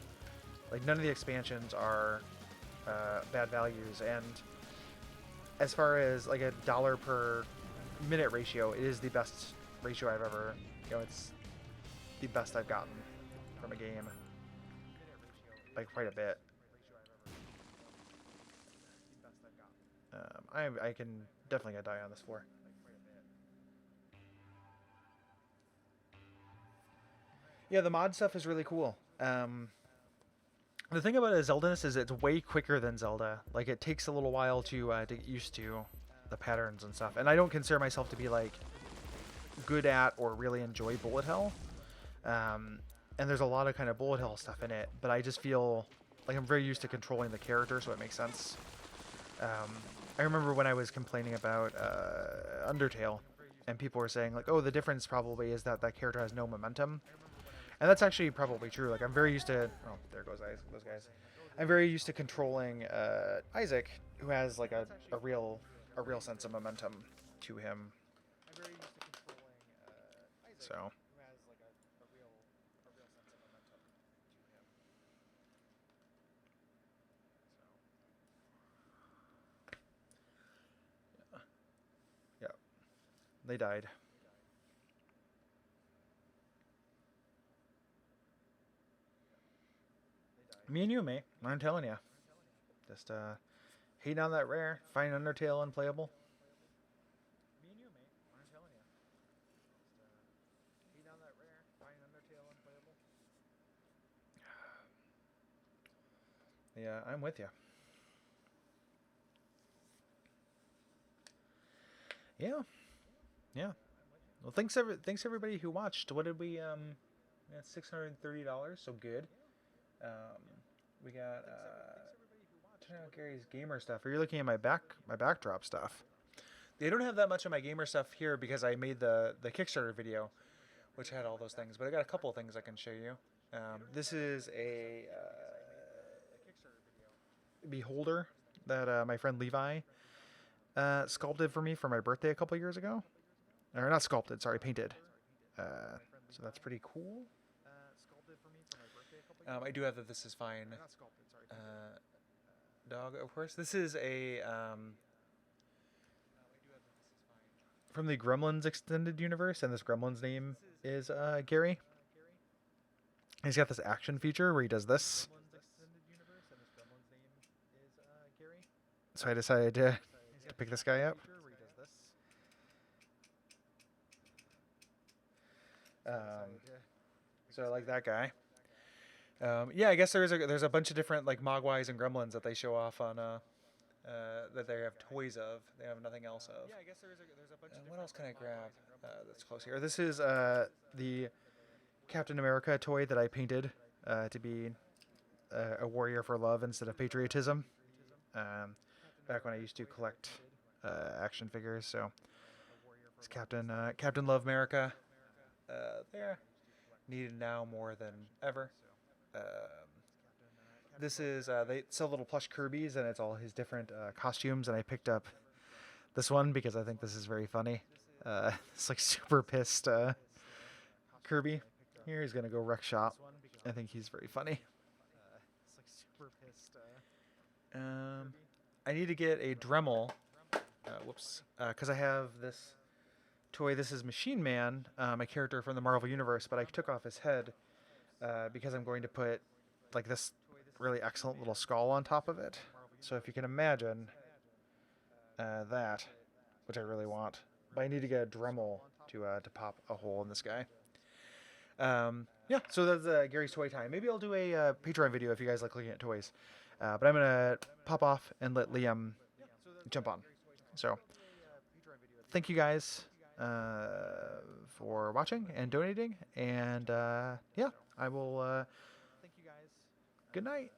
Like none of the expansions are bad values, and as far as like a $1 per minute ratio, it is the best ratio I've ever. You know, the best I've gotten from a game. By quite a bit. I can definitely get die on this floor. Yeah, the mod stuff is really cool. The thing about a Zelda-ness is it's way quicker than Zelda. Like, it takes a little while to get used to the patterns and stuff. And I don't consider myself to be, like, good at or really enjoy bullet hell. And there's a lot of kind of bullet hell stuff in it. But I just feel like I'm very used to controlling the character, so it makes sense. I remember when I was complaining about Undertale, and people were saying, like, oh, the difference probably is that that character has no momentum. And that's actually probably true. Like, I'm very used to... Oh, there goes those guys. I'm very used to controlling Isaac, who has, like, a real sense of momentum to him. So... Yeah. They died. Me and you, mate. I'm telling you. Just hating on that rare. Find Undertale unplayable. Me and you, mate. I'm telling you. Just hating on that rare. Find Undertale unplayable. Yeah, I'm with you. Yeah. Yeah. Well, thanks everybody who watched. What did we that's $630, so good. We got turn out Gary's gamer stuff. Are you looking at my backdrop stuff? They don't have that much of my gamer stuff here because I made the Kickstarter video, which had all those things. But I got a couple of things I can show you. This is a beholder that my friend Levi sculpted for me for my birthday a couple years ago. Or not sculpted, sorry, painted. So that's pretty cool. I do have the This Is Fine dog, of course. This is a from the Gremlins extended universe, and this Gremlins name is Gary. He's got this action feature where he does this. So I decided to pick this guy up. So I like that guy. Yeah, I guess there's a bunch of different like Mogwais and Gremlins that they show off on that they have toys of. They have nothing else of. Yeah, I guess there's a bunch of what else can I grab that's close here? This is the Captain America toy that I painted to be a warrior for love instead of patriotism. Back when I used to collect action figures, so it's Captain Love America. There, needed now more than ever. This is they sell little plush Kirby's, and it's all his different costumes, and I picked up this one because I think this is very funny. It's like super pissed Kirby. Here he's gonna go wreck shop. I think he's very funny. I need to get a Dremel. Whoops, because I have this toy. This is Machine Man, my character from the Marvel Universe, but I took off his head because I'm going to put like this really excellent little skull on top of it. So if you can imagine that, which I really want, but I need to get a Dremel to pop a hole in this guy. Yeah, so that's Gary's toy time. Maybe I'll do a Patreon video if you guys like looking at toys. But I'm gonna pop off and let Liam jump on. So thank you guys for watching and donating, and yeah, I will. Thank you guys. Good night.